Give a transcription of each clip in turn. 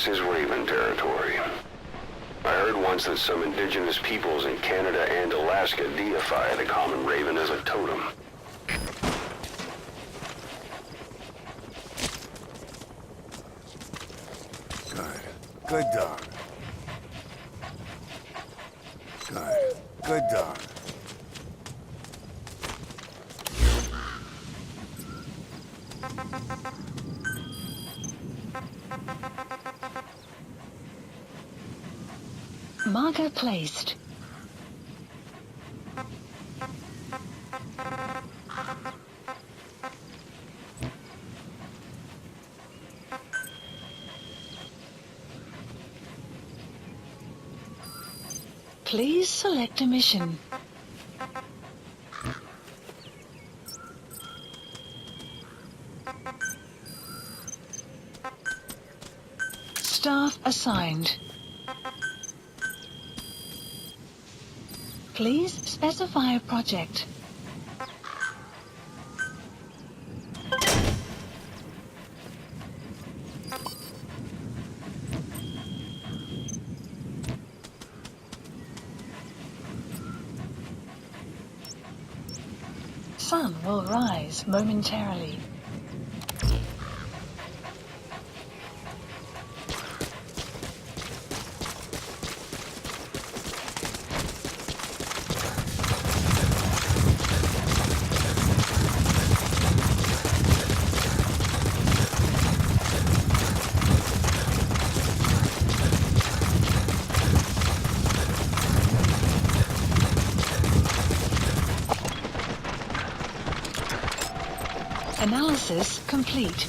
This is Raven territory. I heard once that some indigenous peoples in Canada and Alaska deify the common raven as a totem. Good dog. Good dog. Marker placed. Please select a mission. Staff assigned. Please specify a project. Sun will rise momentarily. Analysis complete.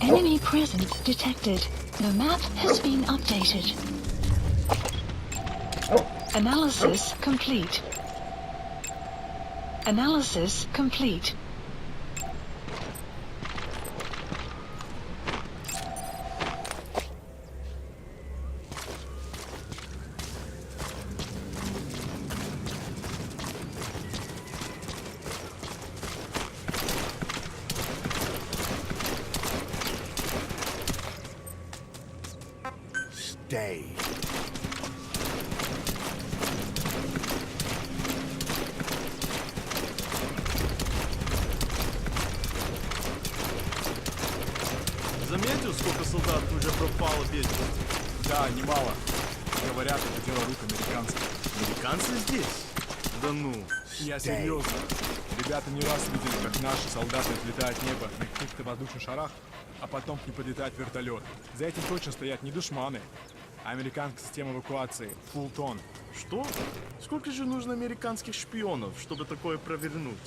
Enemy presence detected. The map has been updated. Analysis complete. Analysis complete. Stay. Заметил, сколько солдат уже пропало без вести? Да, немало. Говорят, это дело рук американцев. Американцы здесь? Да ну. Я серьезно. Ребята не раз видели, как наши солдаты взлетают в небо на каких-то воздушных шарах, а потом к ним подлетает вертолет. За этим точно стоят не душманы, а американская система эвакуации. Фултон. Что? Сколько же нужно американских шпионов, чтобы такое провернуть?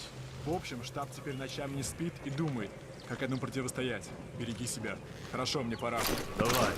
В общем, штаб теперь ночами не спит и думает, как этому противостоять. Береги себя. Хорошо, мне пора. Давай.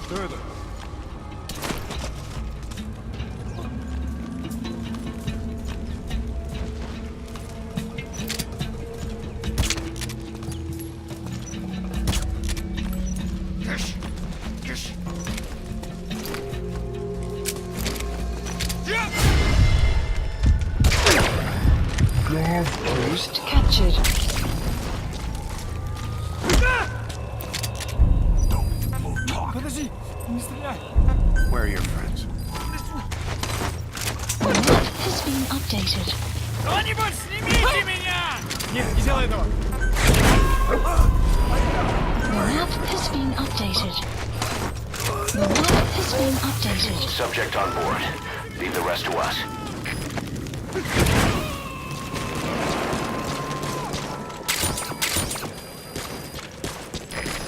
Что это? Post captured. Подожди! Не стреляй! Where are your friends? The map has been updated. Кто-нибудь снимите меня! Нет, не делай этого! The map has been updated. The map has been updated. Subject on board. Leave the rest to us.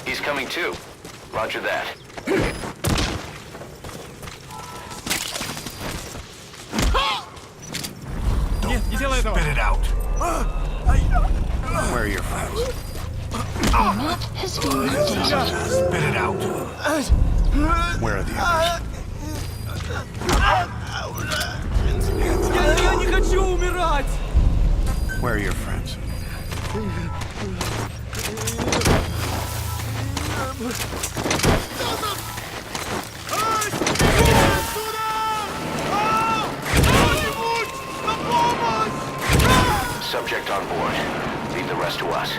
He's coming too. Roger that. Нет, не делай этого! Spit it out. Where are your friends? The map has been updated. Spit it out. Where are the others? Я не хочу умирать! Where are your friends? Subject on board. Leave the rest to us.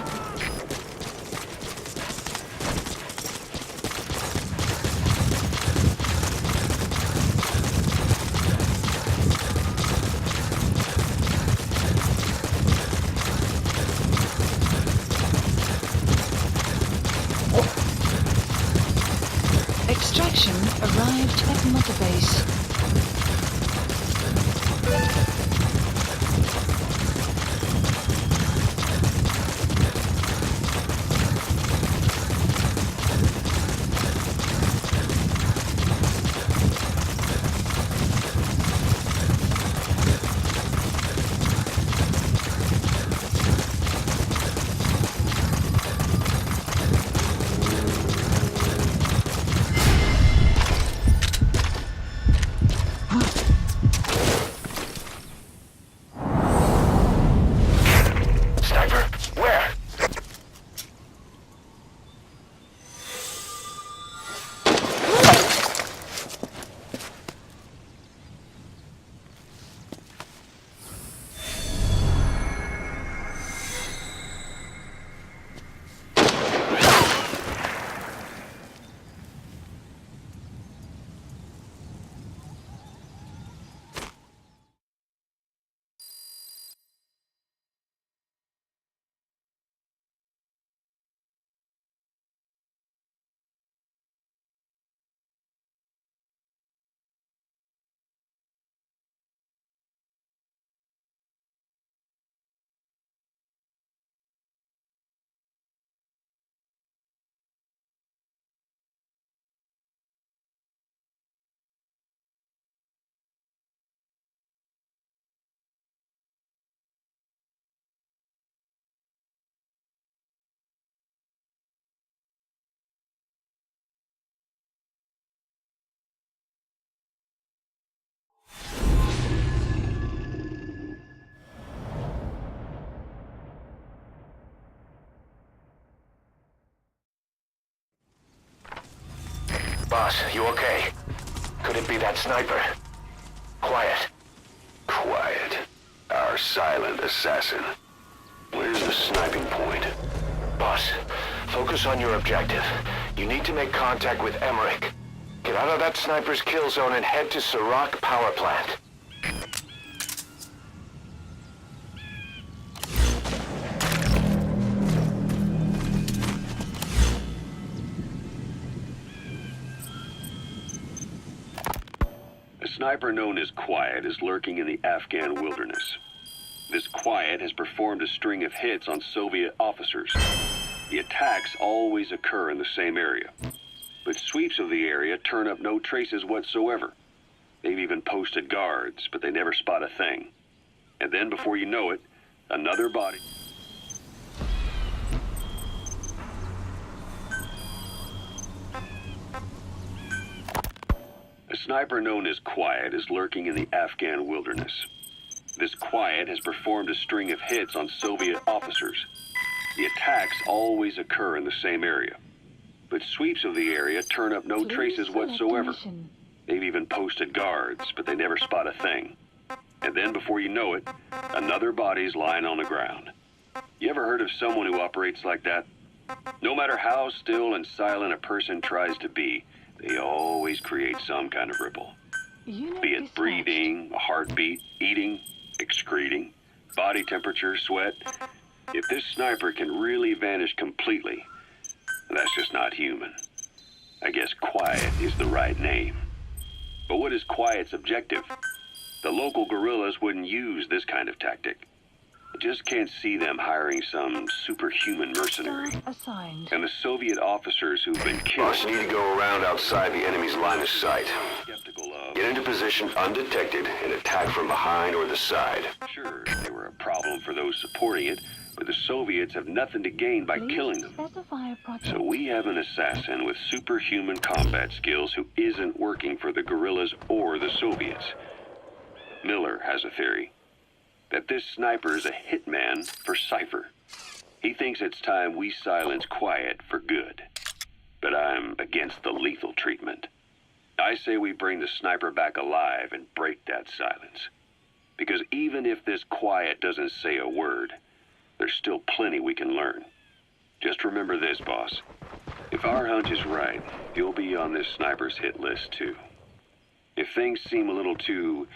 Extraction arrived at Mother Base. Sniper, where? Boss, you okay? Could it be that sniper? Quiet. Quiet. Our silent assassin. Where's the sniping point? Boss, focus on your objective. You need to make contact with Emmerich. Get out of that sniper's kill zone and head to Serac power plant. A sniper known as Quiet is lurking in the Afghan wilderness. This Quiet has performed a string of hits on Soviet officers. The attacks always occur in the same area, but sweeps of the area turn up no traces whatsoever. They've even posted guards, but they never spot a thing. And then before you know it, another body. A sniper known as Quiet is lurking in the Afghan wilderness. This Quiet has performed a string of hits on Soviet officers. The attacks always occur in the same area, but sweeps of the area turn up no traces whatsoever. They've even posted guards, but they never spot a thing. And then before you know it, another body's lying on the ground. You ever heard of someone who operates like that? No matter how still and silent a person tries to be, they always create some kind of ripple. Be it breathing, a heartbeat, eating, excreting, body temperature, sweat. If this sniper can really vanish completely, that's just not human. I guess quiet is the right name. But what is quiet's objective? The local guerrillas wouldn't use this kind of tactic. I just can't see them hiring some superhuman mercenary. Staff assigned. And the Soviet officers who've been killed... Boss, you need to go around outside the enemy's line of sight. Skeptical of... Get into position undetected and attack from behind or the side. Sure, they were a problem for those supporting it, but the Soviets have nothing to gain by Please killing them. specify a project. So we have an assassin with superhuman combat skills who isn't working for the guerrillas or the Soviets. Miller has a theory that this sniper is a hitman for Cypher. He thinks it's time we silence Quiet for good. But I'm against the lethal treatment. I say we bring the sniper back alive and break that silence. Because even if this Quiet doesn't say a word, there's still plenty we can learn. Just remember this, boss. If our hunch is right, you'll be on this sniper's hit list too. If things seem a little too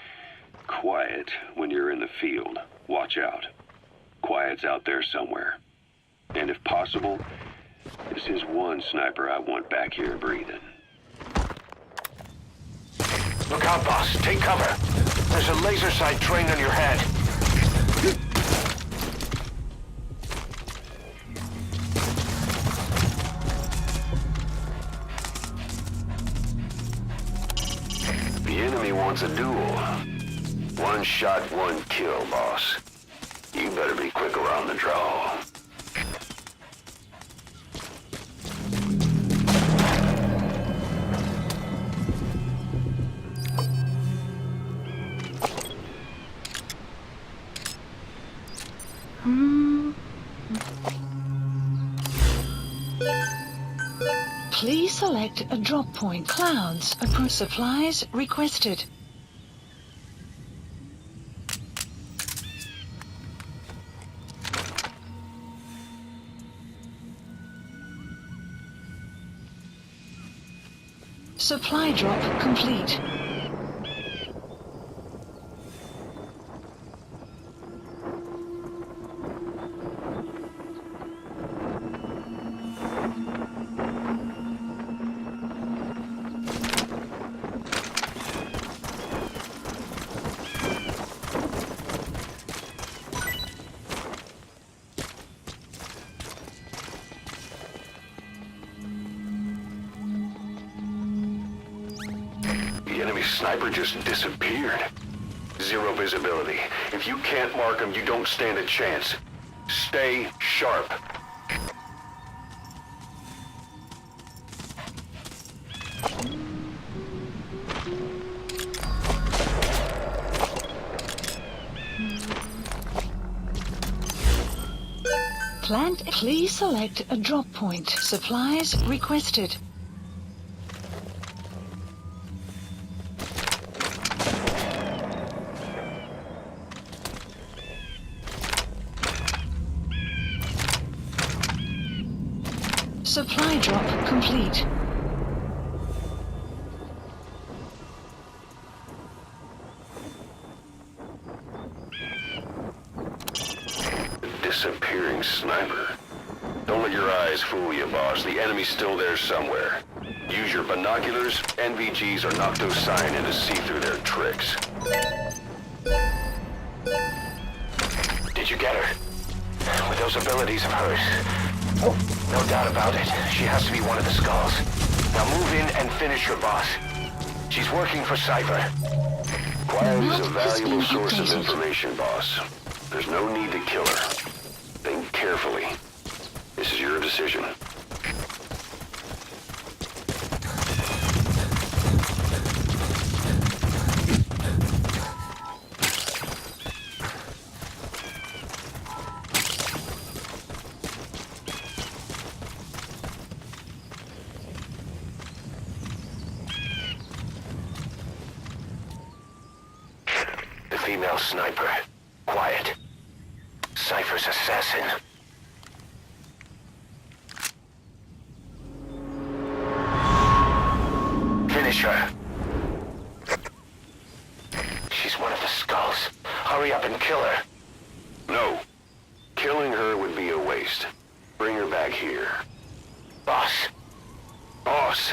quiet when you're in the field, watch out. Quiet's out there somewhere. And if possible, this is one sniper I want back here breathing. Look out, boss. Take cover. There's a laser sight trained on your head. The enemy wants a duel. One shot, one kill, boss. You better be quick around the draw. Please select a drop point. Clouds. Approved. Supplies requested. Supply drop complete. The enemy sniper just disappeared. Zero visibility. If you can't mark him, you don't stand a chance. Stay sharp. Plant. Please select a drop point. Supplies requested. Supply drop complete. Disappearing sniper. Don't let your eyes fool you, boss. The enemy's still there somewhere. Use your binoculars. NVGs are noctocyanid to see through their tricks. Did you get her? With those abilities of hers? No doubt about it. She has to be one of the skulls. Now move in and finish your boss. She's working for Cypher. Quiet is a valuable source of information, boss. There's no need to kill her. Think carefully. This is your decision. The female sniper. Quiet. Cypher's assassin. Finish her. She's one of the skulls. Hurry up and kill her. No. Killing her would be a waste. Bring her back here. Boss. Boss.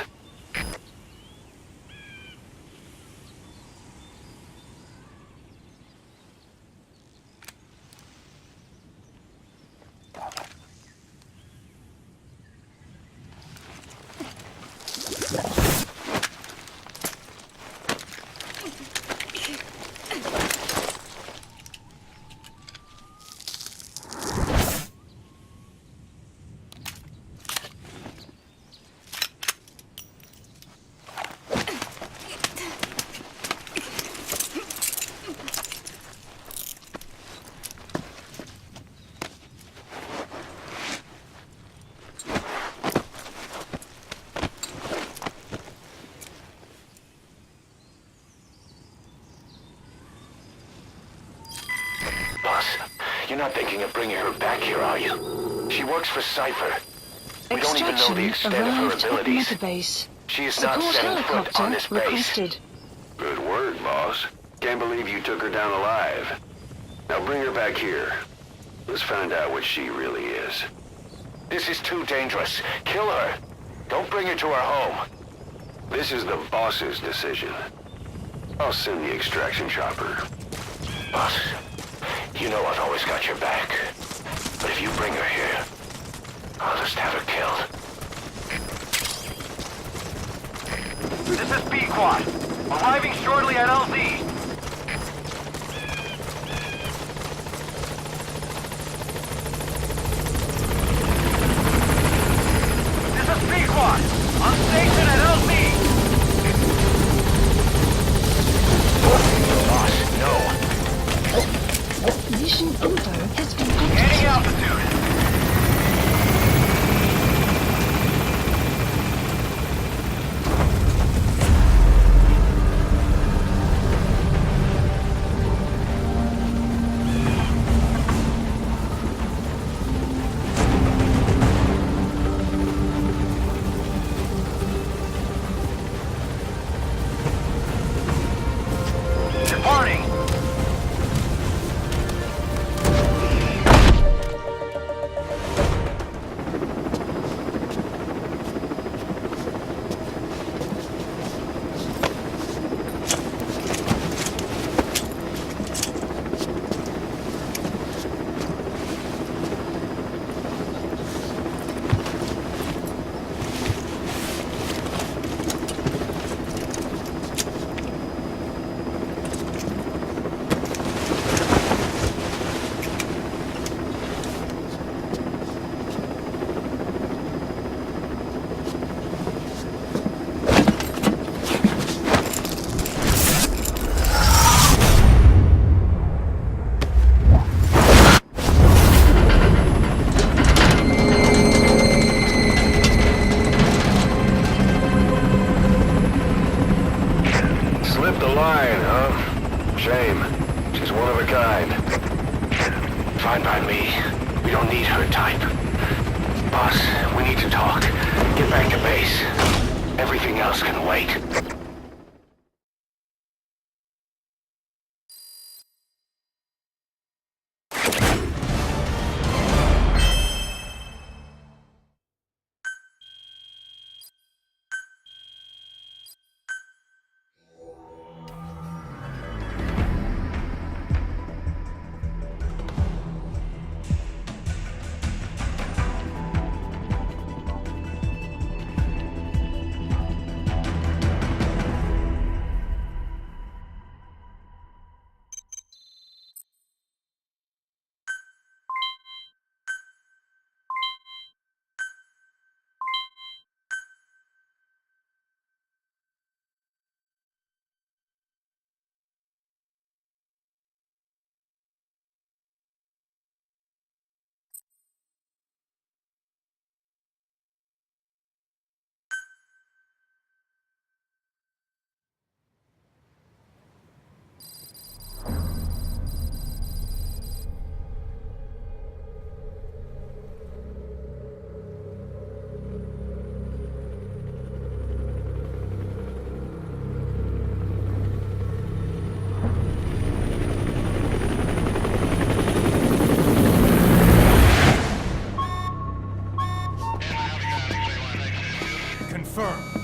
You're not thinking of bringing her back here, are you? She works for Cypher. We don't even know the extent of her Arrived at abilities. Metabase. She is not Support setting foot on helicopter this base. requested. Good work, boss. Can't believe you took her down alive. Now bring her back here. Let's find out what she really is. This is too dangerous. Kill her. Don't bring her to our home. This is the boss's decision. I'll send the extraction chopper. Boss, you know I've always got your back. But if you bring her here, I'll just have her killed. This is B-Quad. Arriving shortly at LZ. This is B-Quad. On station at LZ. Boss, no. Mission info has been Gaining updated. altitude. Departing. Slipped the line, huh? Shame. She's one of a kind. Fine by me. We don't need her type. Boss, we need to talk. Get back to base. Everything else can wait.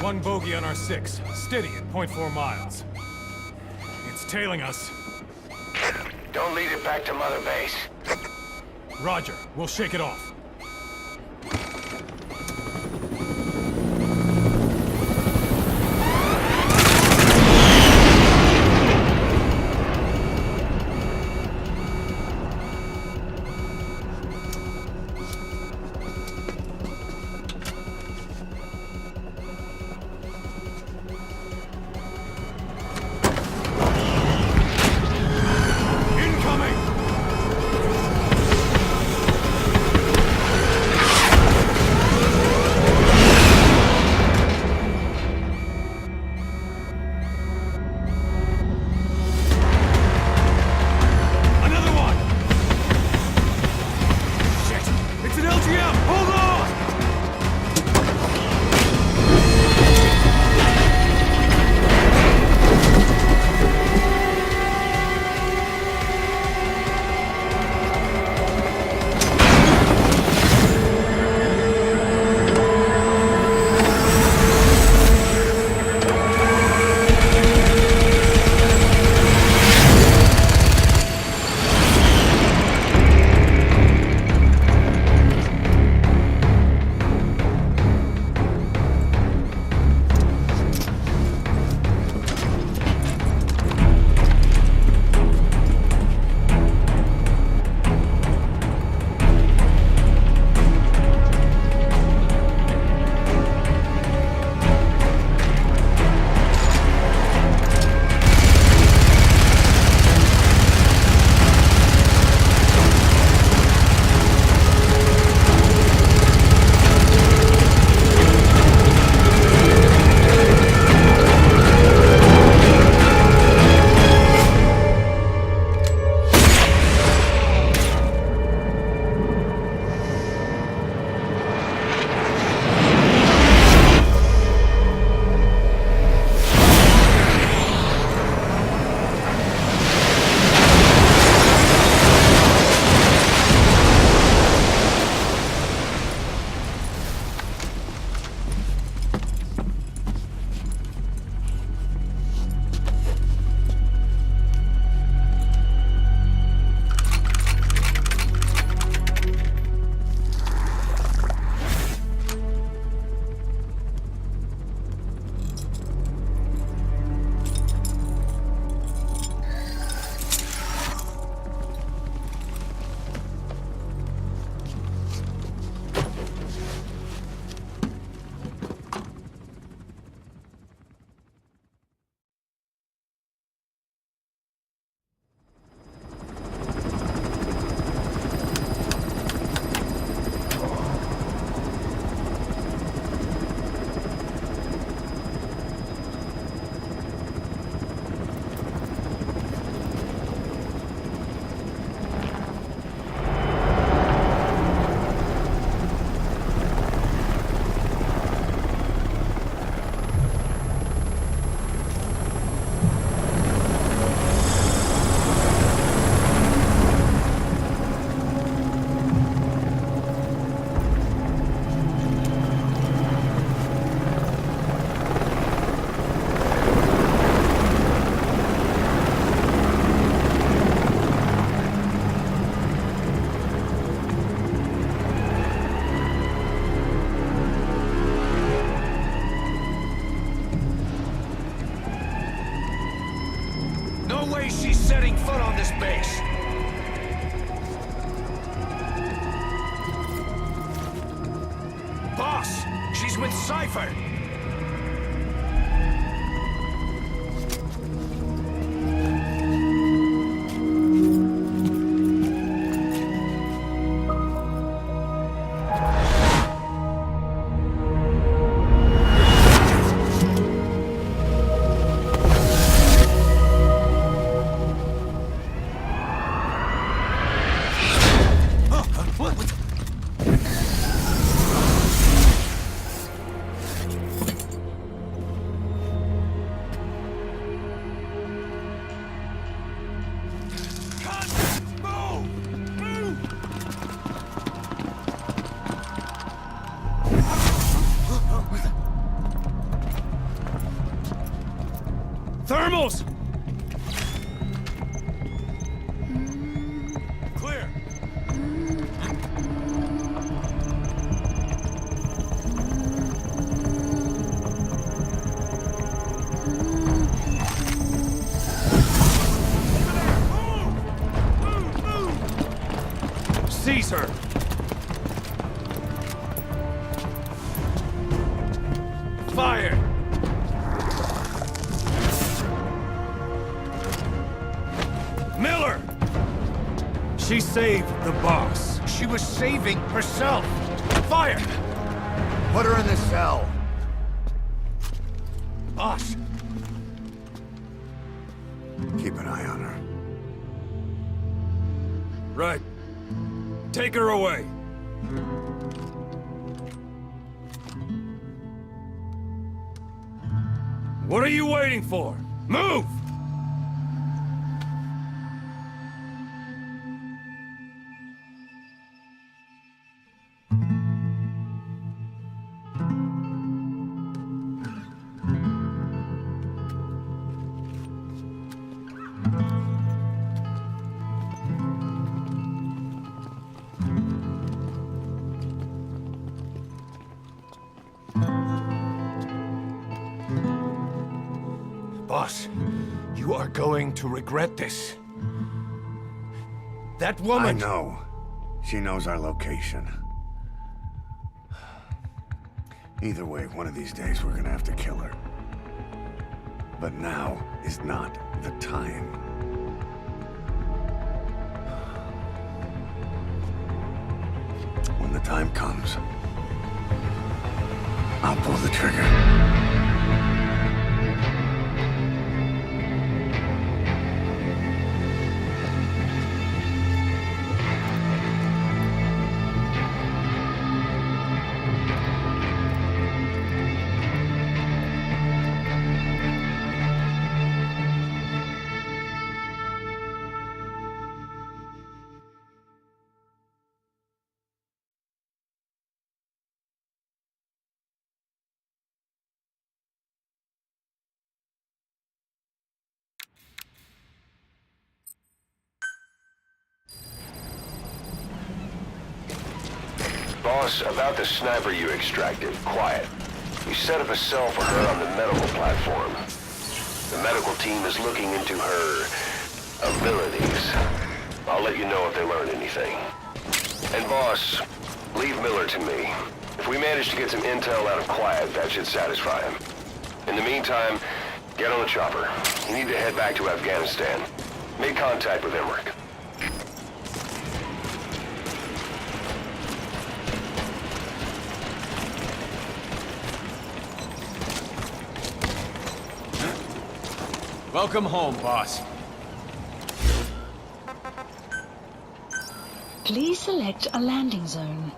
One bogey on our 6. Steady at 0.4 miles. It's tailing us. Don't lead it back to Mother Base. Roger. We'll shake it off. setting foot on this base. Boss, she's with Cypher. Thermals! Clear. Seize her! Fire! Miller! She saved the boss. She was saving herself. Fire! Put her in the cell. Boss, Keep an eye on her. Right. Take her away. What are you waiting for? Move! boss, you are going to regret this. That woman... I know. She knows our location. Either way, one of these days we're gonna have to kill her. But now is not the time. When the time comes, I'll pull the trigger. Boss, about the sniper you extracted, quiet. You set up a cell for her on the medical platform. The medical team is looking into her abilities. I'll let you know if they learn anything. And boss, leave Miller to me. If we manage to get some intel out of Quiet, that should satisfy him. In the meantime, get on the chopper. You need to head back to Afghanistan. Make contact with Emmerich. Welcome home, boss. Please select a landing zone.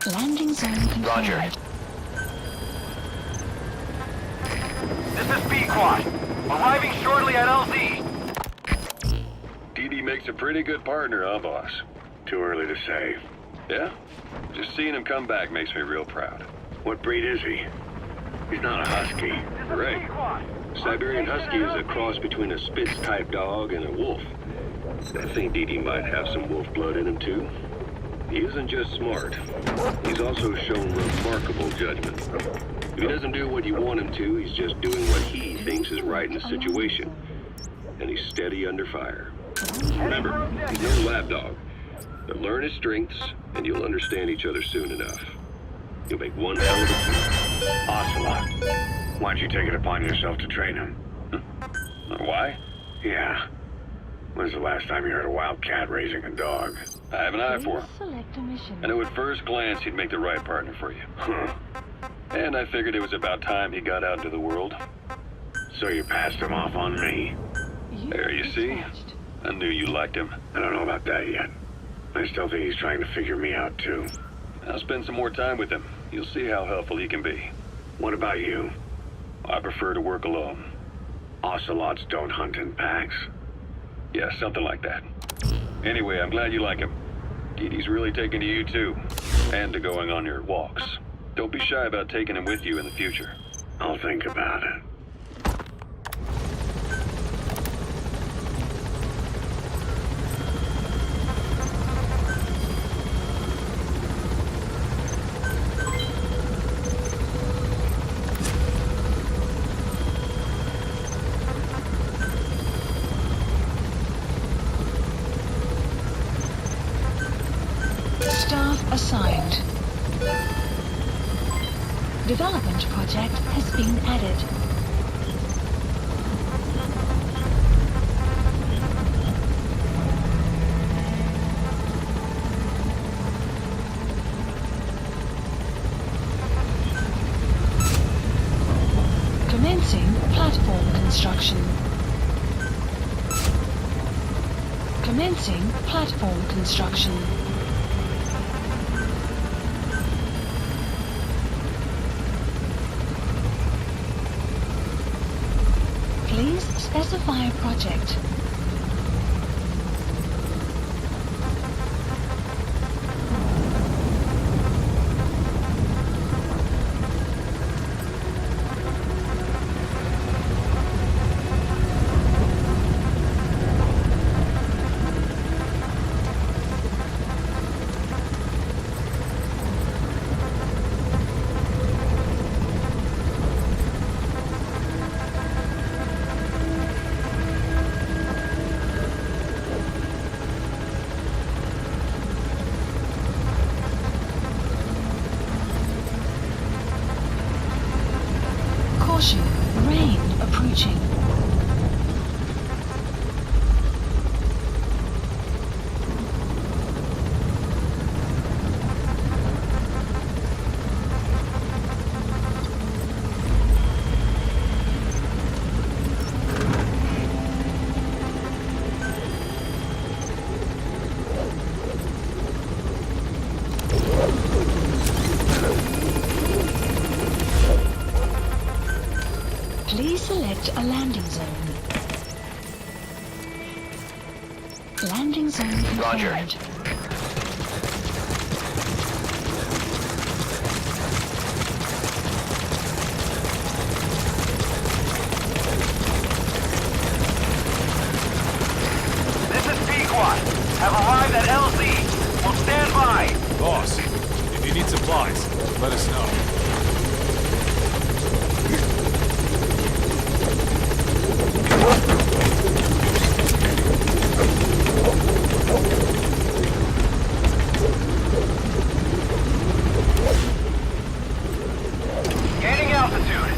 Landing zone confirmed. Roger. This is B-Quad. Arriving shortly at LZ. DD makes a pretty good partner, huh, boss? Too early to say. Yeah? Just seeing him come back makes me real proud. What breed is he? He's not a husky. Right. Siberian Husky is a cross between a Spitz-type dog and a wolf. I think DD might have some wolf blood in him, too. He isn't just smart. He's also shown remarkable judgment. If he doesn't do what you want him to, he's just doing what he thinks is right in the situation. and he's steady under fire. Remember, he's no lapdog, but learn his strengths, and you'll understand each other soon enough. You'll make one hell of a team. Ocelot, why don't you take it upon yourself to train him? Why? Yeah. When's the last time you heard a wildcat raising a dog? I have an eye for him. Select a mission. I knew at first glance he'd make the right partner for you. Huh. And I figured it was about time he got out into the world. So you passed him off on me? There, you see? I knew you liked him. I don't know about that yet. I still think he's trying to figure me out, too. I'll spend some more time with him. You'll see how helpful he can be. What about you? I prefer to work alone. Ocelots don't hunt in packs. Yeah, something like that. Anyway, I'm glad you like him. Dee Dee's really taken to you, too. And to going on your walks. Don't be shy about taking him with you in the future. I'll think about it. Staff assigned. Development project has been added. Commencing platform construction. Commencing platform construction. Please specify a project. Caution, rain approaching. Please select a landing zone. Landing zone confirmed. Roger. This is Pequot. Have arrived at LZ. Will stand by. Boss, if you need supplies, let us know. Gaining altitude.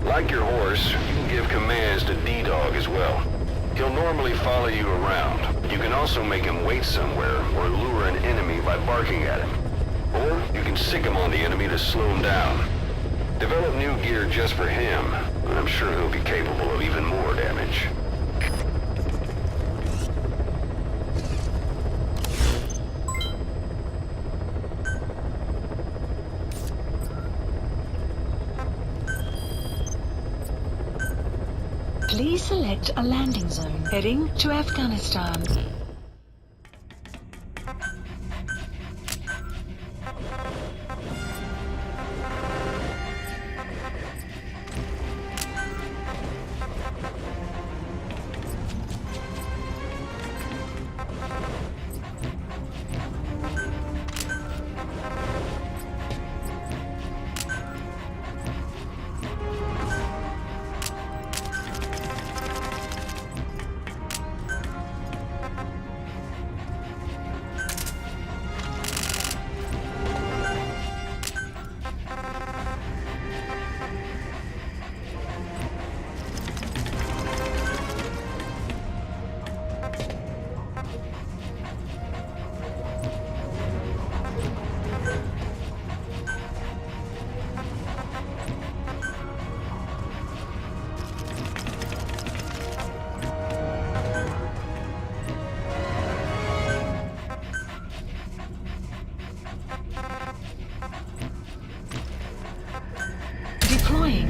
Like your horse, you can give commands to D-Dog as well. He'll normally follow you around. You can also make him wait somewhere or lure an enemy by barking at him. Or you can sick him on the enemy to slow him down. Develop new gear just for him, I'm sure he'll be capable of even more damage. Please select a landing zone heading to Afghanistan. Deploying.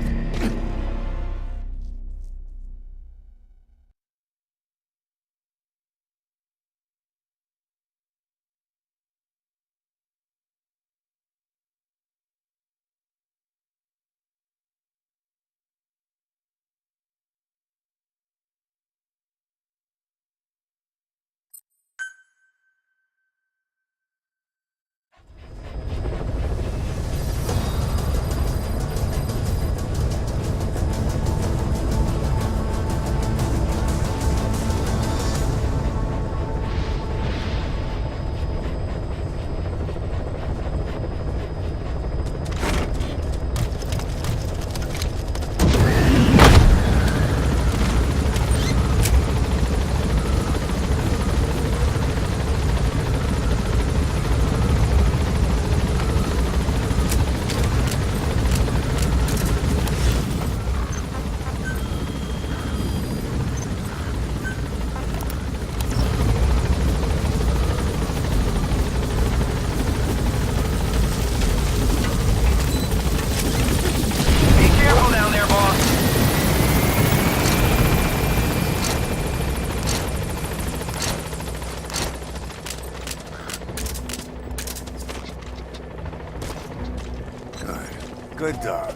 Good dog.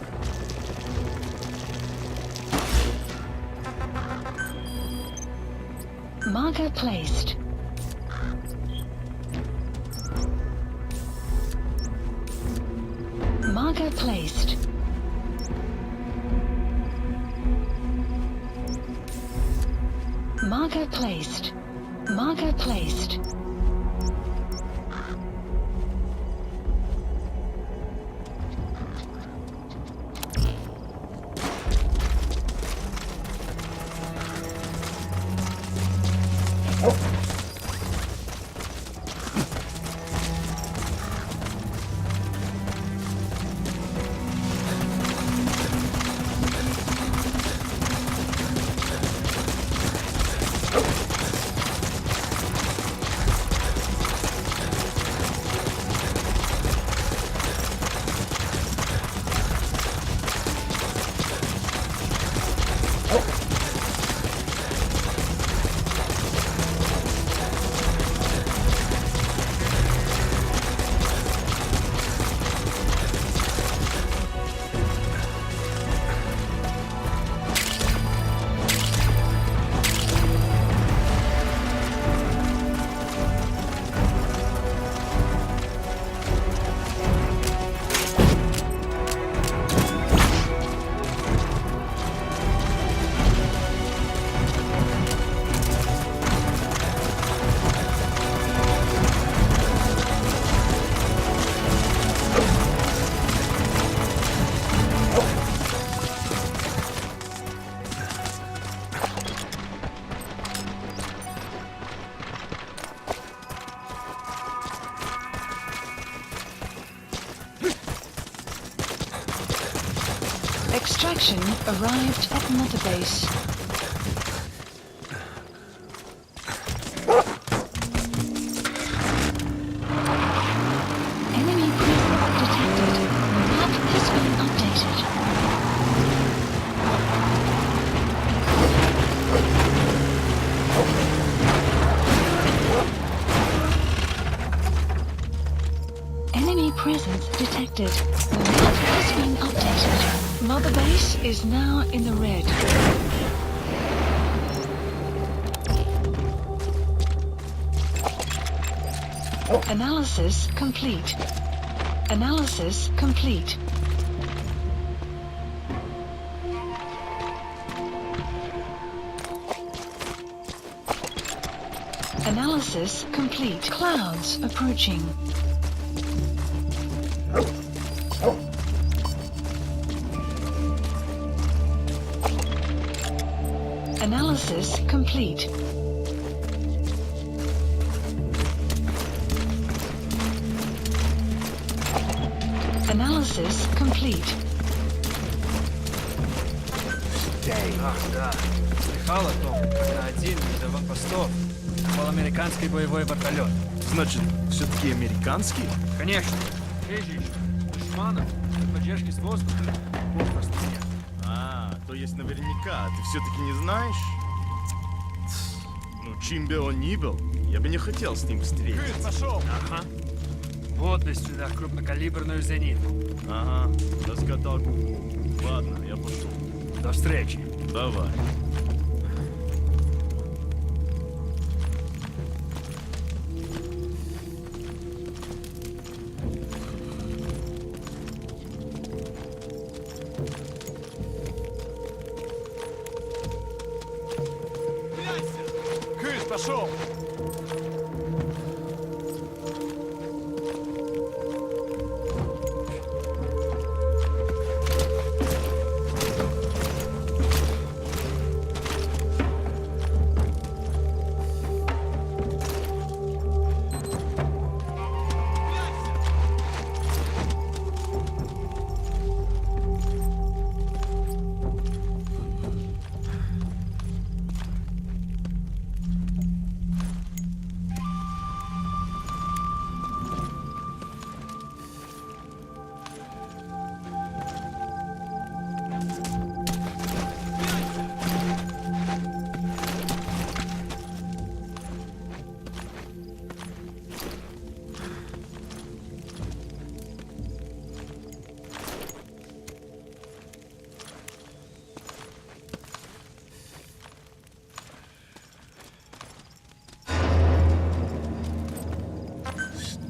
Marker placed. Marker placed. Marker placed. Marker placed. Extraction arrived at Mother Base. Enemy presence detected. Map has been updated. Enemy presence detected. The map has been updated. Mother Base is now in the red. Analysis complete. Analysis complete. Analysis complete. Clouds approaching. Analysis complete. Analysis complete. Ах, да. Слыхал о том, когда один из аванпостов был американский боевой вертолет. Значит, все-таки американский? Конечно. Реже еще. Душманов для поддержки с воздуха попросту нет. То есть наверняка, ты все-таки не знаешь? Ну, чьим бы он ни был, я бы не хотел с ним встретиться. Пошел! Ага. Вот бы сюда крупнокалиберную зенитку. Ага, раскатал губу. Ладно, я пошел. До встречи. Давай. Крыс, пошел!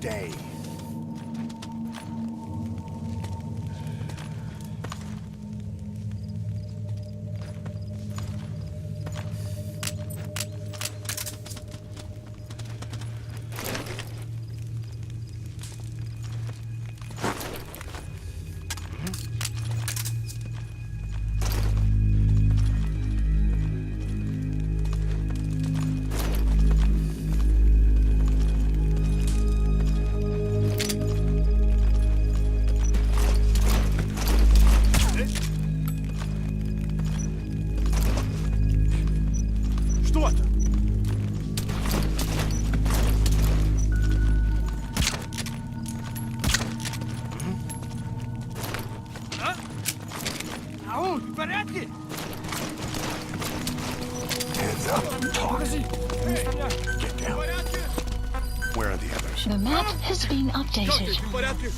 Stay. Что это? Ау, в порядке? Hands up. Talk. Get down. Where are the others? The map has been updated. В порядке?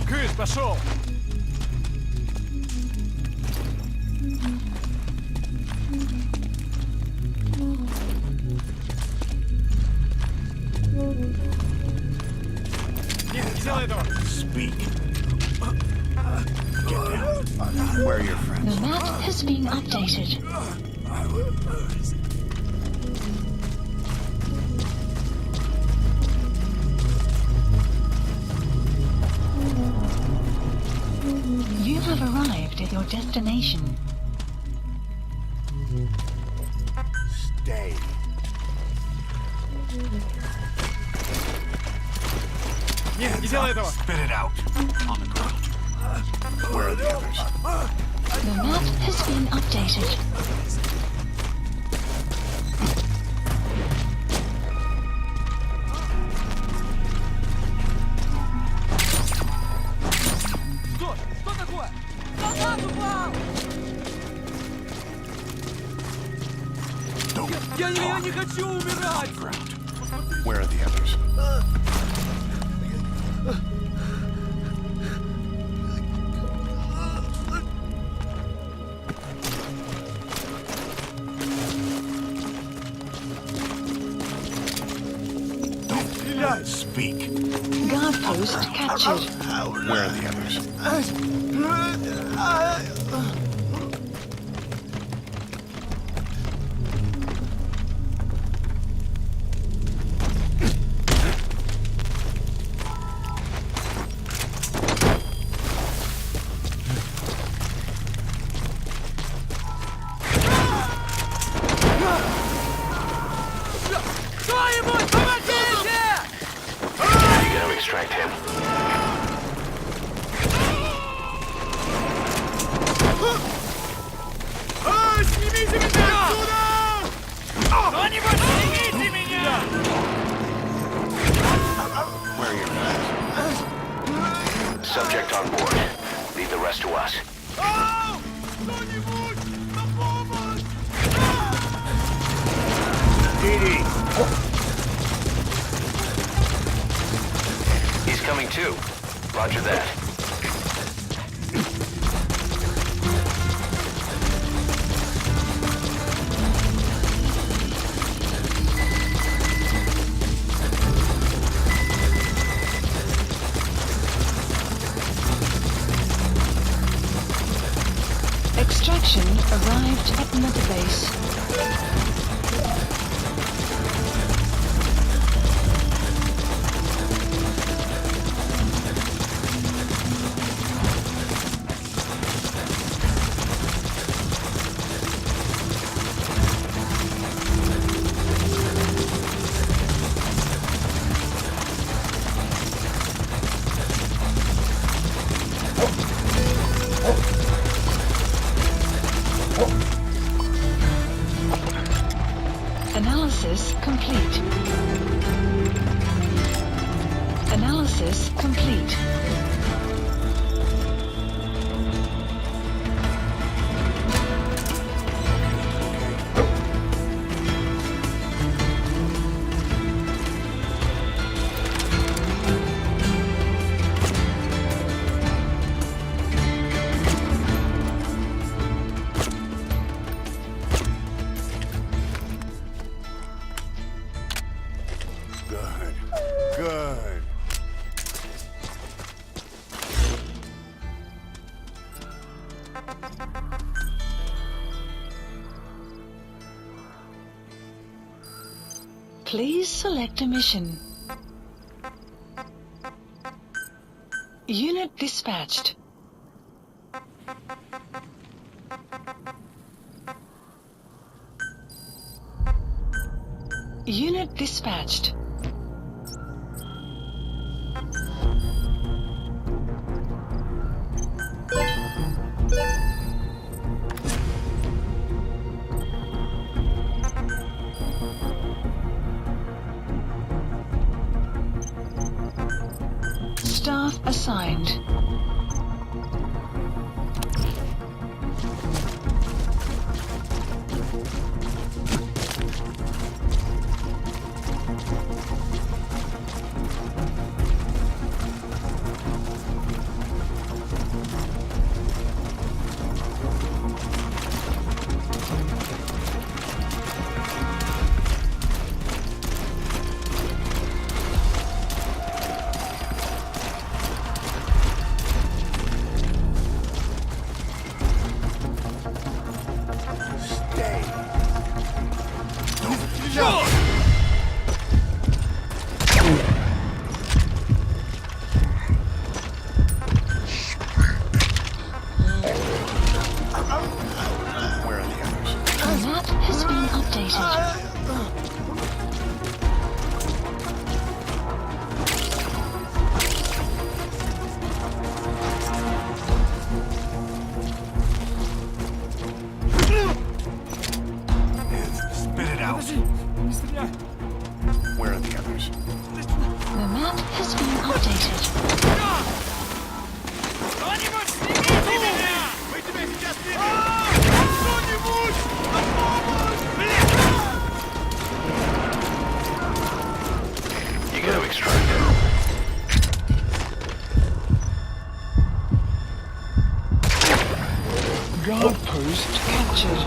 Крыс, пошел! Нет, не делай этого! Speak. Get down. Where are your friends? The map has been updated. You have arrived at your destination. Stay. Нет, не делай этого! Spit it out. On the ground. Where are the others? The map has been updated. Что такое? Солдат упал! Я не хочу умирать! Where are the others? Don't speak. Guard post captured. Where are the others? Кто-нибудь, помогите! You gonna extract him? Снимите меня отсюда! Кто-нибудь, снимите меня! Where are your guys? Subject on board. Leave the rest to us. Кто-нибудь, на помощь! He's coming too. Roger that. Extraction arrived at Mother Base. Analysis complete. Analysis complete. Good. Good. Please select a mission. Unit dispatched. Unit dispatched. Staff assigned. Where are the others? The map has been updated. Подожди! Не стреляй! Where are the others? The map has been updated. Кто-нибудь снимите меня! Мы тебя сейчас видим! Кто-нибудь! На помощь! You gotta extract it. Guard post captured.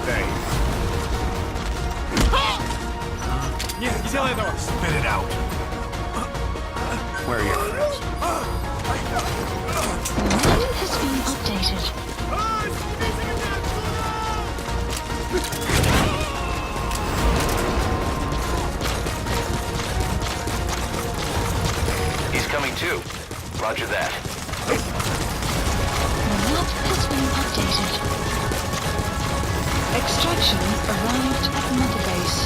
Stay. Нет, не делай этого! Spit it out. Where are your friends? The map has been updated. He's coming too. Roger that. The map has been updated. Extraction arrived at Mother Base.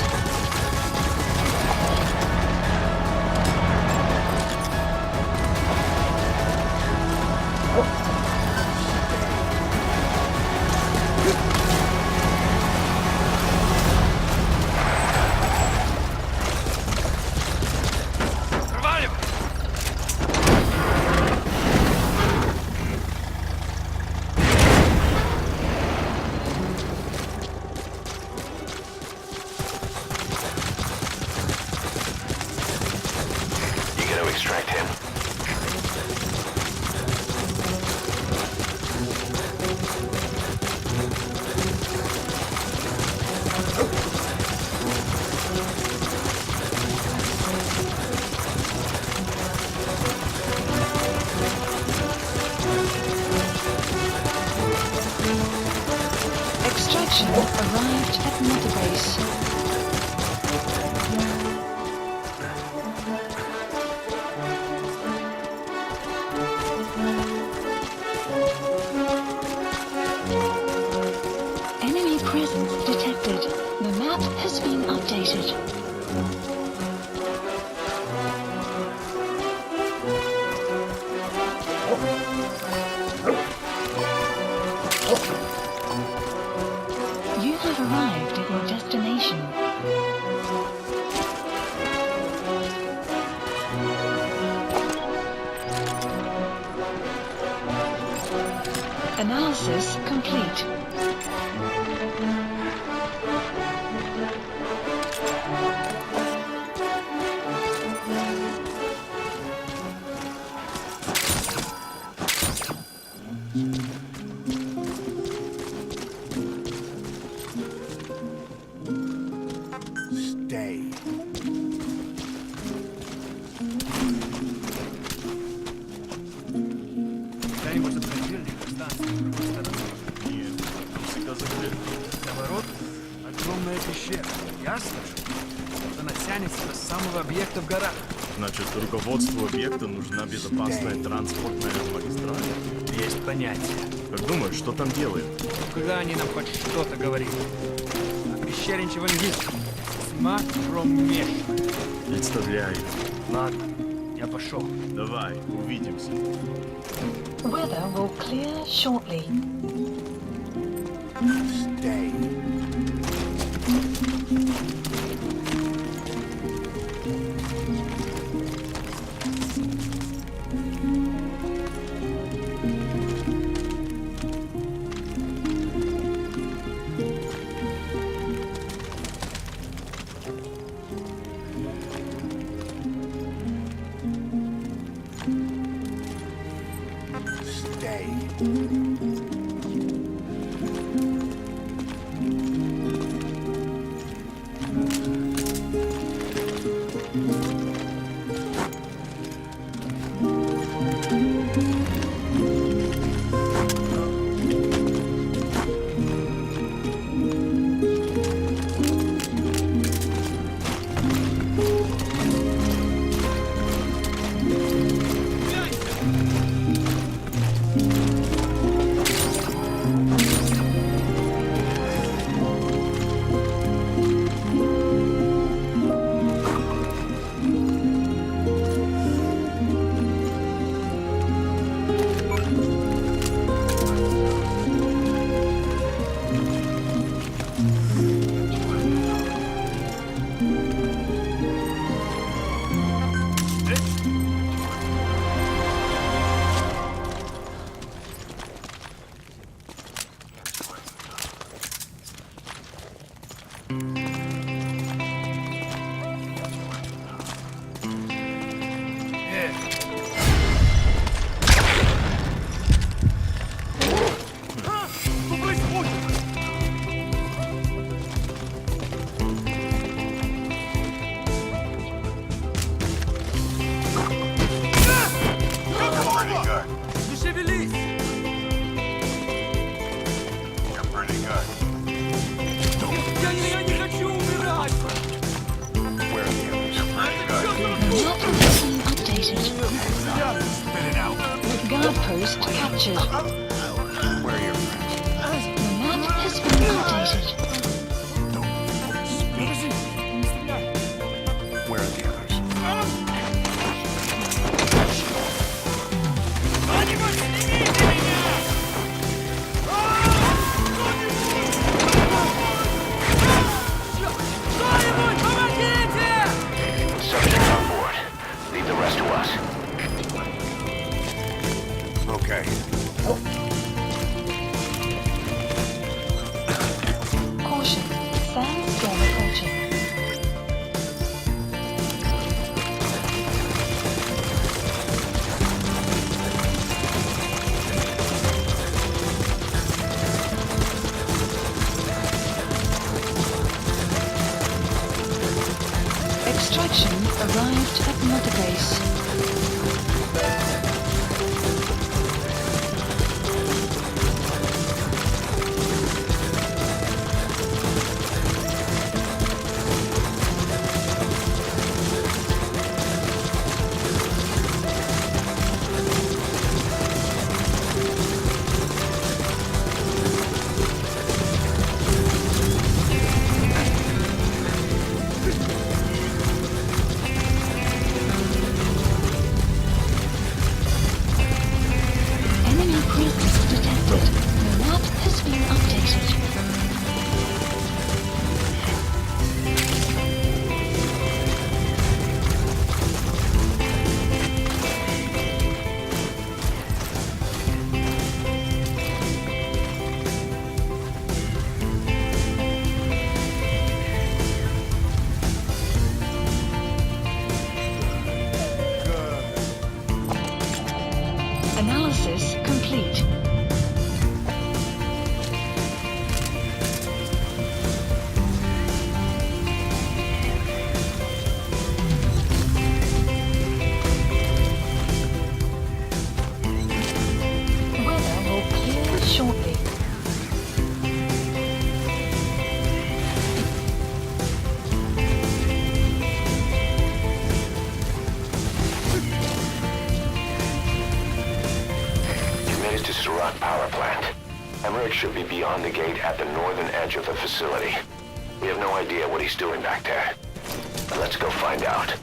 You gotta extract him. Extraction arrived at Mother Base. Enemy presence detected. The map has been updated. You have arrived at your destination. Analysis complete. Stay. Когда-нибудь заходили к станции с другой стороны? Нет, там всегда закрыто. Наоборот, огромная пещера. Ясно же? Вот она тянется до самого объекта в горах. Значит, руководству объекта нужна безопасная транспортная магистраль. Есть понятие. Как думаешь, что там делают? Когда они нам хоть что-то говорили? О пещере ничего не видно. Тьма кромешная. Представляю. Ладно, я пошел. Давай, увидимся. Weather will clear shortly. Stay. outpost captured. Where are your friends? The map has been updated. Подожди, не стреляй. Where are the others? Subjects on board. Leave the rest to us. Okay. Caution. Sandstorm approaching. Extraction arrived at Mother Base. Enemy presence detected. The map has been updated. Analysis complete. Weather will clear shortly. Committed to Surat power plant. Emmerich should be beyond the gate at the northern edge of the facility. We have no idea what he's doing back there. But let's go find out.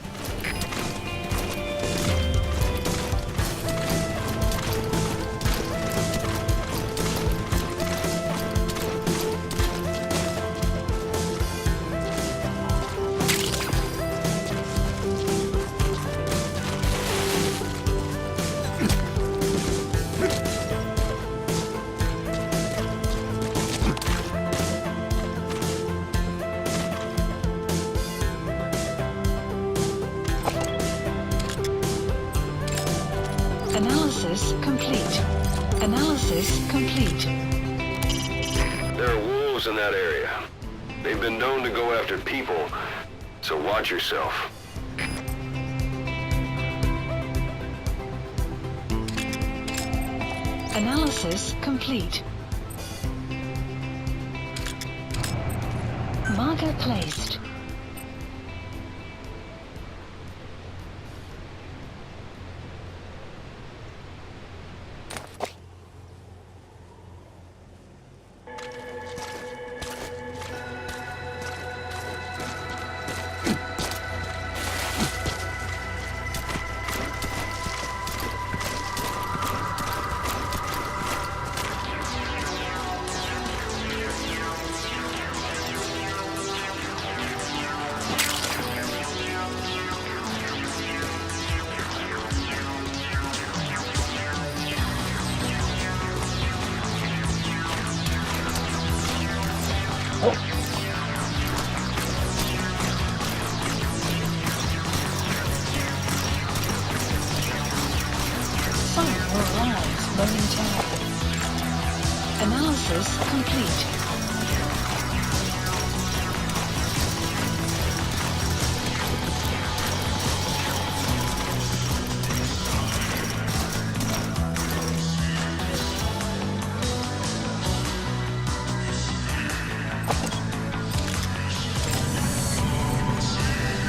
Analysis complete. Analysis complete. There are wolves in that area. They've been known to go after people, so watch yourself. Analysis complete. Marker placed. Some will rise momentarily. Analysis complete.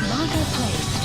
Marker placed.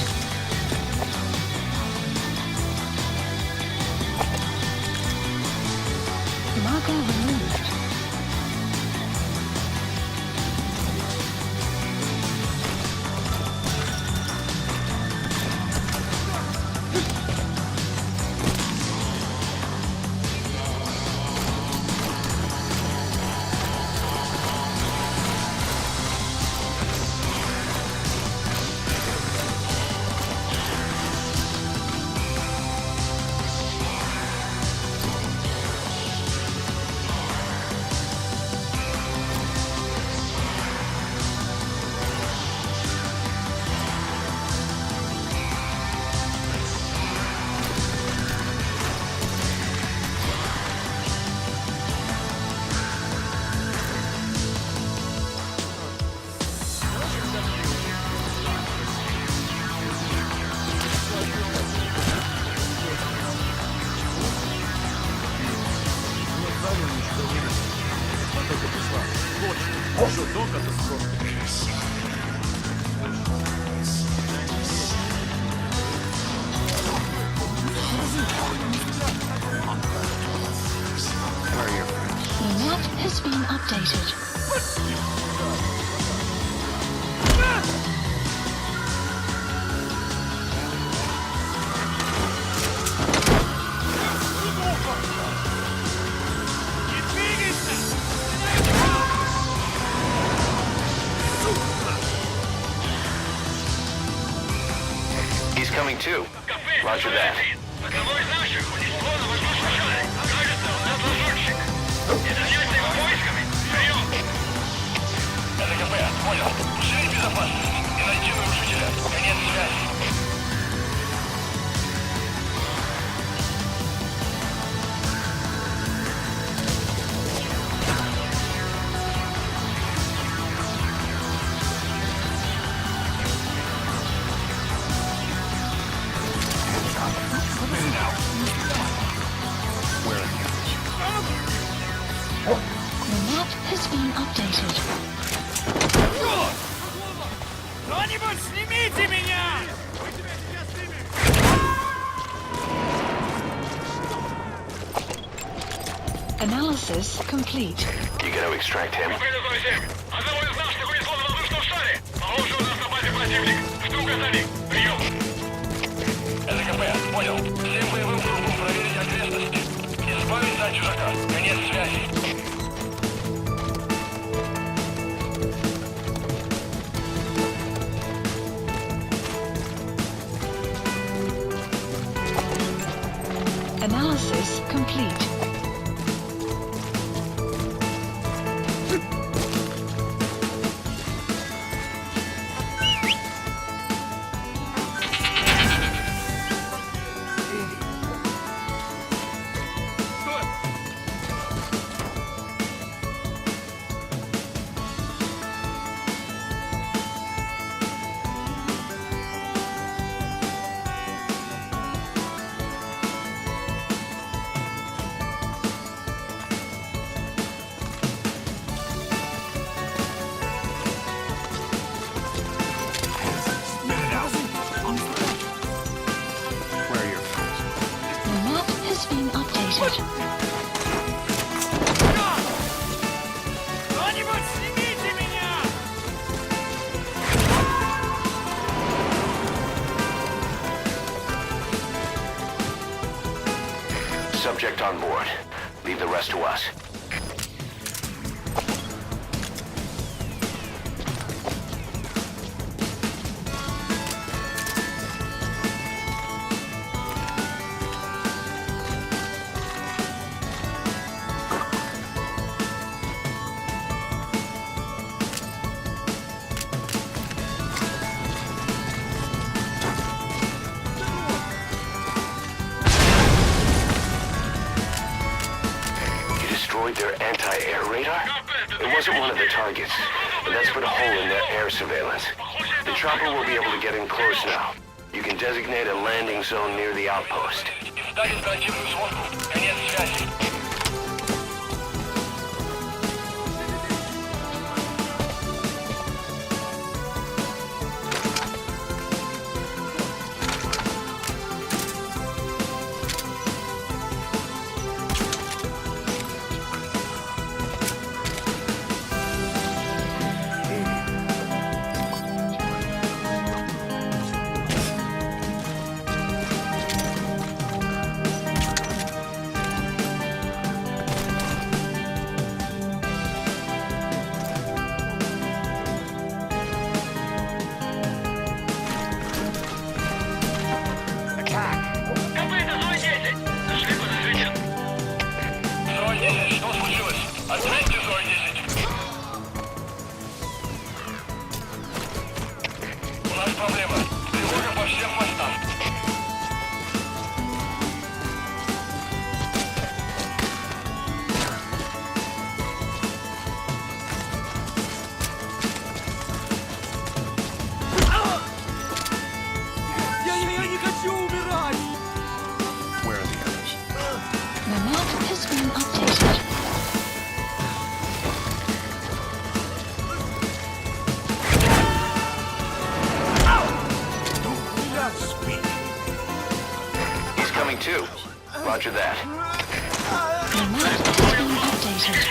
Where are your friends? The map has been updated. He's coming too. Roger that. The map has been updated. Кто-нибудь снимите меня! Analysis complete. You gotta extract him. Analysis complete. Where are your friends? The map has been updated. Кто-нибудь снимите меня! Subject on board. Leave the rest to us. Destroyed their anti-air radar? It wasn't one of the targets, and that's put a hole in their air surveillance. The chopper will be able to get in close now. You can designate a landing zone near the outpost. Roger that. The map has been updated.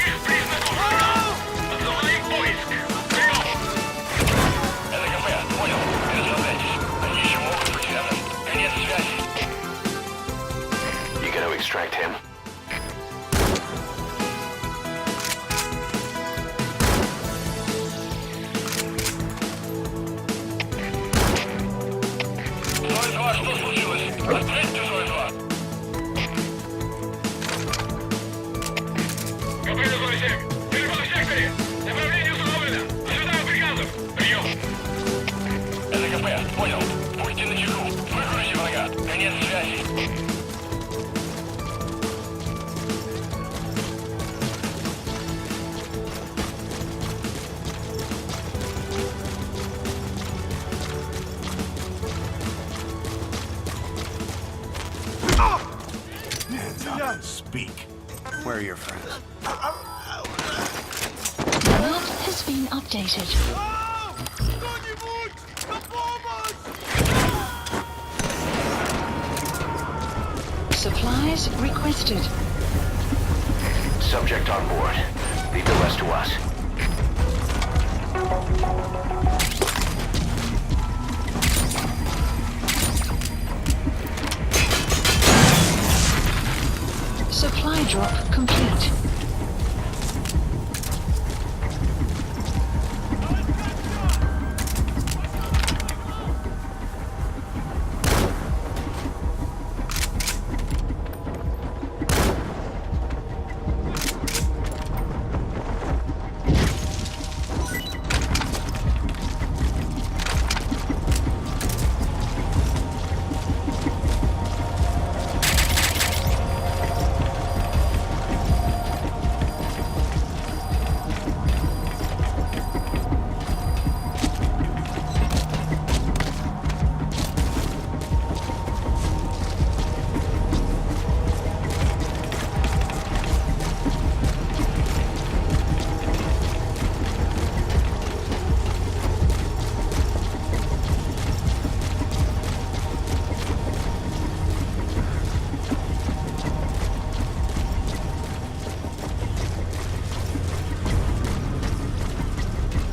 You gonna extract him? Speak. Where are your friends? The map has been updated. Supplies requested. Subject on board. Leave the rest to us. Supply drop complete.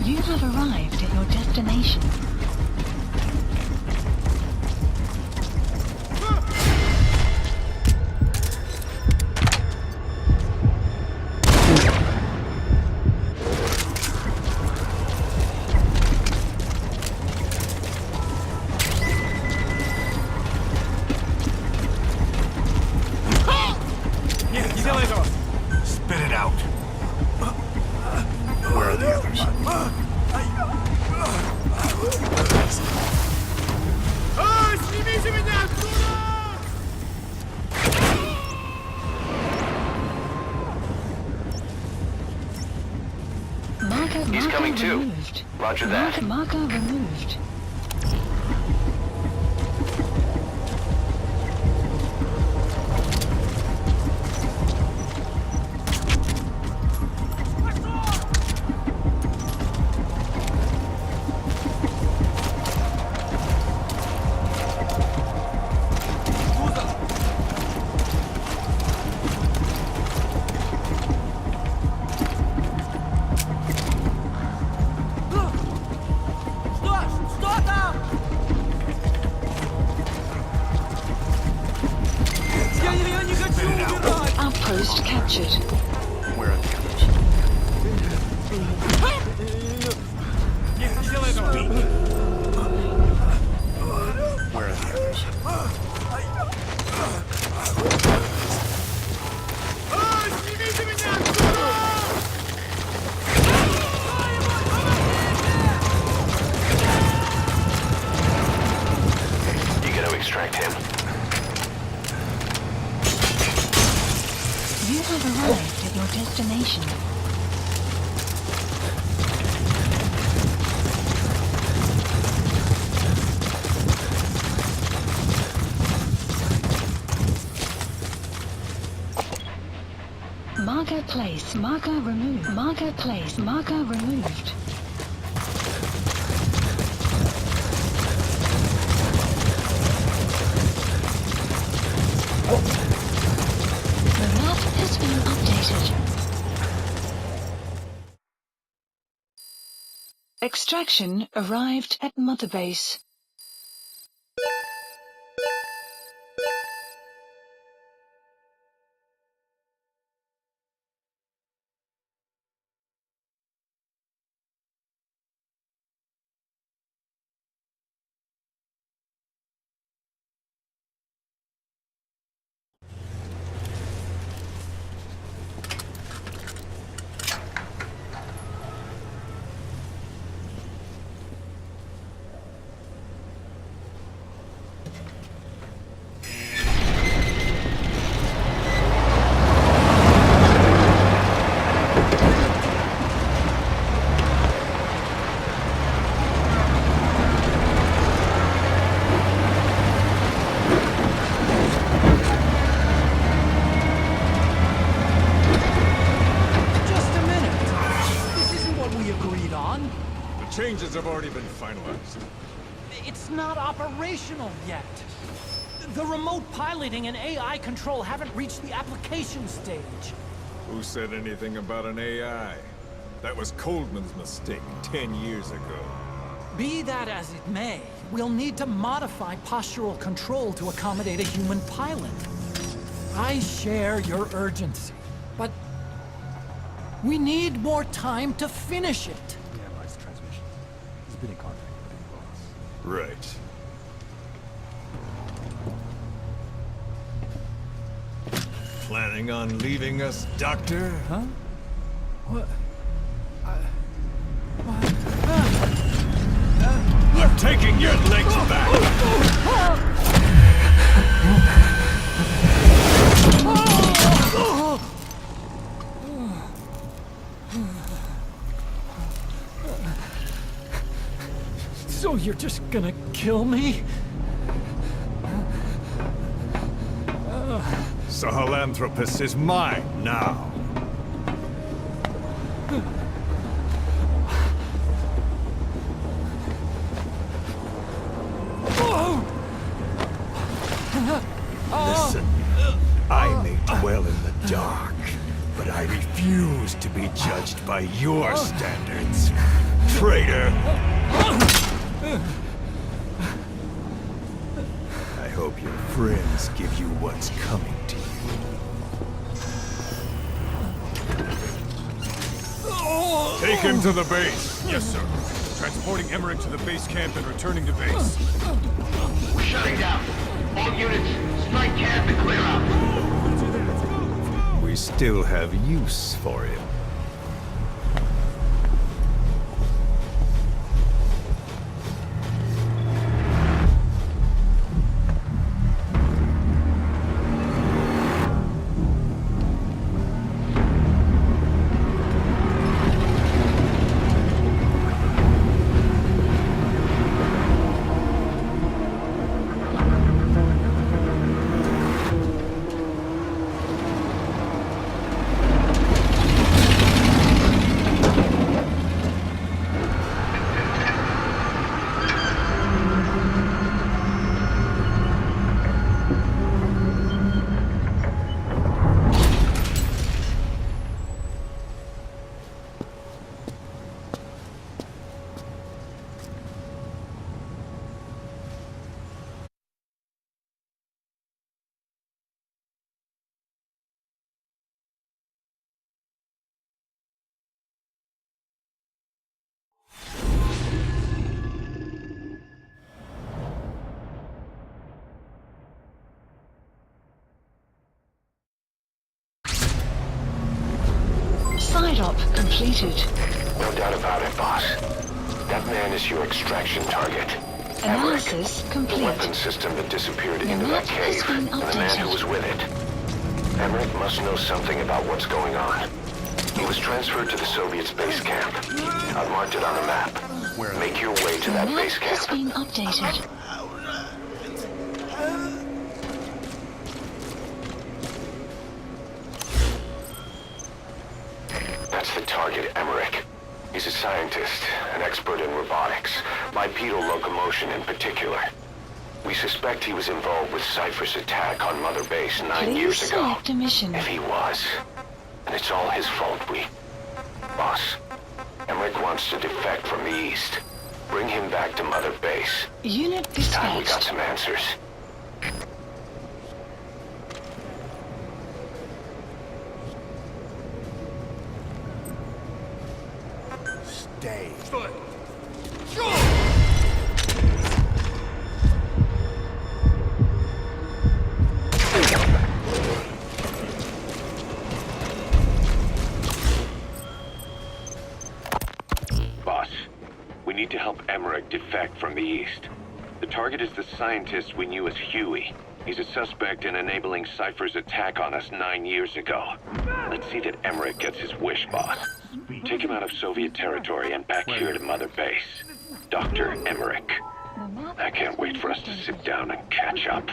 You have arrived at your destination. Spit it out. Where are the others? Снимите меня отсюда! He's coming too. Removed. Roger that. Marker removed. Outpost captured. Where are the others? Нет, не делай этого! Where are the others? Снимите меня отсюда! You gonna extract him? You have arrived at your destination. Marker place. Marker removed. Marker place. Marker removed. has been updated. Extraction arrived at Mother Base. Changes have already been finalized. It's not operational yet. The remote piloting and AI control haven't reached the application stage. Who said anything about an AI? That was Coldman's mistake 10 years ago. Be that as it may, we'll need to modify postural control to accommodate a human pilot. I share your urgency, but we need more time to finish it. Been in contact with the boss. Right. Planning on leaving us, Doctor? Huh? What? I'm taking your legs back! So you're just gonna kill me? Sahelanthropus is mine now. Listen, I may dwell in the dark, but I refuse to be judged by your standards, traitor! I hope your friends give you what's coming to you. Take him to the base. Yes, sir. Transporting Emmerich to the base camp and returning to base. We're shutting down. All units, strike camp and clear out. We still have use for him. Side-op completed. No doubt about it, boss. That man is your extraction target. Analysis The complete. weapon system that disappeared The into that map has cave, been and the man who updated. was with it. Emmerich must know something about what's going on. He was transferred to the Soviets' base camp. I've marked it on the map. Make your way to The that map base has camp. been updated. That's the target, Emmerich. He's a scientist, an expert in robotics, bipedal locomotion in particular. We suspect he was involved with Cypher's attack on Mother Base 9 Please years ago. select a mission. If he was, and it's all his fault, Boss, Emmerich wants to defect from the east. Bring him back to Mother Base. Unit Time we got dispatched. some answers. Stay. Boss, we need to help Emmerich defect from the east. The target is the scientist we knew as Huey. He's a suspect in enabling Cypher's attack on us 9 years ago. Let's see that Emmerich gets his wish, boss. Take him out of Soviet territory and back here to Mother Base. Dr. Emmerich. I can't wait for us to sit down and catch up.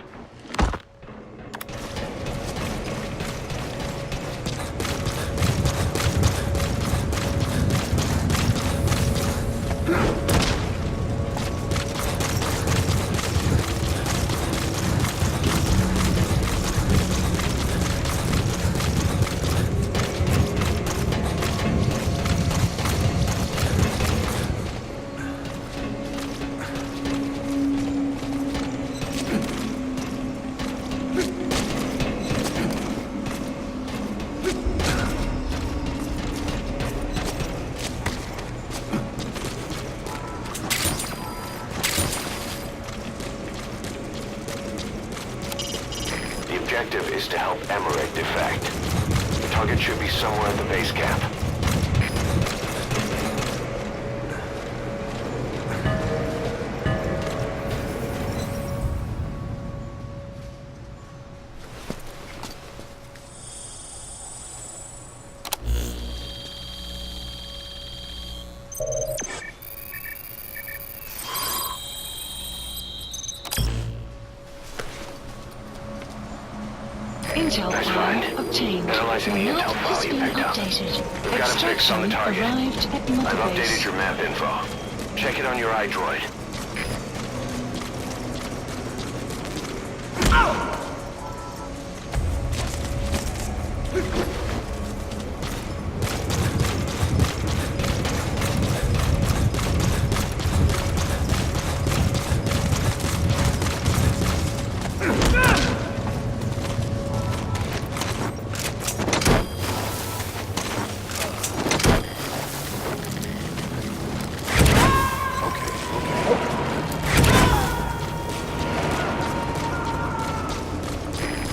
The objective is to help Emmerich defect. The target should be somewhere at the base camp. Intel Nice file find. obtained. Analyzing the map intel has file you been picked up. updated. We've got a fix on the Extraction target. arrived at Mother I've Base. updated your map info. Check it on your iDroid.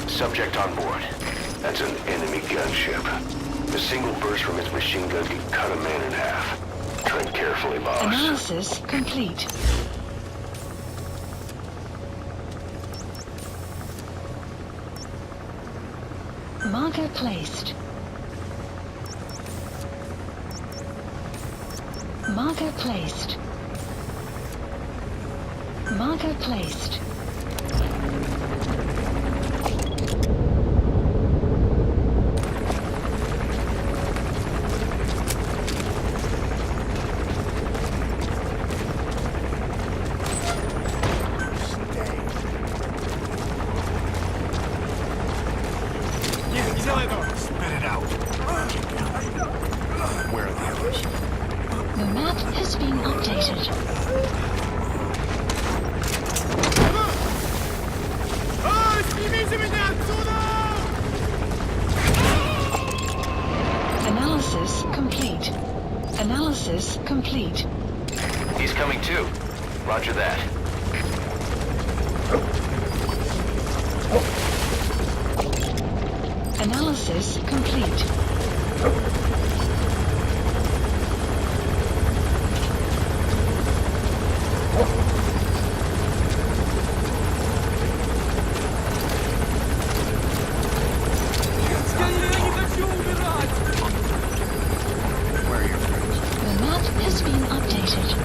Subject on board. That's an enemy gunship. A single burst from its machine gun can cut a man in half. Tread carefully, boss. Analysis complete. Marker placed. Marker placed. Marker placed. Spit it out. Where are the others? The map has been updated. Analysis complete. Analysis complete. He's coming too. Roger that. Analysis complete. Where are your friends? The map has been updated.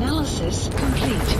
Analysis complete.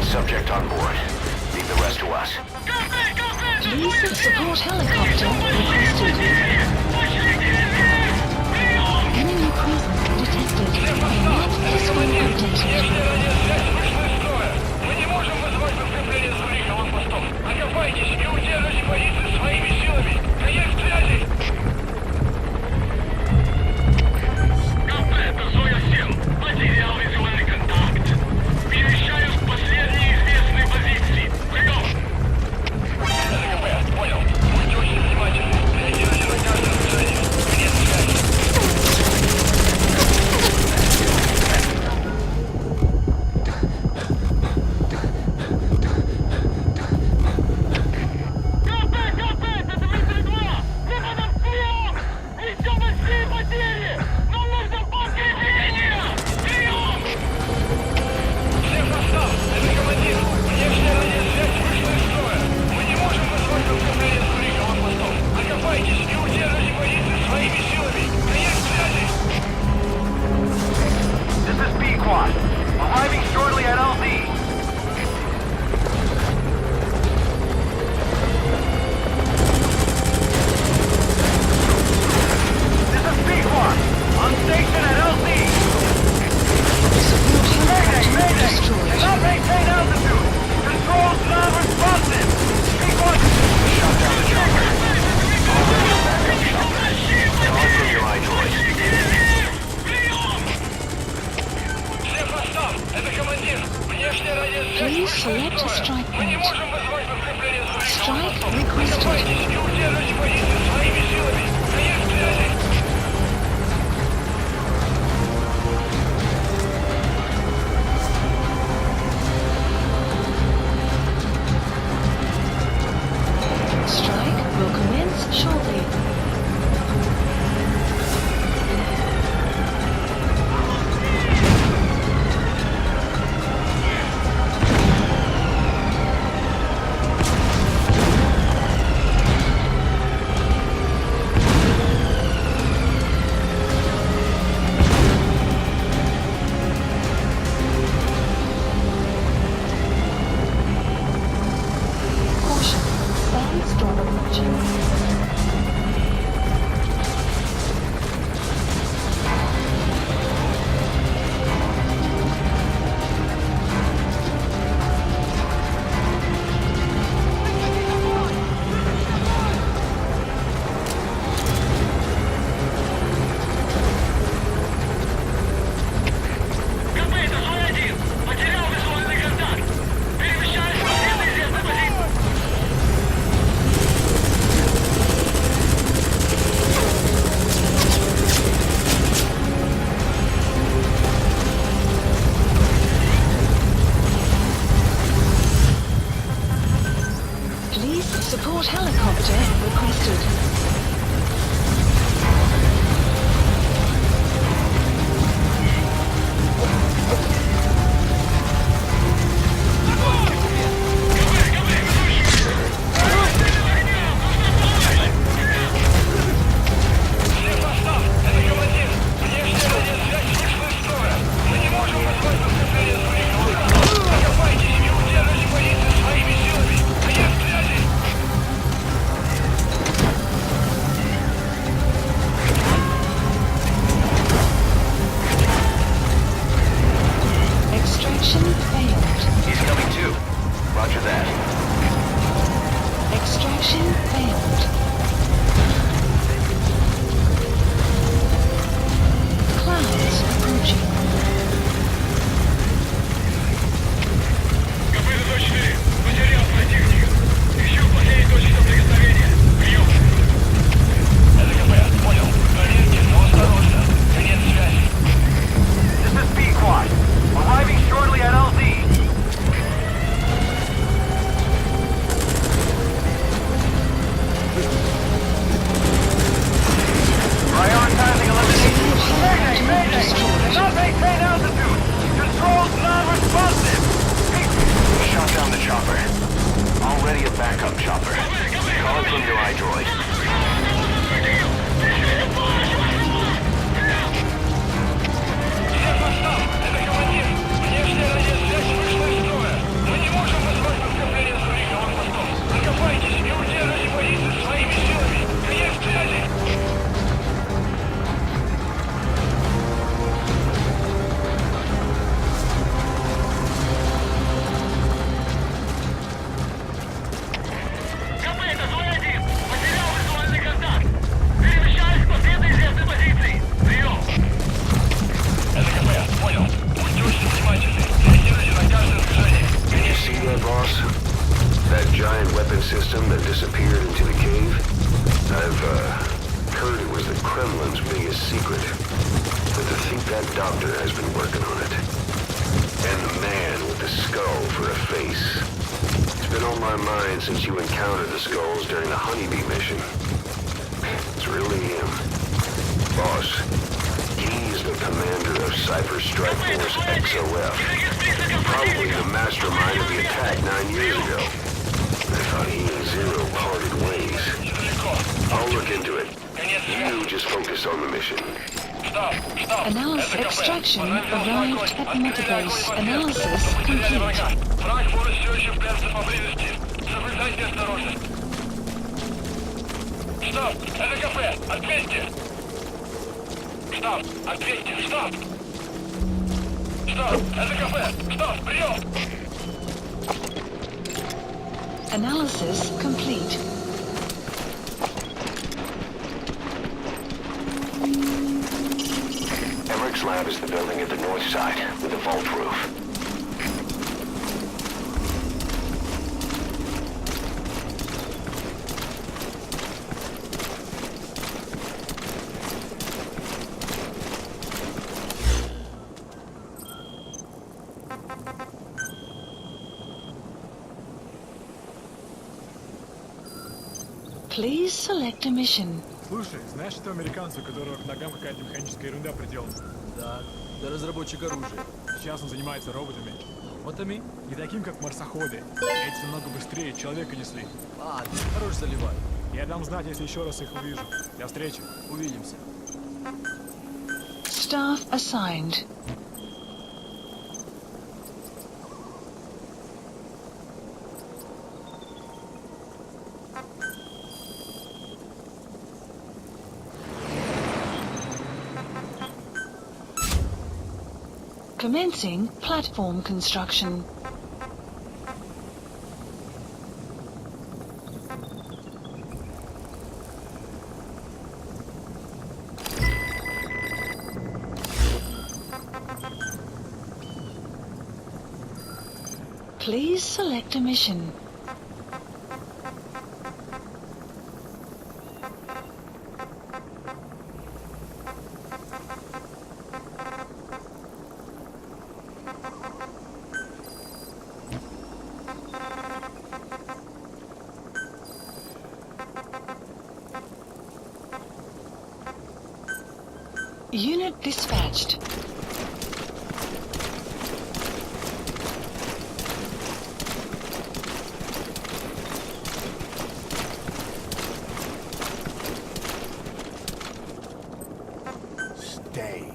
Subject on board. Leave the rest to us. Please support helicopter requested. Enemy presence detected. The map has been updated. Мы не можем вызвать подкрепление с других аванпостов. Окопайтесь и удержите позиции своими силами. Конец связи! КП, это Зоя-7. Потерял визуальный контакт. Перемещаюсь к последней известной позиции. Прием! КП, понял. Будьте очень внимательны. Реагируйте на каждое движение. Конец связи. Arriving shortly at LZ. This is Pequod. On station at LZ. Mayday! Cannot maintain altitude. Controls non-responsive. Pequod. Shut down the chopper. Already a backup chopper. Call from your iDroid. Please select a strike point. Strike requested. Strike will commence shortly. Support helicopter requested. supply droid. Всех постов! Это командир! Внешняя радиосвязь вышла из строя! Мы не можем вызвать подкрепление с других аванпостов! Окопайтесь и удержите позиции своими силами! Конец связи! КП, это Зой-1! Потерял визуальный контакт! Перемещаюсь к последней известной позиции! Прием! Это КП, понял. Будьте очень внимательны. Реагируйте на каждое движение. You see that, boss? That giant weapon system that disappeared into the cave? I've, heard it was the Kremlin's biggest secret. But to think that doctor has been working on it. And the man with the skull for a face. It's been on my mind since you encountered the skulls during the Honeybee mission. It's really him. Boss, he's the commander of Cypher Strike Force XOF. Probably the mastermind of the attack 9 years ago. I thought he and Zero parted ways. I'll look into it. You just focus on the mission. Стоп! Стоп! Analysis Это КП. extraction Пора arrived взять at огонь. Metabase. Отбегай Analysis от complete. врага. Враг может все еще прятаться поблизости. Соблюдайте осторожность. Стоп! Это КП! Ответьте! Стоп! Ответьте! Стоп! Стоп! Это КП! Стоп! Прием! Analysis complete. Emmerich's lab is the building at the north side, with a vault roof. Please select a mission. Слушай, знаешь этого американца, у которого к ногам какая-то механическая ерунда приделана? Да, да разработчик оружия. Сейчас он занимается роботами. Роботами? Не таким, как марсоходы. Эти намного быстрее человека несли. Ладно, хорош заливай. Я дам знать, если еще раз их увижу. До встречи. Увидимся. Staff assigned. Commencing platform construction. Please select a mission. Unit dispatched. Stay.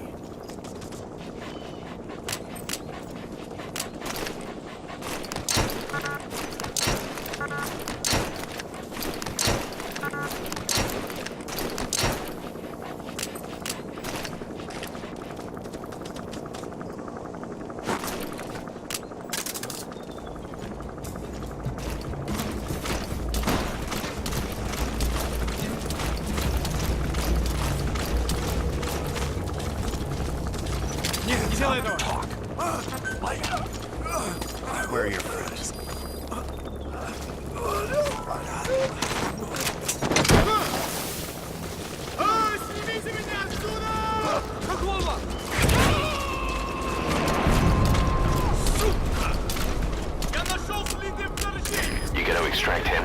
Нет, не делай этого! Where are your friends? Снимите меня отсюда! Какого? Я нашел следы вторжения! You gotta extract him.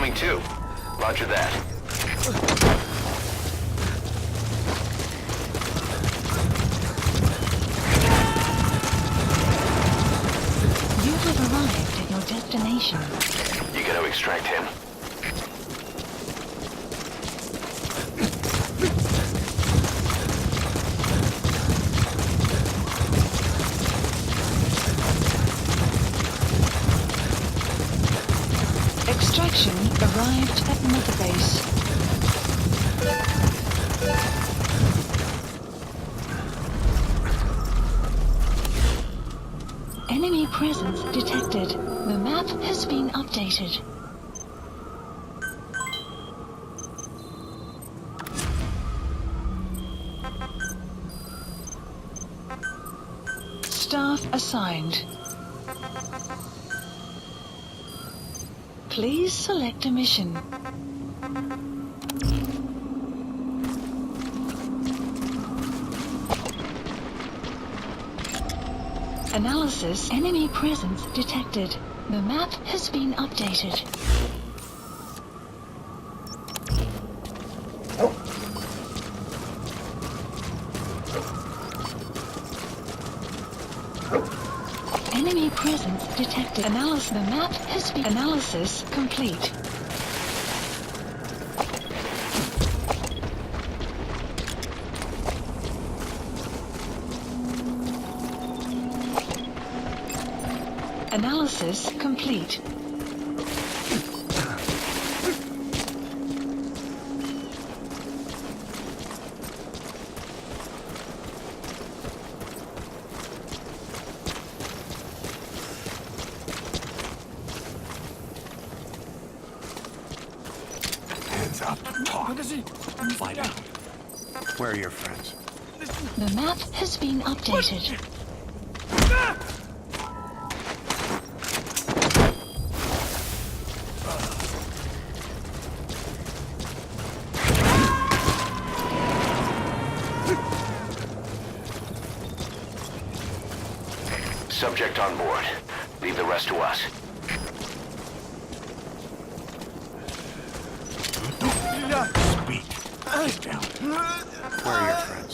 coming too. Roger that. You have arrived at your destination. You gotta extract him. Extraction arrived at Mother Base. Enemy presence detected. The map has been updated. Staff assigned. Please select a mission. Analysis. Enemy presence detected. The map has been updated. Enemy presence detected. Analysis. The map has been. Analysis complete. Analysis complete. Hands up. Talk. Fight out. Where are your friends? The map has been updated. Subject on board. Leave the rest to us. Speak. Get down. Where are your friends?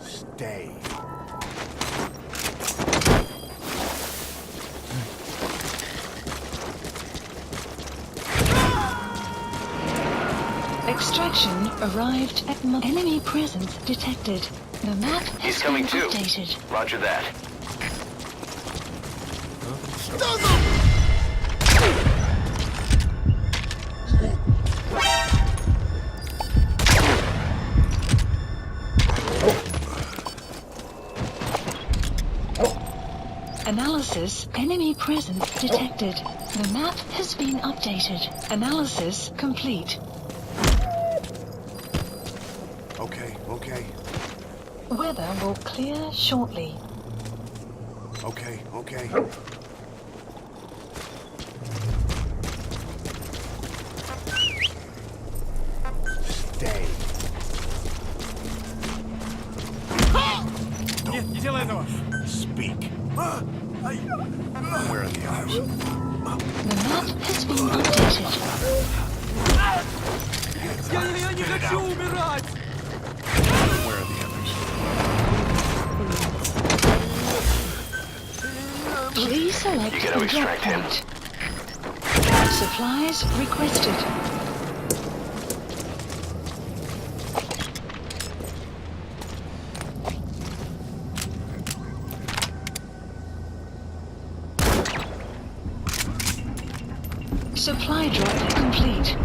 Stay. Extraction arrived at enemy presence detected. The map has He's coming been too. updated. Roger that. Analysis. Enemy presence detected. The map has been updated. Analysis complete. Okay. Weather will clear shortly. Okay. Stay. Нет, не делай этого! Speak. Where are the others? The map has been updated. Я не хочу умирать! Where are the others? Please select You gotta the drop extract him. point. Supplies requested. Supply drop complete.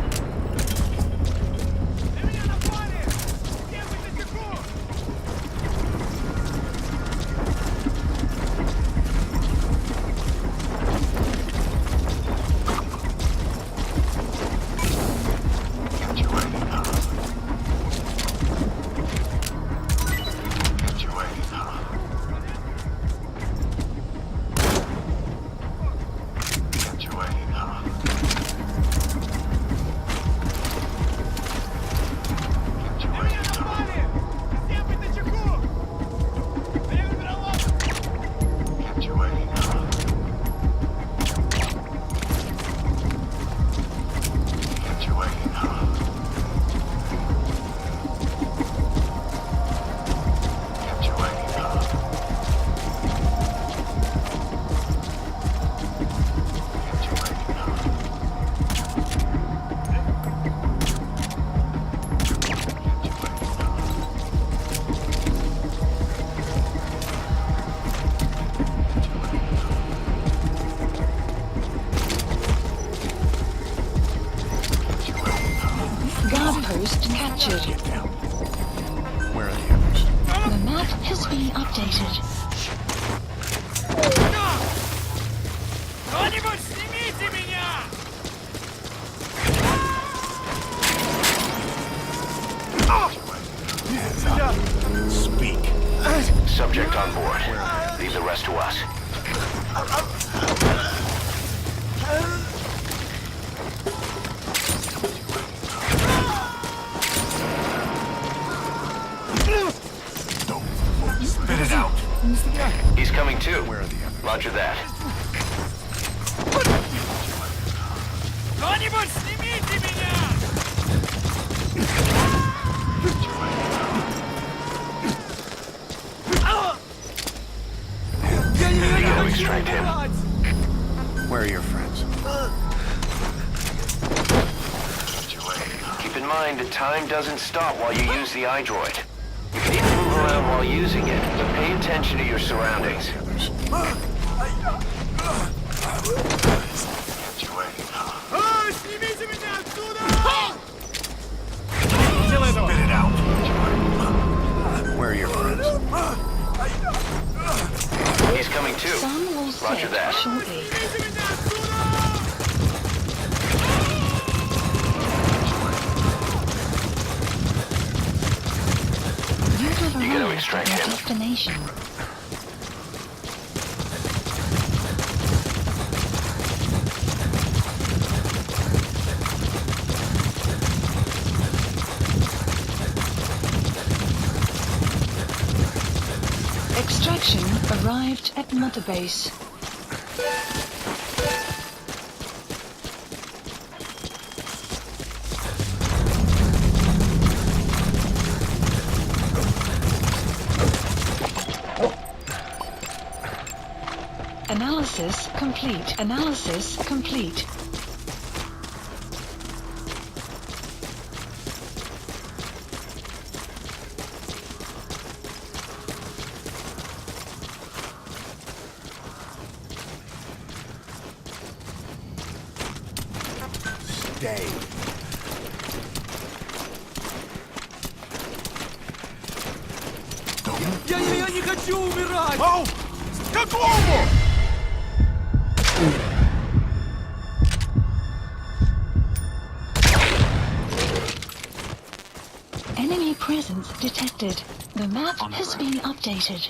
updated. Кто-нибудь снимите меня! Speak. Subject on board. Leave the rest to us. Spit it out. He's coming too. Where are the others? Roger that. Кто-нибудь снимите меня! We gotta extract him. Where are your friends? Keep in mind that time doesn't stop while you use the iDroid. You can even move around while using it, but pay attention to your surroundings. Снимите меня отсюда! Spit it out. Where are your friends? He's coming too. Sun will Roger set that. shortly. You have You gotta arrived extract at your him. destination. Extraction arrived at Mother Base. Analysis complete. Analysis complete. Stay. Я не хочу умирать! Ау! Какому? Enemy presence detected. The map has been updated.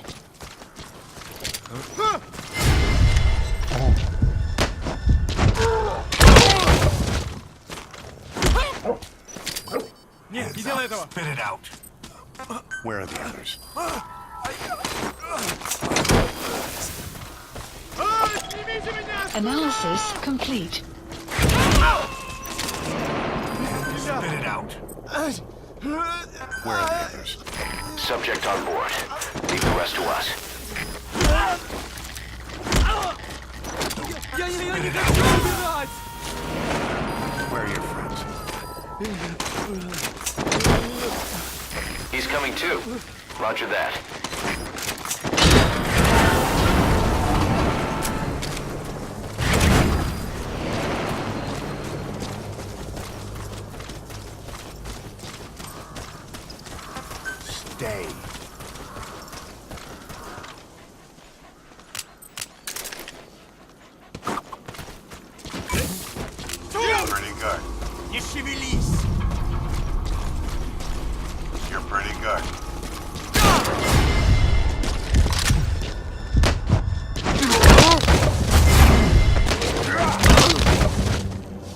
Нет, не делай этого! Spit it out. Where are the others? Analysis complete. Spit it out. Where are the others? Subject on board. Leave the rest to us. Я не хочу умирать! Where are your friends? He's coming too. Roger that. Stay. Pretty good. Не шевелись! You're pretty good.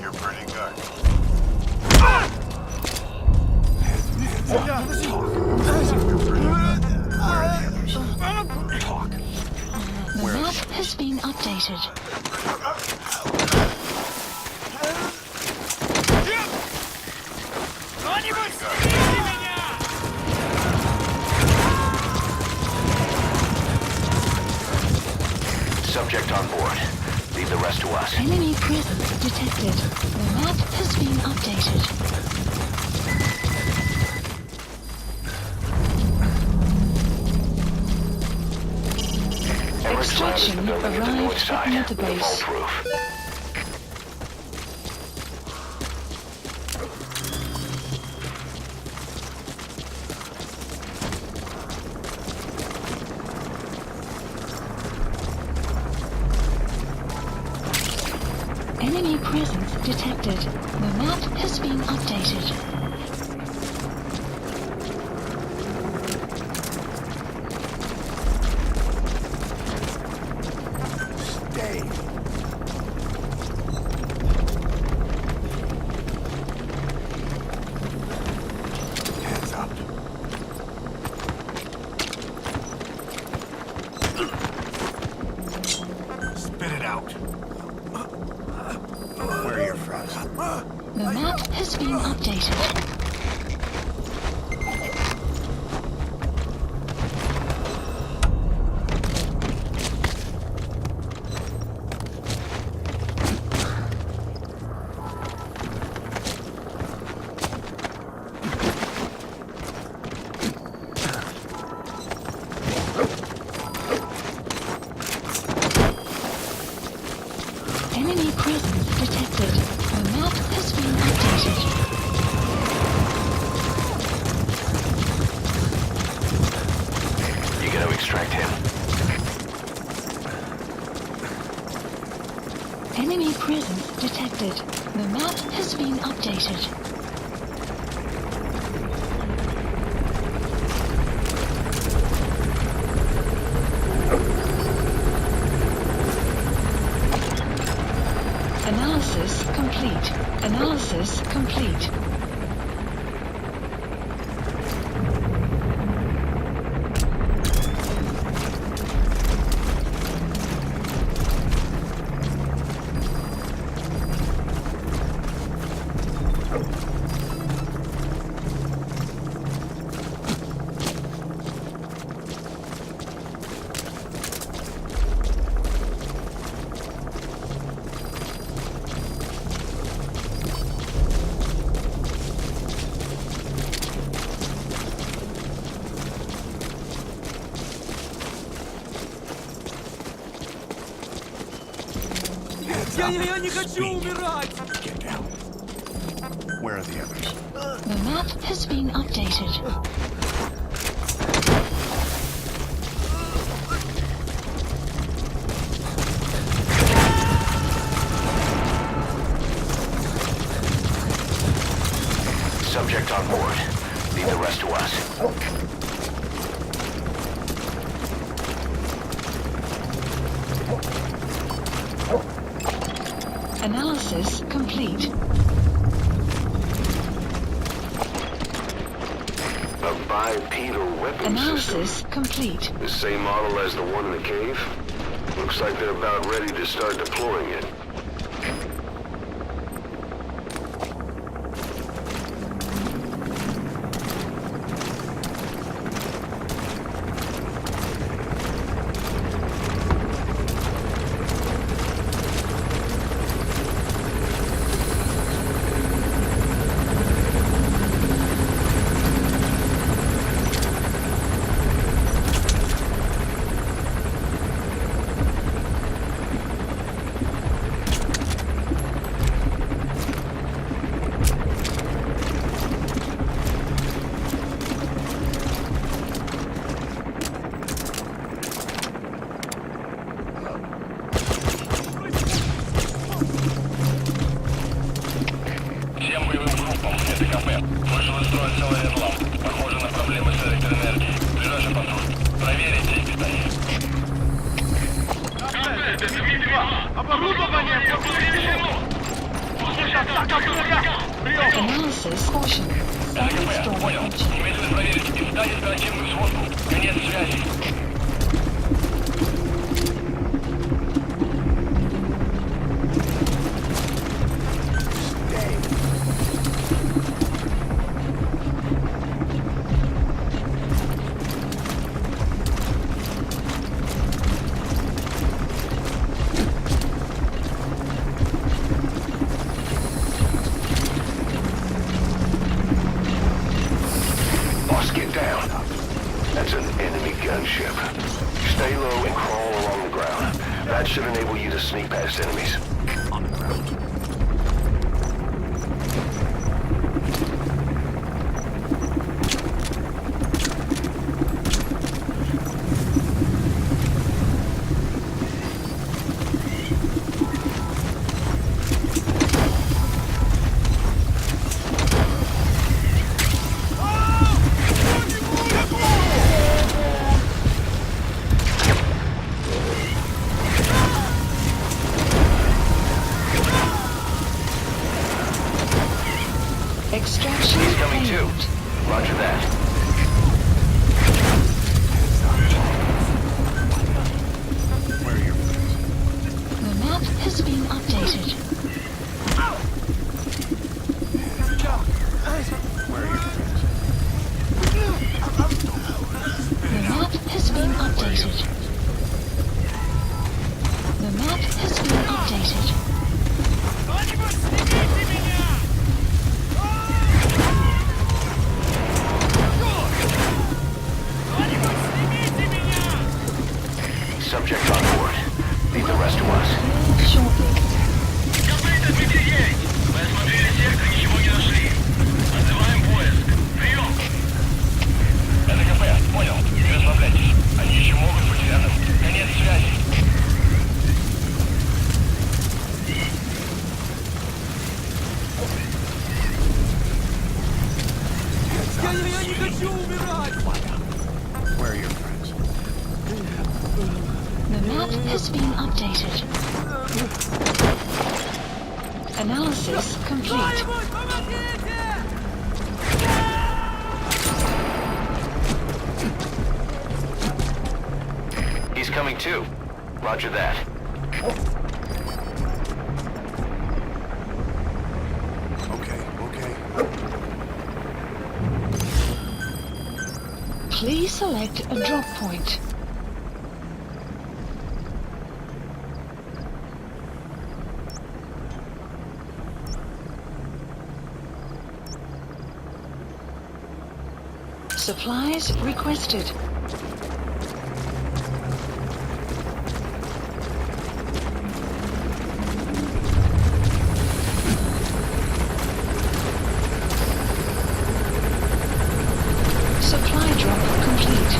You're pretty good. The map has been updated. Кто-нибудь снимите меня! Subject on board. Leave the rest to us. Enemy presence detected. The map has been updated. Everett's lab is the Extraction building at the north arrived at side Mother with a Base. vault roof. Enemy presence detected. The map has been updated. The map has been updated. Enemy presence detected. The map has been updated. You gotta extract him. Enemy presence detected. The map has been updated. Analysis complete. Analysis complete. Я не хочу умирать! Get down. Where are the others? The map has been updated. Subject on board. Leave the rest to us. Analysis complete. A bipedal weapon Analysis system. complete. The same model as the one in the cave? Looks like they're about ready to start deploying it. Всем боевым группам, это кафе. Вышел из строя целый ряд. Похоже на проблемы с электроэнергией. Ближайший патруль. Проверите их питание. Оборудование повреждено! Analysis caution. Это КП, понял. Немедленно проверить и дать оперативную сводку. Конец связи. Boss, get down. That's an enemy gunship. Stay low and crawl along the ground. That should enable you to sneak past enemies. On the ground. Subject on board. Leave the rest to us. Shortly. Комплект отведение! Мы осмотрели сектор, ничего не нашли. Отзываем поиск. Прием! Это КП, понял. Не расслабляйтесь. Они еще могут быть рядом. Конец связи. Я не хочу умирать! Where are your friends? The map has been updated. Analysis complete. He's coming too. Roger that. Okay. Please select a drop point. Supplies requested. Supply drop complete.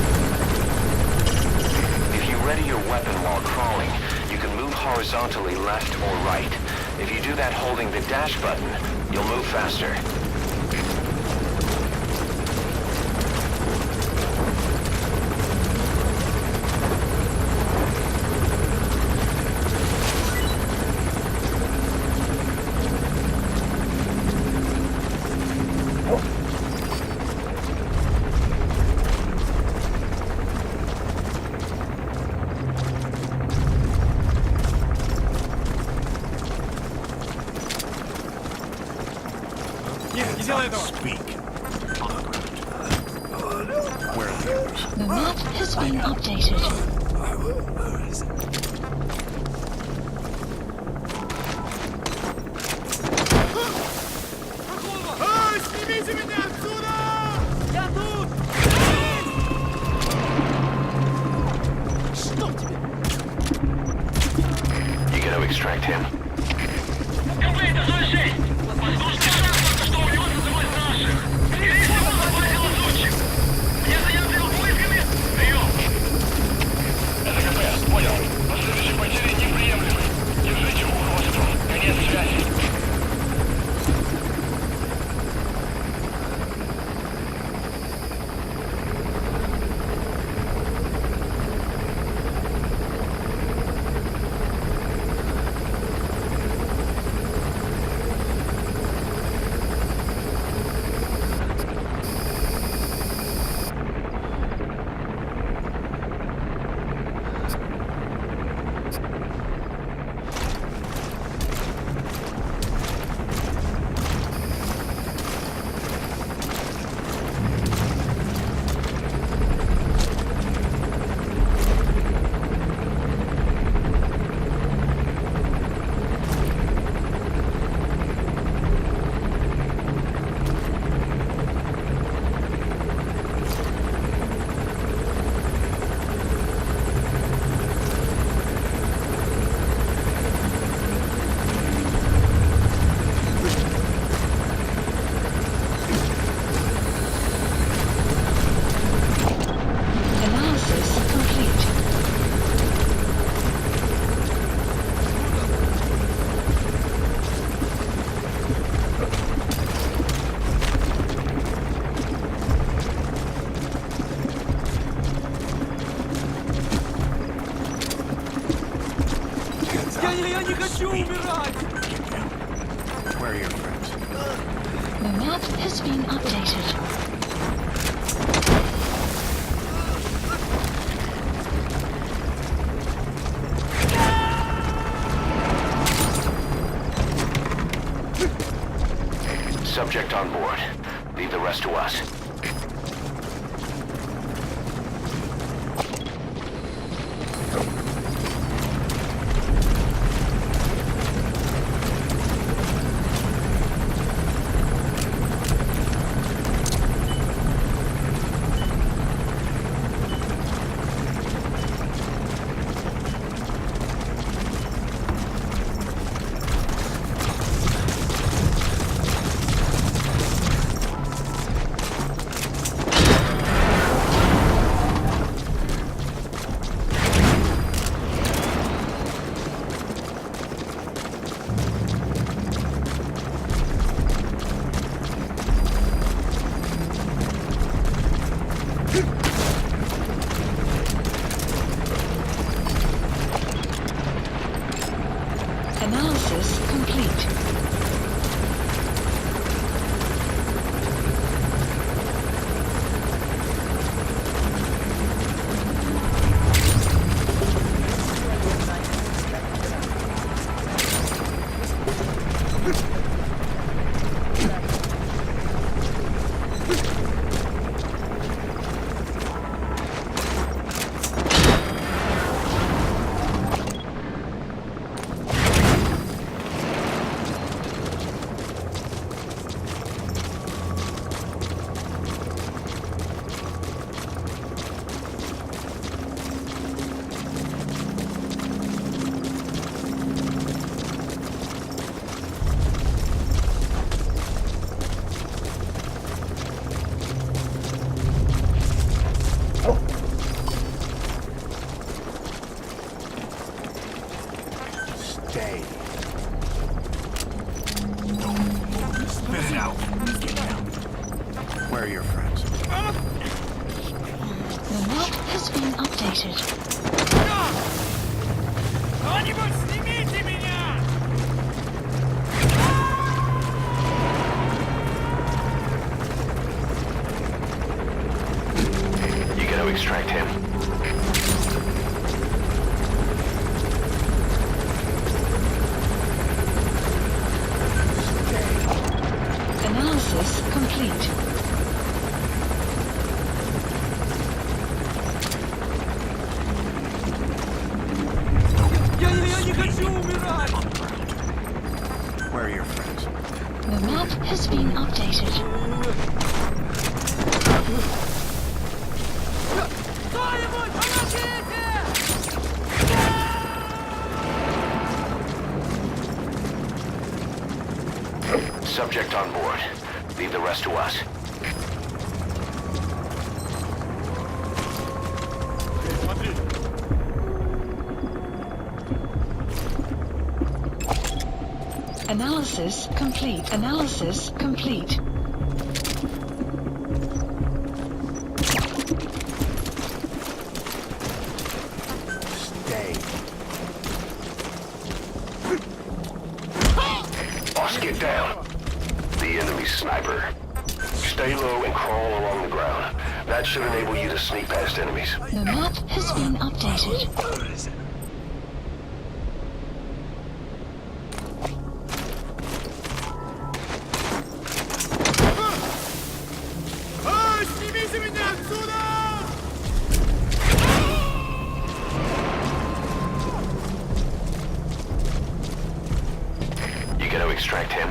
If you ready your weapon while crawling, you can move horizontally left or right. If you do that holding the dash button, you'll move faster. Не делай этого! Speak. Where are the others? The map has been updated. Снимите меня отсюда! Я тут! Что тебе? You gotta extract him. Комплект 06! Воздушный шар только что увез за собой наших. Скорее всего, захватил лазутчик. Я занят поисками. Прием! Это КП, понял. Последующие потери неприемлемы. Держите ухо востро. Конец связи. Я не хочу умирать! Where are your friends? The map has been updated. Subject on board. Leave the rest to us. Analysis complete. Stay. Spit it out. Where are your friends? The map has been updated. Кто-нибудь снимите меня! You gotta extract him. Analysis complete. Я не хочу умирать! Where are your friends? The map has been updated. Кто-нибудь, помогите! Subject on board. Leave the rest to us. Смотри. Analysis complete. Analysis complete. Stay. Boss, get down. The enemy sniper. Stay low and crawl along the ground. That should enable you to sneak past enemies. The map has been updated. Снимите меня отсюда! You gotta extract him.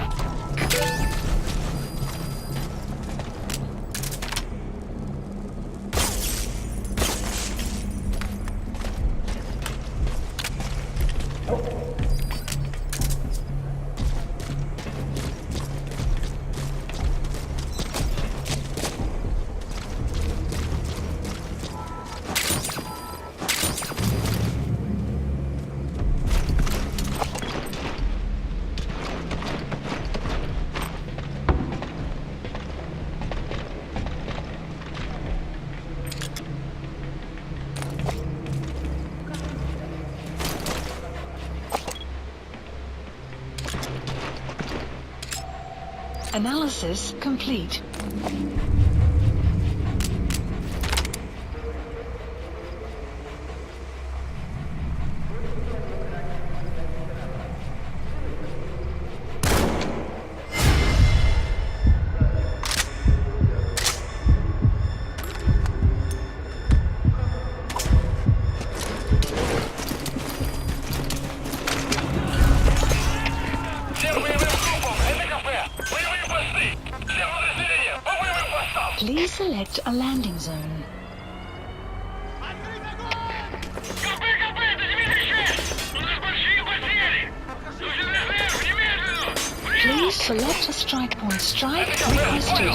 Analysis complete. Please select a landing zone. Please select a strike point. Strike requested.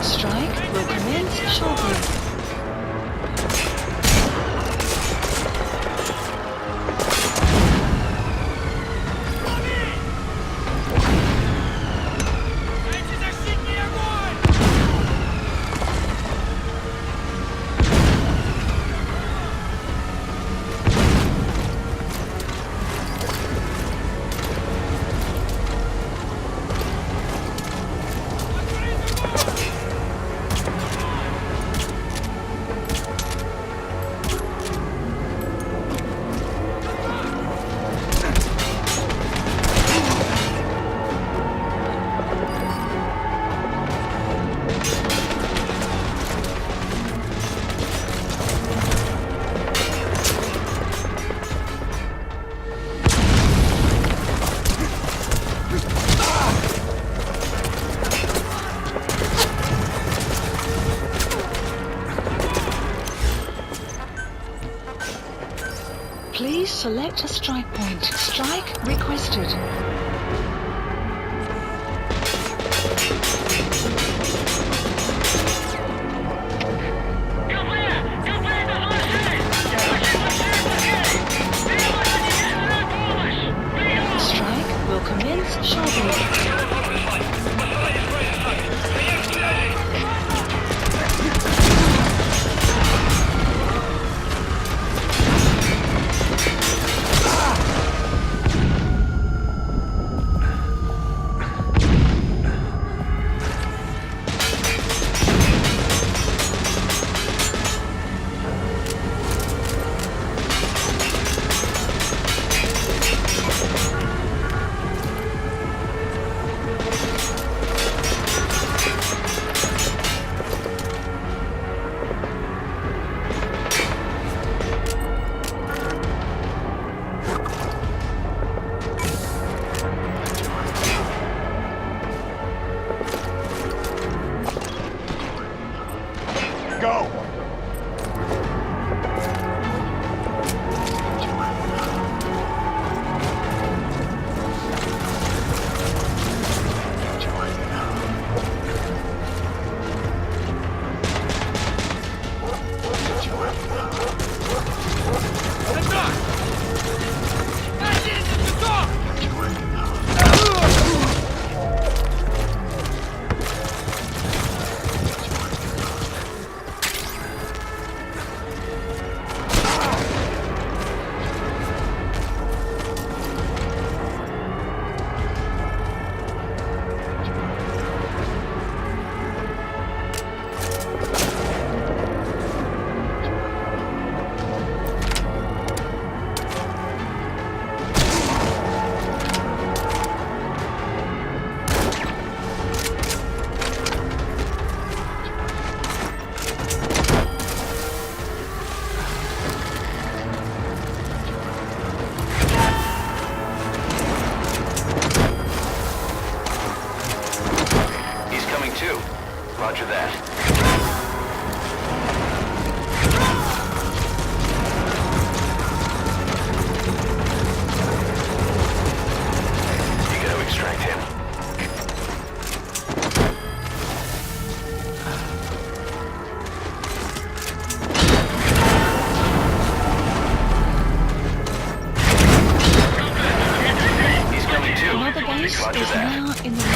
Strike will commence shortly. Please select a strike point. Strike requested. Strike will commence shortly. Roger that. You gotta extract him. He's coming too. Another base Roger is that. now in the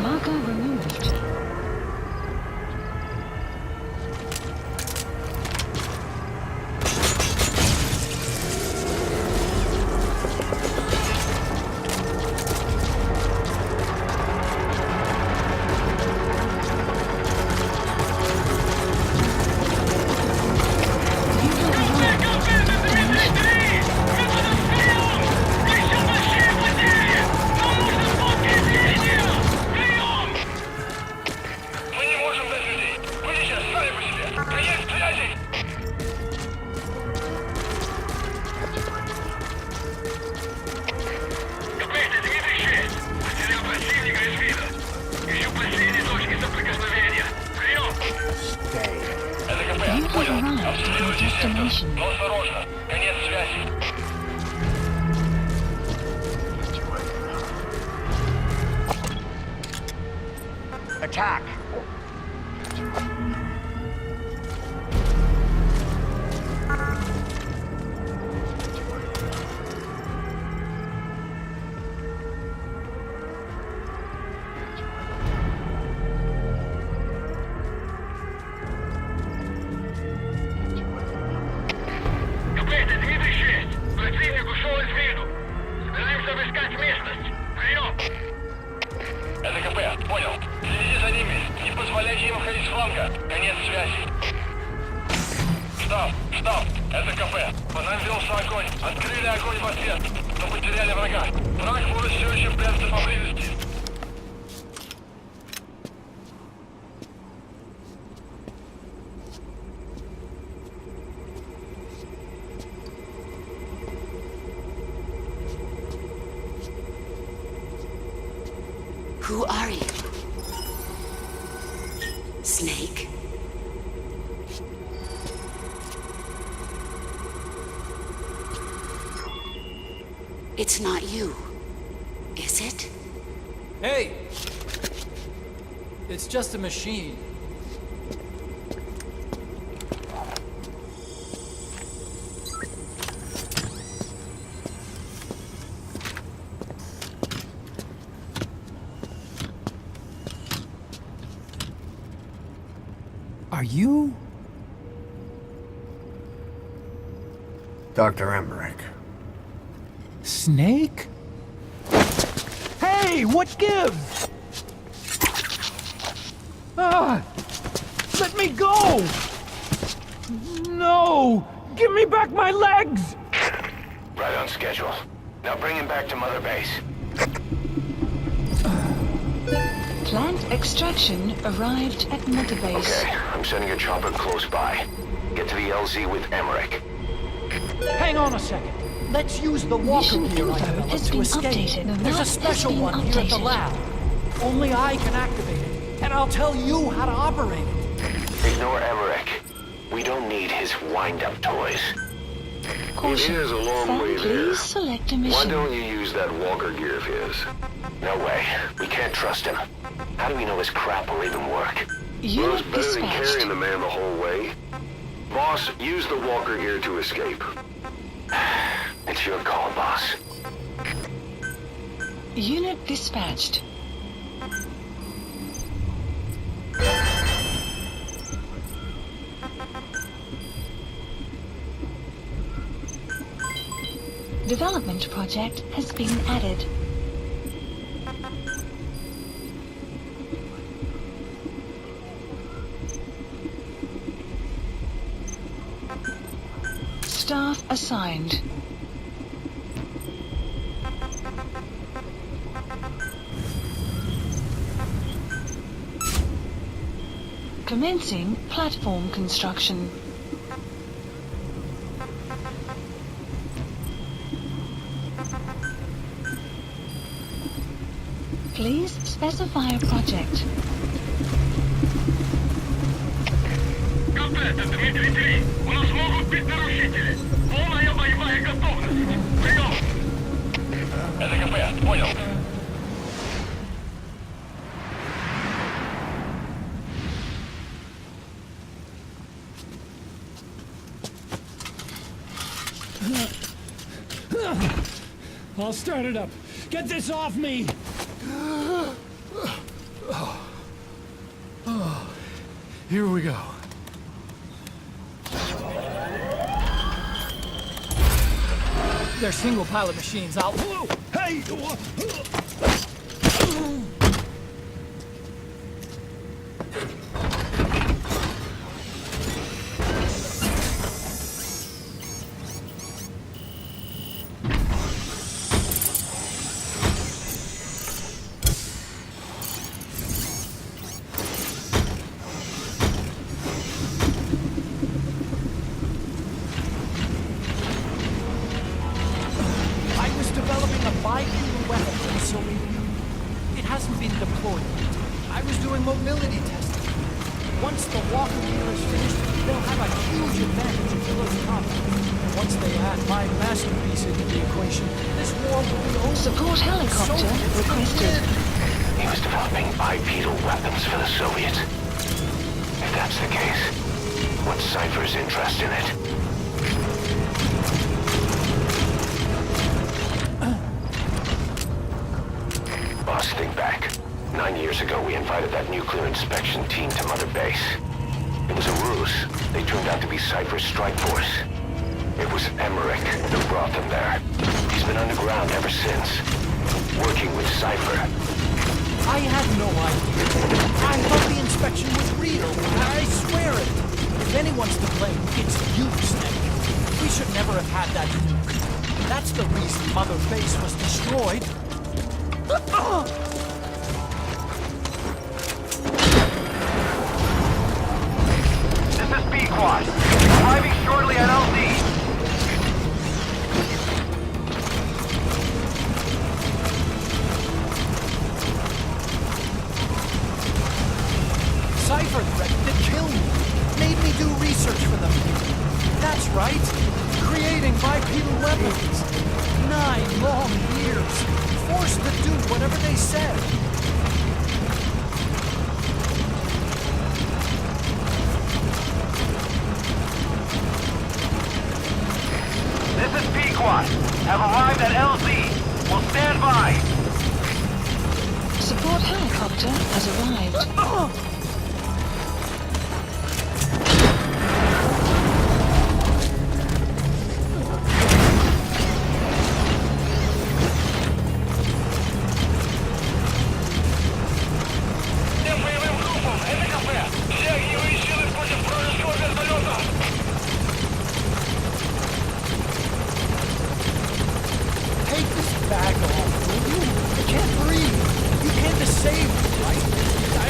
marker removed. You have arrived at your destination. Осторожно, конец связи. Attack! Это КП, понял. Следи за ними, не позволяйте им ходить с фланга. Конец связи. Штаб, это КП. По нам велся огонь. Открыли огонь в ответ. Мы потеряли врага. Враг может все еще прятаться поблизости. Who are you? Snake? It's not you, is it? Hey! It's just a machine. Are you? Dr. Emmerich. Snake? Hey, what gives? Ah! Let me go! No! Give me back my legs! Right on schedule. Now bring him back to Mother Base. Plant extraction arrived at Mother Base. Okay, I'm sending a chopper close by. Get to the LZ with Emmerich. Hang on a second. Let's use the walker Mission gear I info developed has to been escape. updated. The There's a map special has been one here at the updated. lab. Only I can activate it, and I'll tell you how to operate it. Ignore Emmerich. We don't need his wind-up toys. Caution. It is a long way Fan, there. please select a Why mission. don't you use that walker gear of his? No way. We can't trust him. How do we know his crap will even work? Well, Unit it's better than dispatched. carrying the man the whole way. Boss, use the walker gear to escape. It's your call, boss. Unit dispatched. Development project has been added. Staff assigned. Commencing platform construction. Please specify a project. Капец, Дмитрий 3. У нас могут быть нарушители. Полная боевая готовность. Прием. Это КП, понял. I'll start it up. Get this off me! Here we go. They're single pilot machines. I'll... Hey! It hasn't been deployed yet. I was doing mobility testing. Once the walker gear is finished, they'll have a huge advantage in close combat. And once they add my masterpiece into the equation, this war will be over. Support helicopter requested. He was developing bipedal weapons for the Soviets. If that's the case, what's Cypher's interest in it? Boss, think back. 9 years ago, we invited that nuclear inspection team to Mother Base. It was a ruse. They turned out to be Cypher's strike force. It was Emmerich that brought them there. He's been underground ever since, working with Cypher. I had no idea. I thought the inspection was real. I swear it. If anyone's to blame, it's you, Snake. We should never have had that nuke. That's the reason Mother Base was destroyed. This is B-Quad. Arriving shortly at LZ. Cypher threatened to kill me. Made me do research for them. That's right. Creating bipedal weapons. 9 long years. Forced to do whatever they said. This is P-Quad. Have arrived at LZ. Will stand by. Support helicopter has arrived. Всем боевым группам, это кафе. Все огневые силы против вражеского вертолета. Take this bag off, will you? I can't breathe. You came to save me, right?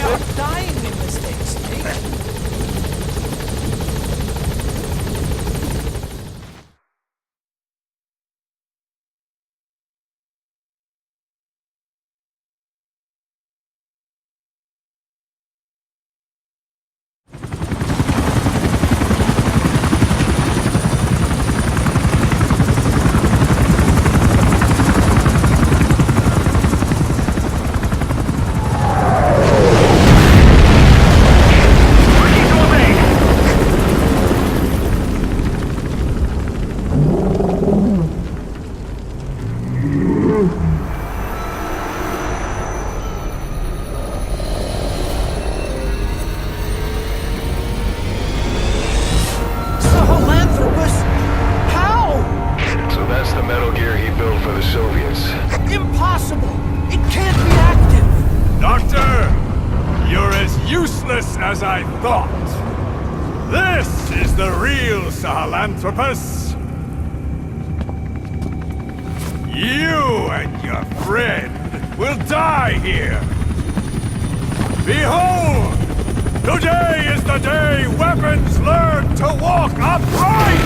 I'm dying in this thing, Snake. Impossible! It can't be active! Doctor! You're as useless as I thought. This is the real Sahelanthropus. You and your friend will die here. Behold! Today is the day weapons learn to walk upright!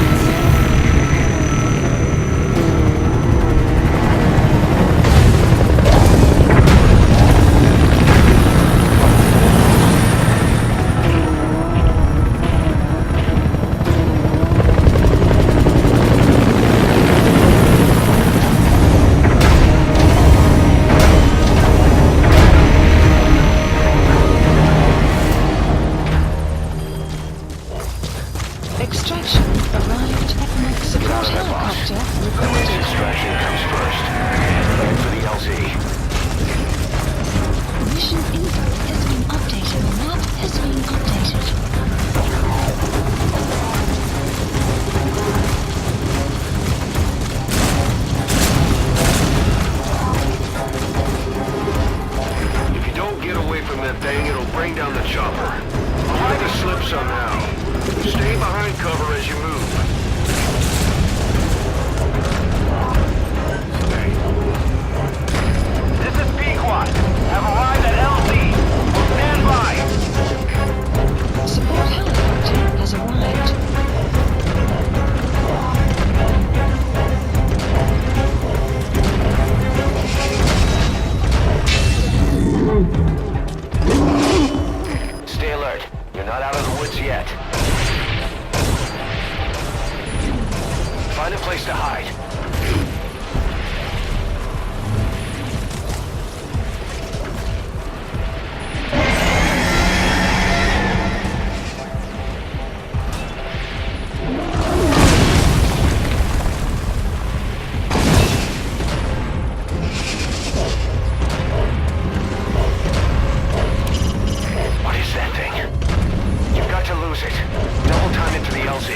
Extraction arrived. Support helicopter reported. Extraction comes first. Head for the LZ. Mission info has been updated. The map has been updated. If you don't get away from that thing, it'll bring down the chopper. Try to slip somehow. Stay behind cover as you move. This is P-Quad. Have arrived at LZ. Stand by. Support helicopter has arrived. Stay alert. You're not out of the woods yet. Find a place to hide. What is that thing? You've got to lose it. Double time into the LZ.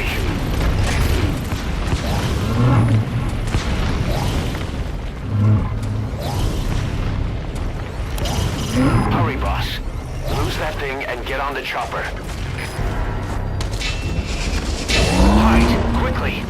Hurry, boss. Lose that thing and get on the chopper. Hide, quickly.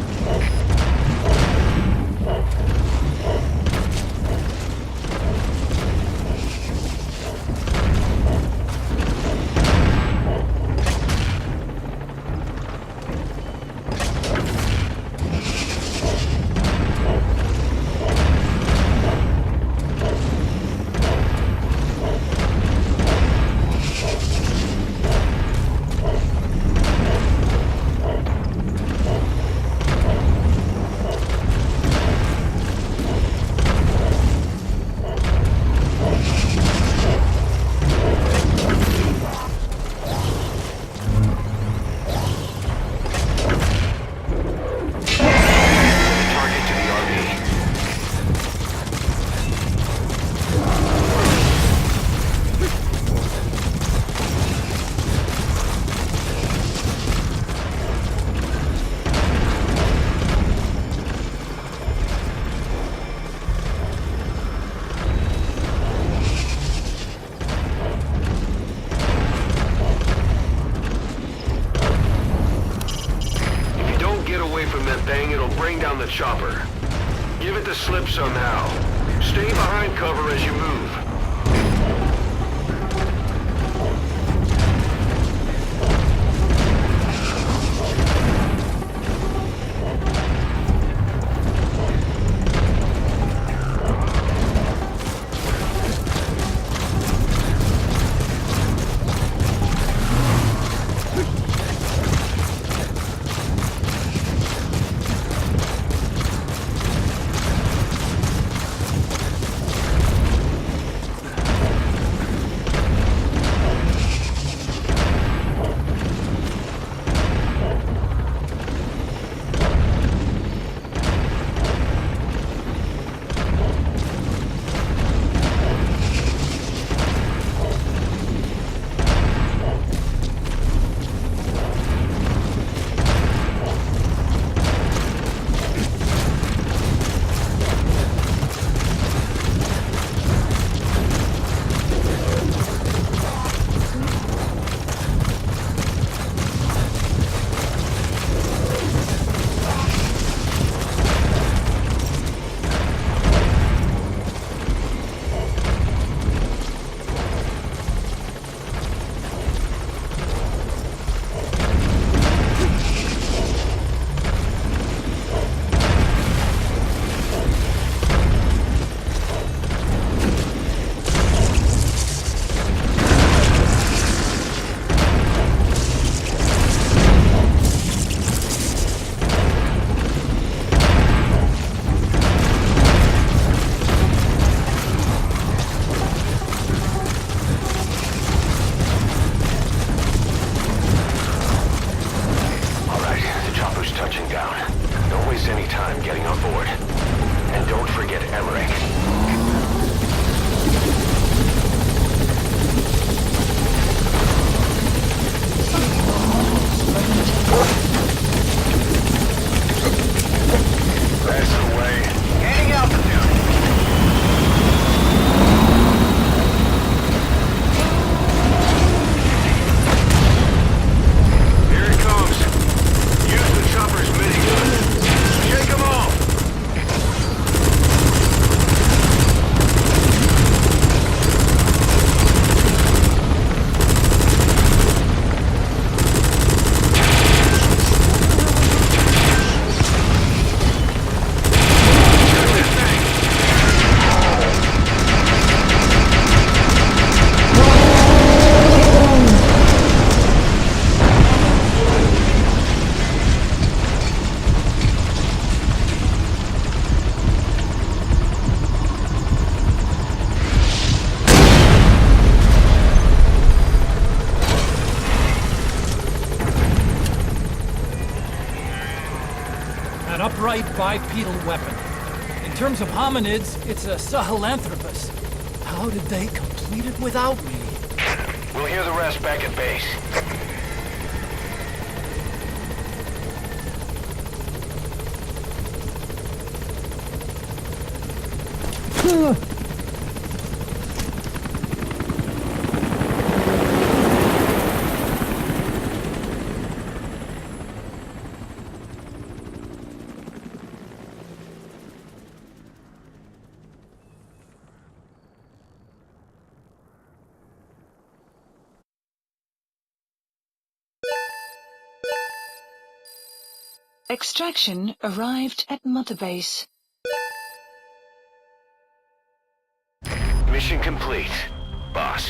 somehow. Stay behind cover as you move. upright bipedal weapon. In terms of hominids, it's a Sahelanthropus. How did they complete it without me? We'll hear the rest back at base. Extraction arrived at Mother Base. Mission complete, boss.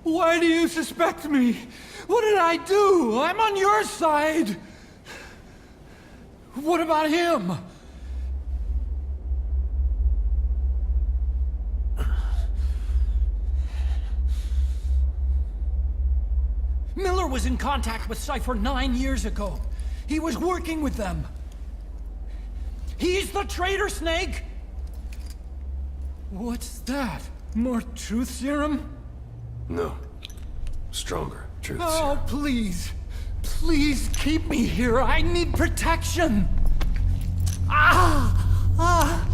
Why do you suspect me? What did I do? I'm on your side. What about him? Miller was in contact with Cypher 9 years ago. He was working with them. He's the traitor, Snake! What's that? More truth serum? No. Stronger truth Oh, serum. please. Please keep me here. I need protection. Ah! Ah!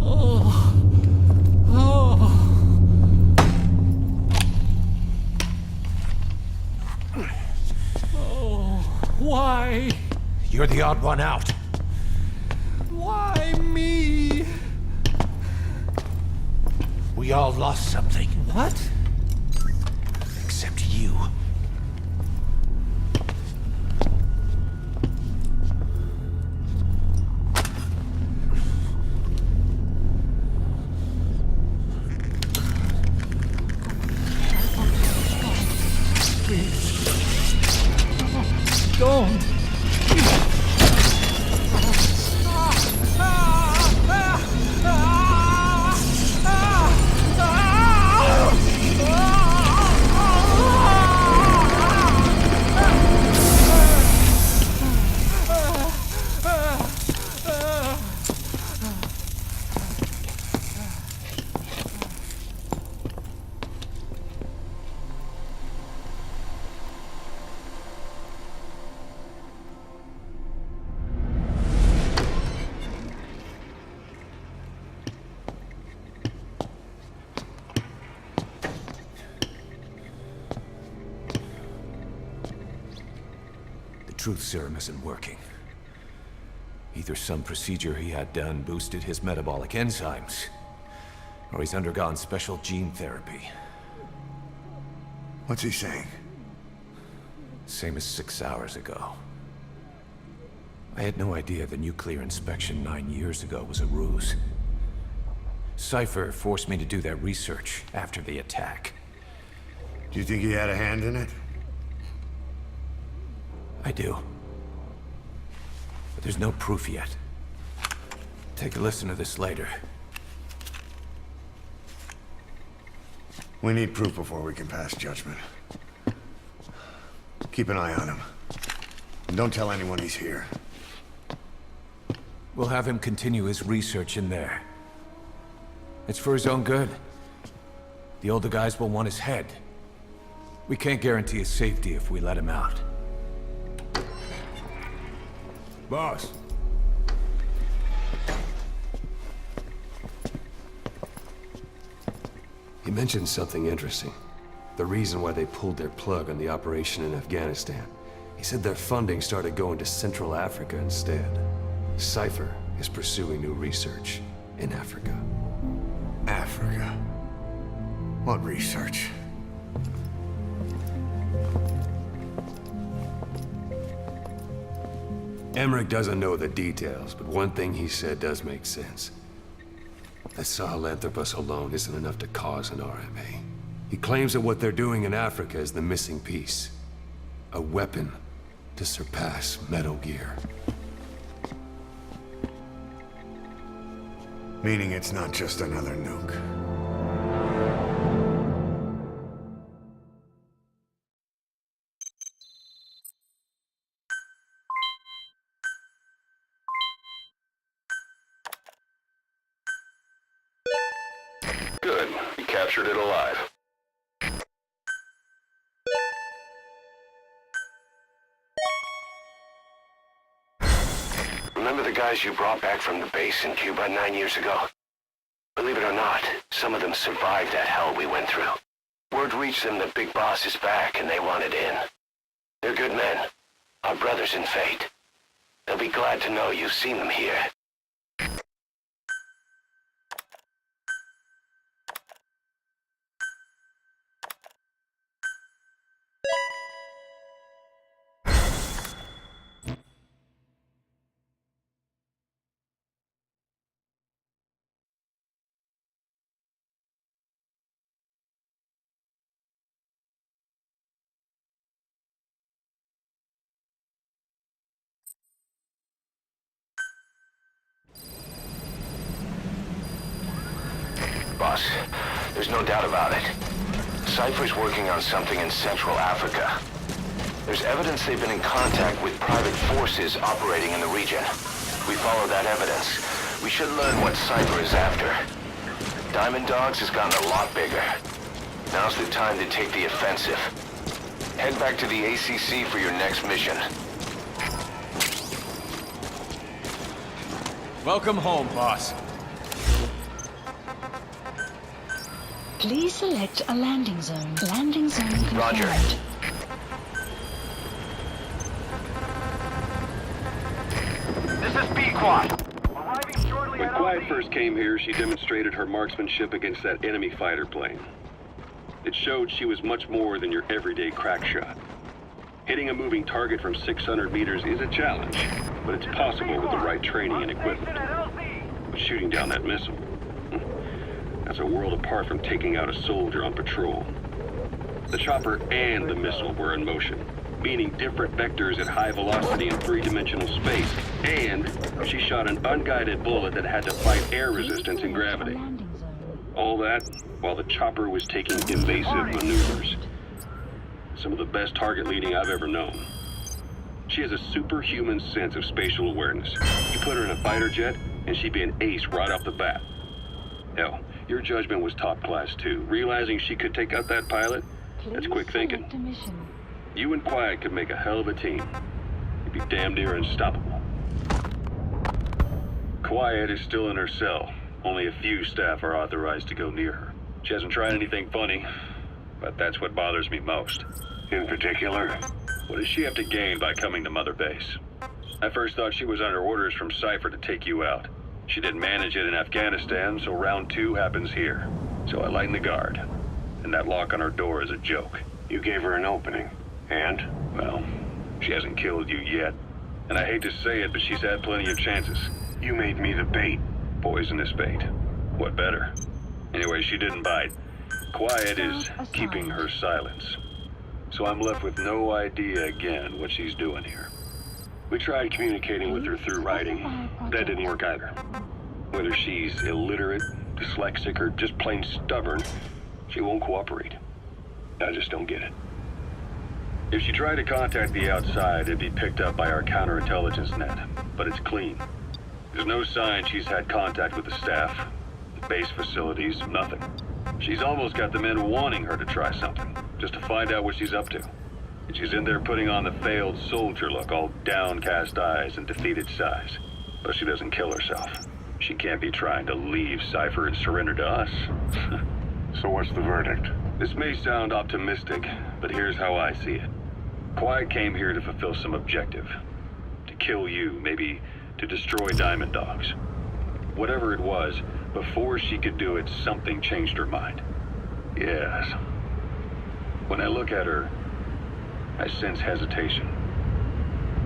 Oh. Oh. Oh. Why? You're the odd one out. Why me? We all lost something. What? Except you. Please. Don't. The truth serum isn't working. Either some procedure he had done boosted his metabolic enzymes, or he's undergone special gene therapy. What's he saying? Same as 6 hours ago. I had no idea the nuclear inspection 9 years ago was a ruse. Cypher forced me to do that research after the attack. Do you think he had a hand in it? I do. But there's no proof yet. Take a listen to this later. We need proof before we can pass judgment. Keep an eye on him. And don't tell anyone he's here. We'll have him continue his research in there. It's for his own good. The older guys will want his head. We can't guarantee his safety if we let him out. Boss. He mentioned something interesting. The reason why they pulled their plug on the operation in Afghanistan. He said their funding started going to Central Africa instead. Cypher is pursuing new research in Africa. Africa? What research? Emmerich doesn't know the details, but one thing he said does make sense. That Sahelanthropus alone isn't enough to cause an RMA. He claims that what they're doing in Africa is the missing piece. A weapon to surpass Metal Gear. Meaning it's not just another nuke. Good. You captured it alive. Remember the guys you brought back from the base in Cuba 9 years ago? Believe it or not, some of them survived that hell we went through. Word reached them that Big Boss is back and they wanted in. They're good men. Our brothers in fate. They'll be glad to know you've seen them here. There's no doubt about it. Cypher's working on something in Central Africa. There's evidence they've been in contact with private forces operating in the region. We follow that evidence. We should learn what Cypher is after. Diamond Dogs has gotten a lot bigger. Now's the time to take the offensive. Head back to the ACC for your next mission. Welcome home, boss. Please select a landing zone. Landing zone confirmed. Roger. This is B-Quad. Arriving shortly When at Quiet LZ. first came here, she demonstrated her marksmanship against that enemy fighter plane. It showed she was much more than your everyday crack shot. Hitting a moving target from 600 meters is a challenge, but it's possible with the right training and equipment. But shooting down that missile, that's a world apart from taking out a soldier on patrol. The chopper and the missile were in motion, meaning different vectors at high velocity in three-dimensional space, and she shot an unguided bullet that had to fight air resistance and gravity. All that while the chopper was taking evasive maneuvers. Some of the best target leading I've ever known. She has a superhuman sense of spatial awareness. You put her in a fighter jet, and she'd be an ace right off the bat. Hell, your judgment was top class too. Realizing she could take out that pilot, that's quick thinking. You and Quiet could make a hell of a team. You'd be damn near unstoppable. Quiet is still in her cell. Only a few staff are authorized to go near her. She hasn't tried anything funny, but that's what bothers me most. In particular? What does she have to gain by coming to Mother Base? I first thought she was under orders from Cypher to take you out. She didn't manage it in Afghanistan, so round 2 happens here. So I lighten the guard. And that lock on her door is a joke. You gave her an opening. And? Well, she hasn't killed you yet. And I hate to say it, but she's had plenty of chances. You made me the bait. Poisonous bait. What better? Anyway, she didn't bite. Quiet is keeping her silence. So I'm left with no idea again what she's doing here. We tried communicating with her through writing. That didn't work either. Whether she's illiterate, dyslexic, or just plain stubborn, she won't cooperate. I just don't get it. If she tried to contact the outside, it'd be picked up by our counterintelligence net, but it's clean. There's no sign she's had contact with the staff, the base facilities, nothing. She's almost got the men wanting her to try something, just to find out what she's up to. And she's in there putting on the failed soldier look, all downcast eyes and defeated sighs. But she doesn't kill herself. She can't be trying to leave Cypher and surrender to us. So what's the verdict? This may sound optimistic, but here's how I see it. Quiet came here to fulfill some objective. To kill you, maybe to destroy Diamond Dogs. Whatever it was, before she could do it, something changed her mind. Yes. When I look at her, I sense hesitation.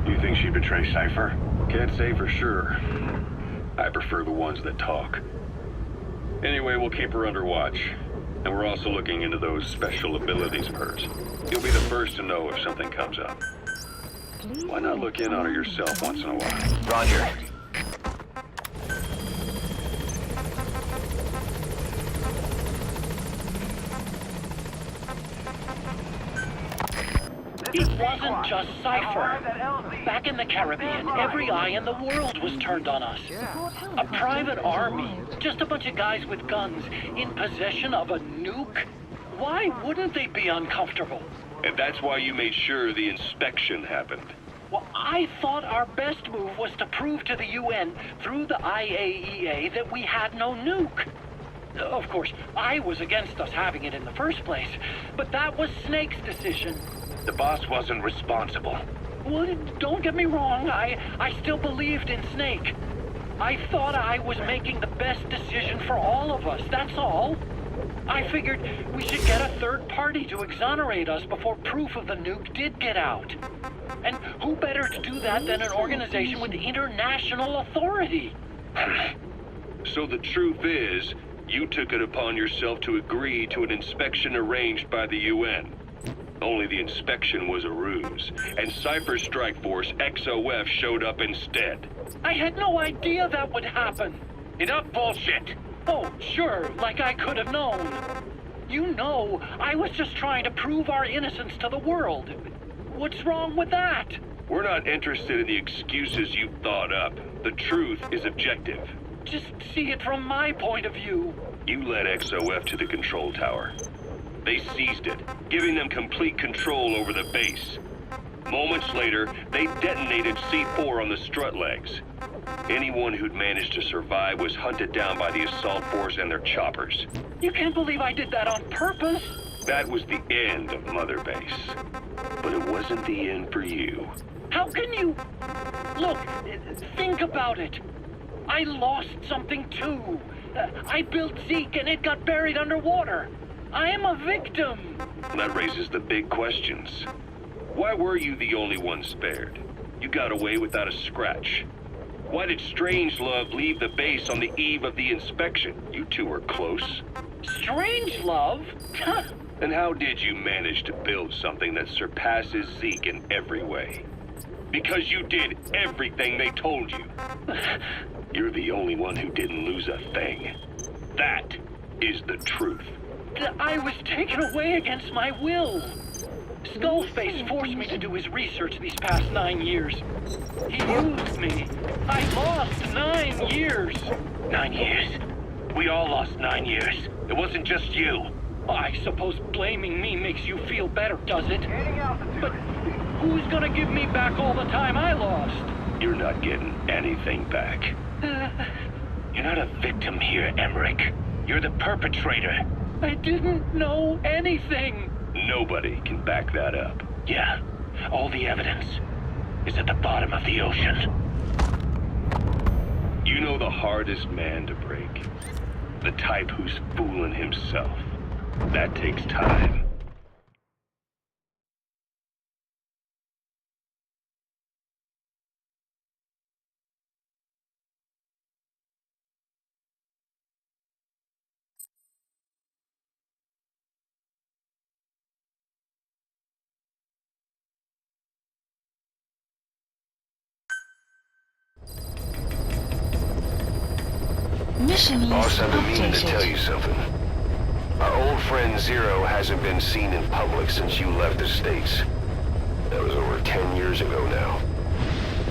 You think she'd betray Cypher? Can't say for sure. I prefer the ones that talk. Anyway, we'll keep her under watch. And we're also looking into those special abilities of hers. You'll be the first to know if something comes up. Why not look in on her yourself once in a while? Roger. It wasn't just Cypher. Back in the Caribbean, every eye in the world was turned on us. A private army, just a bunch of guys with guns, in possession of a nuke. Why wouldn't they be uncomfortable? And that's why you made sure the inspection happened. Well, I thought our best move was to prove to the UN through the IAEA that we had no nuke. Of course, I was against us having it in the first place, but that was Snake's decision. The boss wasn't responsible. Well, don't get me wrong, I still believed in Snake. I thought I was making the best decision for all of us, that's all. I figured we should get a third party to exonerate us before proof of the nuke did get out. And who better to do that than an organization with international authority? So the truth is, you took it upon yourself to agree to an inspection arranged by the UN. Only the inspection was a ruse, and Cypher's strike force, XOF, showed up instead. I had no idea that would happen. Enough bullshit! Oh, sure, like I could have known. You know, I was just trying to prove our innocence to the world. What's wrong with that? We're not interested in the excuses you thought up. The truth is objective. Just see it from my point of view. You led XOF to the control tower. They seized it, giving them complete control over the base. Moments later, they detonated C4 on the strut legs. Anyone who'd managed to survive was hunted down by the assault force and their choppers. You can't believe I did that on purpose. That was the end of Mother Base. But it wasn't the end for you. How can you... Look, think about it. I lost something too. I built Zeke and it got buried underwater. I am a victim. That raises the big questions. Why were you the only one spared? You got away without a scratch. Why did Strangelove leave the base on the eve of the inspection? You two were close. Strangelove? And how did you manage to build something that surpasses Zeke in every way? Because you did everything they told you. You're the only one who didn't lose a thing. That is the truth. I was taken away against my will. Skullface forced me to do his research these past 9 years. He used me. I lost 9 years. 9 years? We all lost 9 years. It wasn't just you. I suppose blaming me makes you feel better, does it? But who's gonna give me back all the time I lost? You're not getting anything back. You're not a victim here, Emmerich. You're the perpetrator. I didn't know anything. Nobody can back that up. Yeah, all the evidence is at the bottom of the ocean. You know the hardest man to break. The type who's fooling himself. That takes time. Mission Boss, list I've been meaning to tell updated. you something. Our old friend Zero hasn't been seen in public since you left the States. That was over 10 years ago now.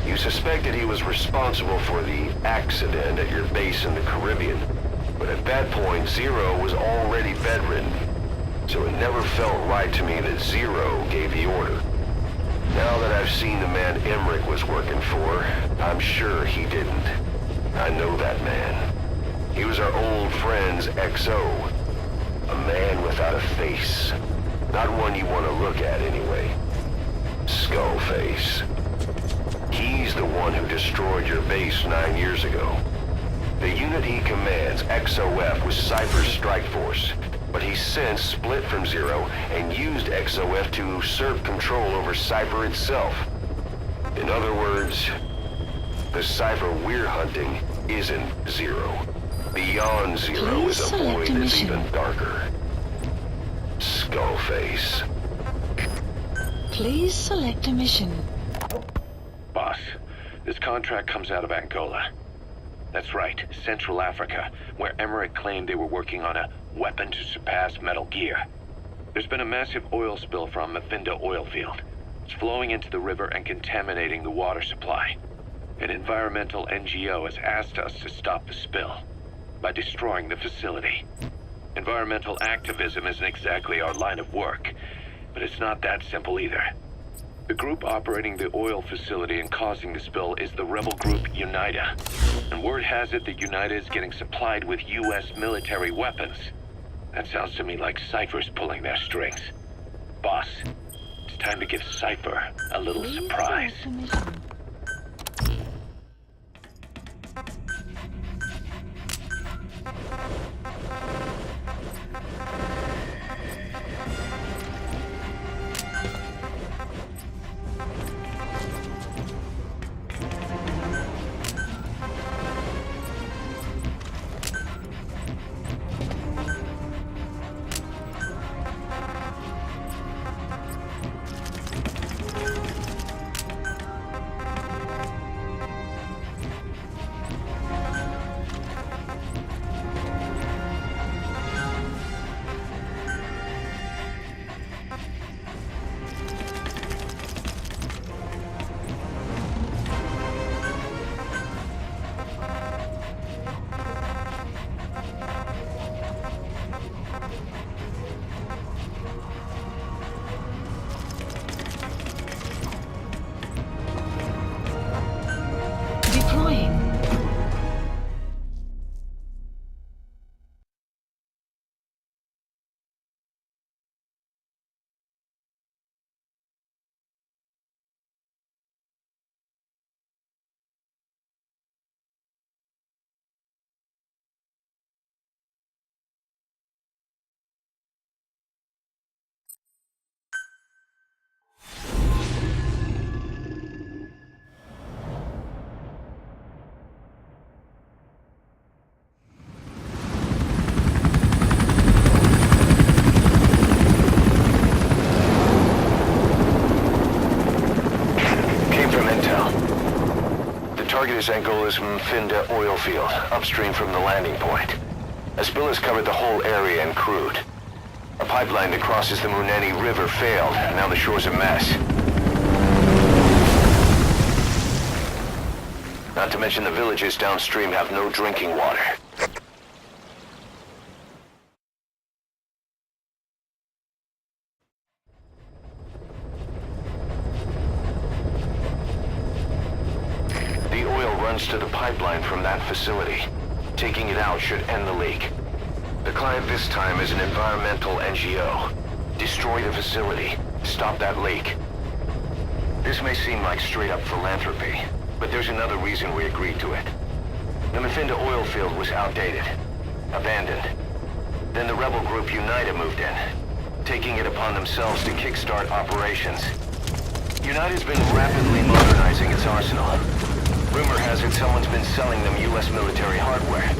You suspected he was responsible for the accident at your base in the Caribbean, but at that point, Zero was already bedridden, so it never felt right to me that Zero gave the order. Now that I've seen the man Emmerich was working for, I'm sure he didn't. I know that man. He was our old friend's XO. A man without a face. Not one you want to look at anyway. Skullface. He's the one who destroyed your base 9 years ago. The unit he commands, XOF, was Cypher's strike force, but he's since split from Zero and used XOF to usurp control over Cypher itself. In other words, the Cypher we're hunting isn't Zero. Beyond Zero is a void that's even darker. Skullface. Please select a mission. Boss, this contract comes out of Angola. That's right, Central Africa, where Emmerich claimed they were working on a weapon to surpass Metal Gear. There's been a massive oil spill from Mafinda oil field. It's flowing into the river and contaminating the water supply. An environmental NGO has asked us to stop the spill by destroying the facility. Environmental activism isn't exactly our line of work, but it's not that simple either. The group operating the oil facility and causing the spill is the rebel group UNITA. And word has it that UNITA is getting supplied with US military weapons. That sounds to me like Cypher's pulling their strings. Boss, it's time to give Cypher a little surprise. is Angola's Mfinda oil field, upstream from the landing point. A spill has covered the whole area and crude. A pipeline that crosses the Muneni River failed. Now the shore's a mess. Not to mention the villages downstream have no drinking water. The oil runs to the pipeline from that facility. Taking it out should end the leak. The client this time is an environmental NGO. Destroy the facility. Stop that leak. This may seem like straight-up philanthropy, but there's another reason we agreed to it. The Mfinda oil field was outdated, abandoned. Then the rebel group UNITA moved in, taking it upon themselves to kickstart operations. UNITA's been rapidly modernizing its arsenal. Rumor has it someone's been selling them U.S. military hardware.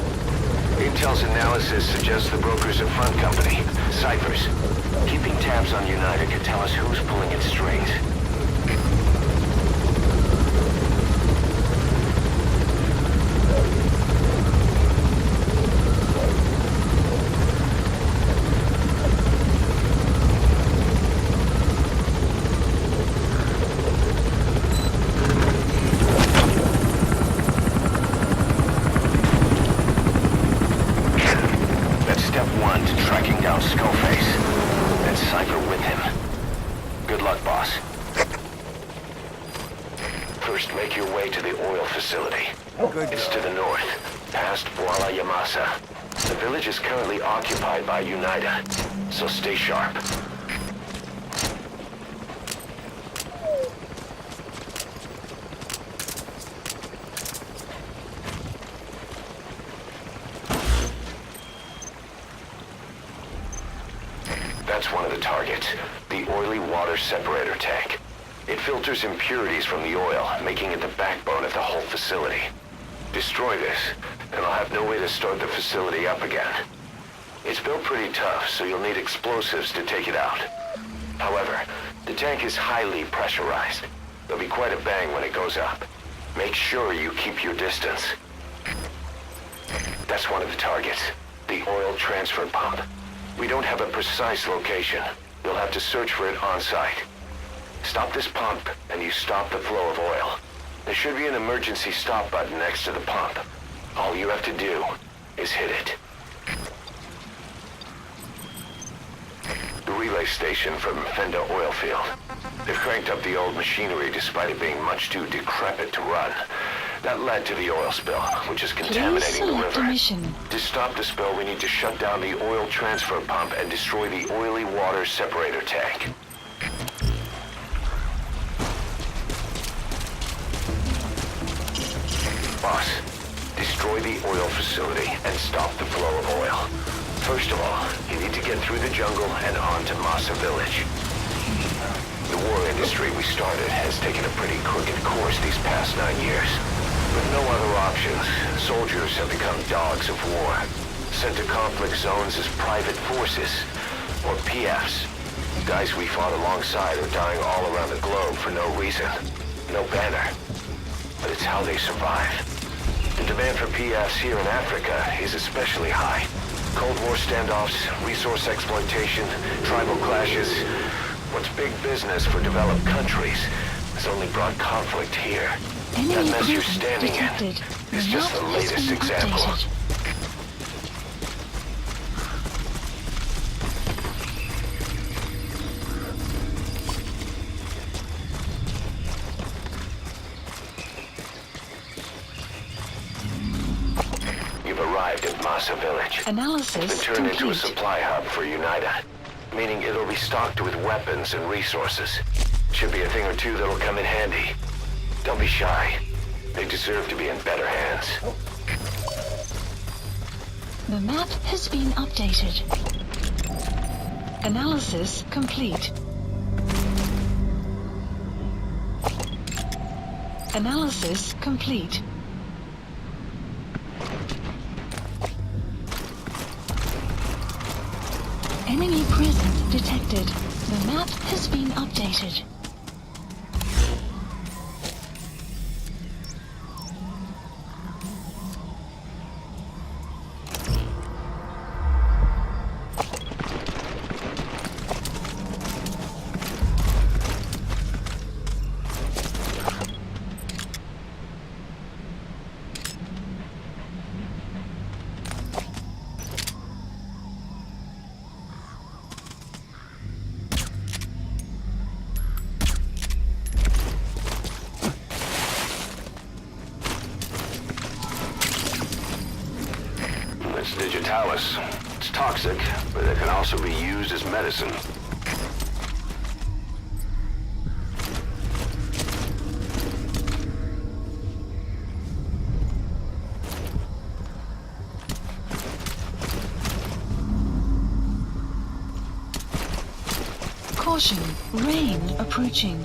Intel's analysis suggests the broker's a front company, Cyphers. Keeping tabs on UNITA could tell us who's pulling its strings. It's to the north, past Bwala Yamasa. The village is currently occupied by UNITA, so stay sharp. That's one of the targets, the oily water separator tank. It filters impurities from the oil, making it the backbone of the whole facility. Destroy this, and I'll have no way to start the facility up again. It's built pretty tough, so you'll need explosives to take it out. However, the tank is highly pressurized. There'll be quite a bang when it goes up. Make sure you keep your distance. That's one of the targets, the oil transfer pump. We don't have a precise location. You'll have to search for it on-site. Stop this pump, and you stop the flow of oil. There should be an emergency stop button next to the pump. All you have to do is hit it. The relay station from Mfinda oil field. They've cranked up the old machinery despite it being much too decrepit to run. That led to the oil spill, which is contaminating the river. To stop the spill, we need to shut down the oil transfer pump and destroy the oily water separator tank. Boss, destroy the oil facility and stop the flow of oil. First of all, you need to get through the jungle and on to Masa village. The war industry we started has taken a pretty crooked course these past 9 years. With no other options, soldiers have become dogs of war, sent to conflict zones as private forces, or PFs. Guys we fought alongside are dying all around the globe for no reason, no banner. But it's how they survive. The demand for PFs here in Africa is especially high. Cold War standoffs, resource exploitation, tribal clashes. What's big business for developed countries has only brought conflict here. That mess you're standing in is just the latest example. Village. Analysis it's been turned into a complete. supply hub for UNITA, meaning it'll be stocked with weapons and resources. Should be a thing or two that'll come in handy. Don't be shy. They deserve to be in better hands. The map has been updated. Analysis complete. Analysis complete. Enemy presence detected. The map has been updated. callus. It's toxic, but it can also be used as medicine. Caution, rain approaching.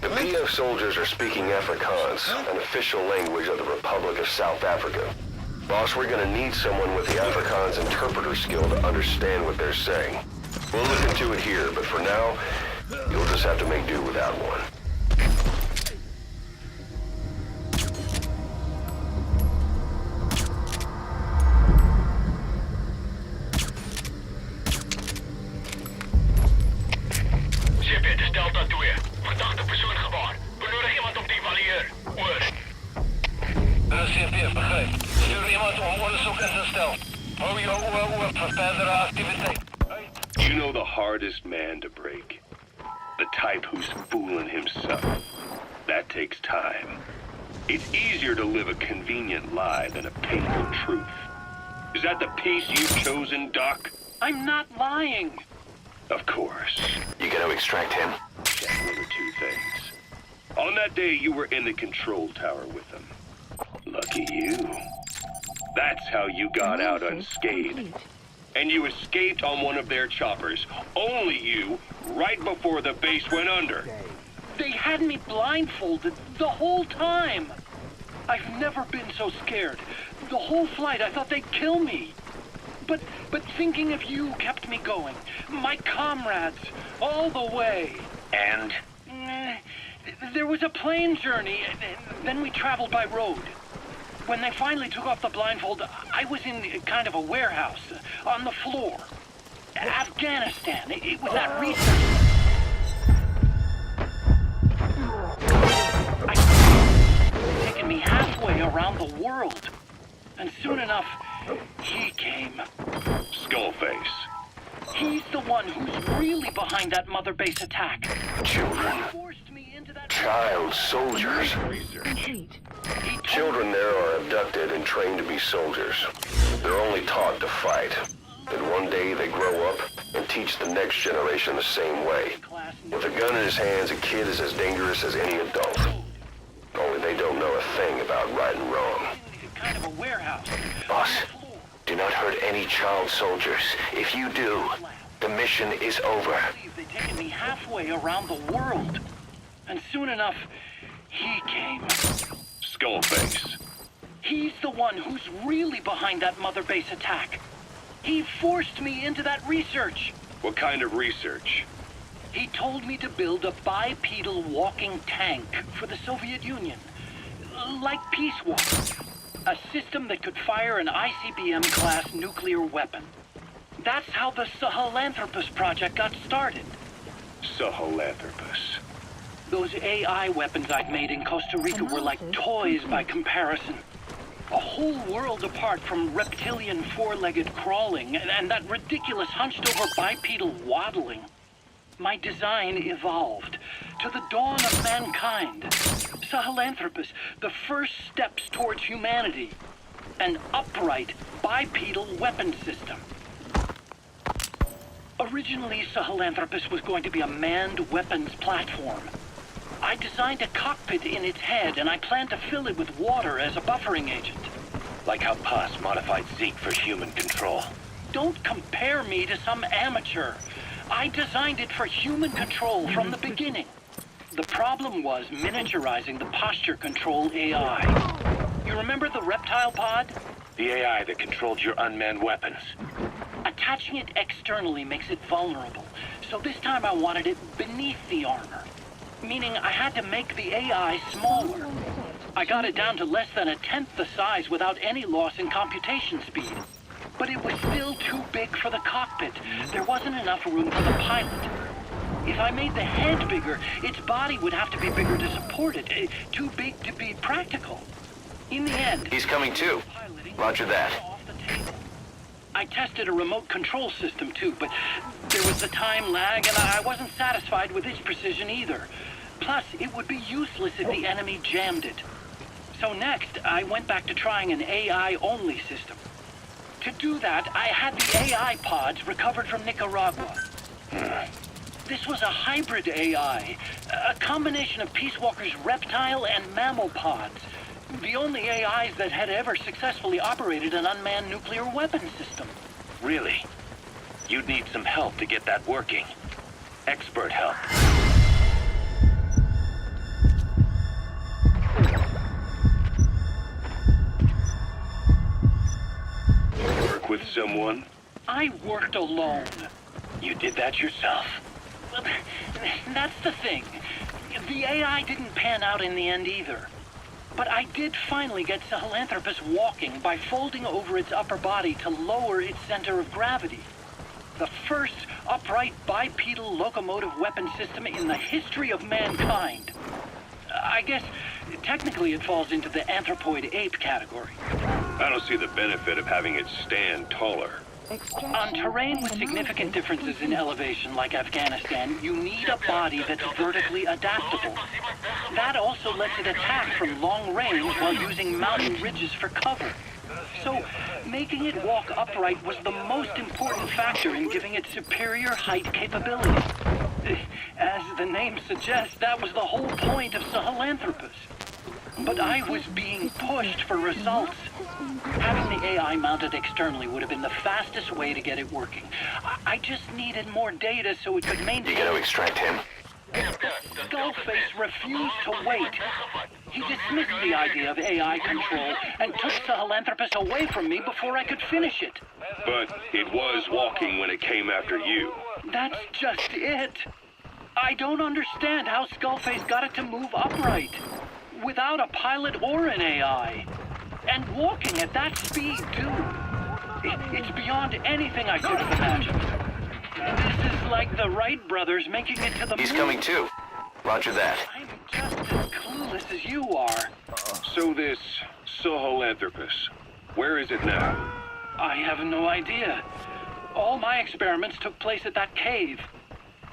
The PF soldiers are speaking Afrikaans, an official language of the Republic of South Africa. Boss, we're gonna need someone with the Afrikaans interpreter skill to understand what they're saying. We'll look into it here, but for now, you'll just have to make do without one. Ship, dit is Delta 2. Verdachte persoon gewaar. Benodig iemand om te evalueren. Oor. CP, begrijp. Stuur iemand om onderzoek in te stellen. Hou je oor voor verdere activiteit. You know the hardest man to break. The type who's fooling himself. That takes time. It's easier to live a convenient lie than a painful truth. Is that the piece you've chosen, Doc? I'm not lying. Of course. You gonna extract him? Check one or two things. On that day, you were in the control tower with them. Lucky you. That's how you got out unscathed. And you escaped on one of their choppers. Only you, right before the base went under. They had me blindfolded the whole time. I've never been so scared. The whole flight, I thought they'd kill me. But thinking of you kept me going. My comrades, all the way. And? There was a plane journey, then we traveled by road. When they finally took off the blindfold, I was in kind of a warehouse, on the floor. Afghanistan, it was at research. It's taken me halfway around the world. And soon enough, he came. Skullface. He's the one who's really behind that mother base attack. Children. Child soldiers. Complete. Children there are abducted and trained to be soldiers. They're only taught to fight. Then one day they grow up and teach the next generation the same way. With a gun in his hands, a kid is as dangerous as any adult. Only they don't know a thing about right and wrong. Kind of a warehouse. Boss, do not hurt any child soldiers. If you do, the mission is over. They've taken me halfway around the world. And soon enough, he came. Skullface. He's the one who's really behind that mother base attack. He forced me into that research. What kind of research? He told me to build a bipedal walking tank for the Soviet Union. Like Peace Walker. A system that could fire an ICBM-class nuclear weapon. That's how the Sahelanthropus project got started. Sahelanthropus. Those AI weapons I'd made in Costa Rica were like toys by comparison. A whole world apart from reptilian four-legged crawling and that ridiculous hunched-over bipedal waddling. My design evolved to the dawn of mankind. Sahelanthropus, the first steps towards humanity. An upright bipedal weapon system. Originally, Sahelanthropus was going to be a manned weapons platform. I designed a cockpit in its head, and I planned to fill it with water as a buffering agent. Like how Paz modified Zeke for human control. Don't compare me to some amateur. I designed it for human control from the beginning. The problem was miniaturizing the posture control AI. You remember the reptile pod? The AI that controlled your unmanned weapons. Attaching it externally makes it vulnerable, so this time I wanted it beneath the armor. Meaning I had to make the AI smaller. I got it down to less than a tenth the size without any loss in computation speed. But it was still too big for the cockpit. There wasn't enough room for the pilot. If I made the head bigger, its body would have to be bigger to support it. Too big to be practical. In the end... He's coming too. Roger that. I tested a remote control system too, but there was the time lag and I wasn't satisfied with its precision either. Plus, it would be useless if the enemy jammed it. So next, I went back to trying an AI-only system. To do that, I had the AI pods recovered from Nicaragua. This was a hybrid AI, a combination of Peace Walker's reptile and mammal pods. The only AIs that had ever successfully operated an unmanned nuclear weapon system. Really? You'd need some help to get that working. Expert help. Work with someone? I worked alone. You did that yourself? Well, that's the thing. The AI didn't pan out in the end either. But I did finally get Sahelanthropus walking by folding over its upper body to lower its center of gravity. The first upright bipedal locomotive weapon system in the history of mankind. I guess technically it falls into the anthropoid ape category. I don't see the benefit of having it stand taller. On terrain with significant differences in elevation like Afghanistan, you need a body that's vertically adaptable. That also lets it attack from long range while using mountain ridges for cover. So, making it walk upright was the most important factor in giving it superior height capability. As the name suggests, that was the whole point of Sahelanthropus. But I was being pushed for results. Having the AI mounted externally would have been the fastest way to get it working. I just needed more data so it could maintain... You gotta extract him. Skullface refused to wait. He dismissed the idea of AI control and took Sahelanthropus away from me before I could finish it. But it was walking when it came after you. That's just it. I don't understand how Skullface got it to move upright, without a pilot or an AI. And walking at that speed, too. It's beyond anything I could have imagined. This is like the Wright brothers making it to the moon. He's coming too. Roger that. I'm just as clueless as you are. So this Sahelanthropus, where is it now? I have no idea. All my experiments took place at that cave.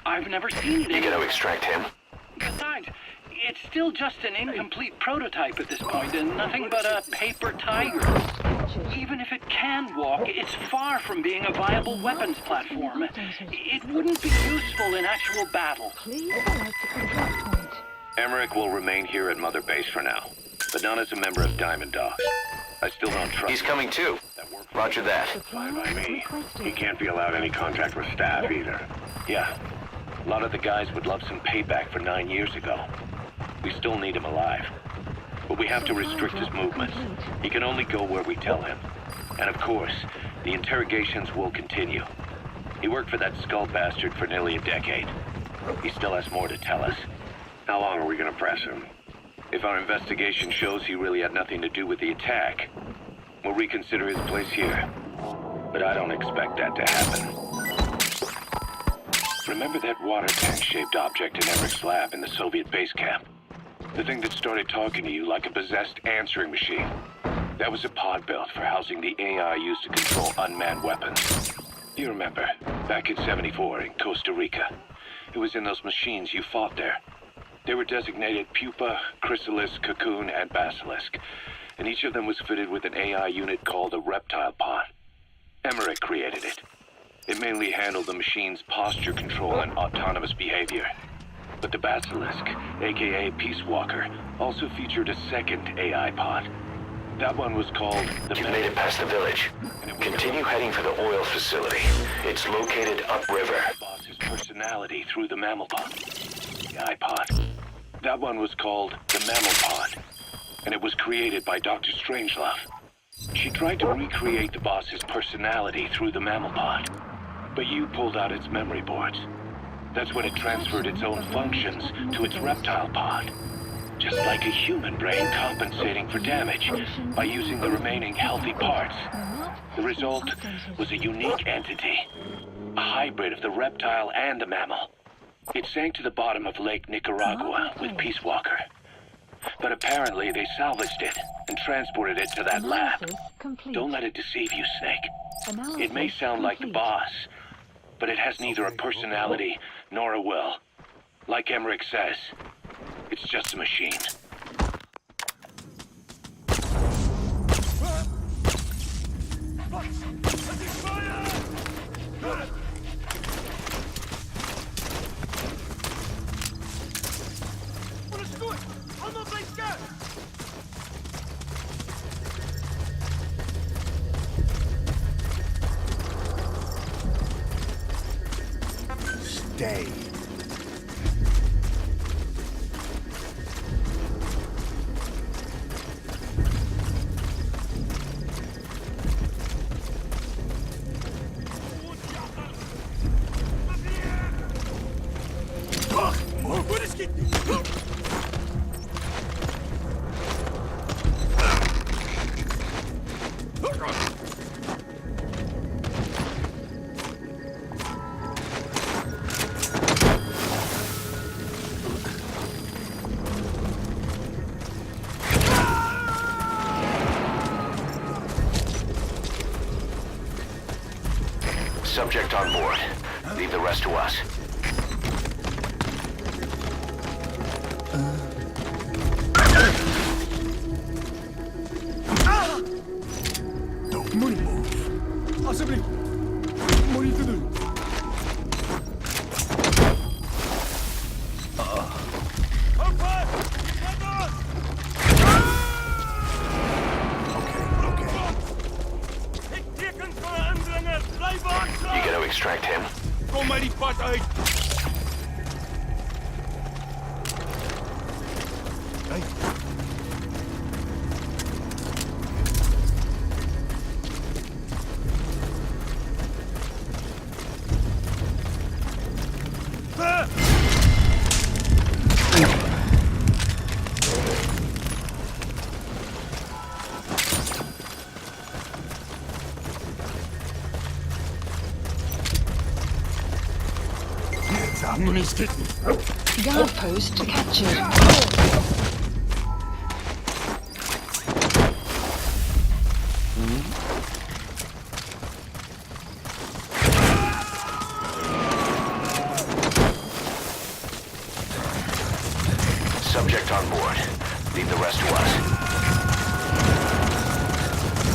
I've never seen it. You gotta extract him. Besides, it's still just an incomplete prototype at this point, and nothing but a paper tiger. Even if it can walk, it's far from being a viable weapons platform. It wouldn't be useful in actual battle. Emmerich will remain here at Mother Base for now, but not as a member of Diamond Dogs. I still don't trust He's coming too. Roger that. Fine by me. He can't be allowed any contact with staff either. Yeah, a lot of the guys would love some payback for 9 years ago. We still need him alive. But we have to restrict his movements. He can only go where we tell him. And of course, the interrogations will continue. He worked for that skull bastard for nearly a decade. He still has more to tell us. How long are we gonna press him? If our investigation shows he really had nothing to do with the attack, we'll reconsider his place here. But I don't expect that to happen. Remember that water tank-shaped object in Emmerich's lab in the Soviet base camp? The thing that started talking to you like a possessed answering machine. That was a pod built for housing the AI used to control unmanned weapons. You remember, back in '74 in Costa Rica. It was in those machines you fought there. They were designated Pupa, Chrysalis, Cocoon, and Basilisk, and each of them was fitted with an AI unit called a reptile pod. Emmerich created it. It mainly handled the machine's posture control and autonomous behavior. But the Basilisk, aka Peace Walker, also featured a second AI pod. That one was called the You've made it past the village. Continue heading for the oil facility. It's located upriver. The boss's personality through the mammal pod. The AI pod. That one was called the mammal pod. And it was created by Dr. Strangelove. She tried to recreate the boss's personality through the mammal pod. But you pulled out its memory boards. That's when it transferred its own functions to its reptile pod. Just like a human brain compensating for damage by using the remaining healthy parts. The result was a unique entity. A hybrid of the reptile and the mammal. It sank to the bottom of Lake Nicaragua with Peace Walker. But apparently they salvaged it and transported it to that lab. Don't let it deceive you, Snake. It may sound like the boss, but it has neither a personality nor a will. Like Emmerich says, it's just a machine. Stay. Subject on board. Leave the rest to us. Don't move. Особенно... Молите дulu. You gotta extract him. Kom maar die pad uit! Guard post captured. Subject on board. Leave the rest to us.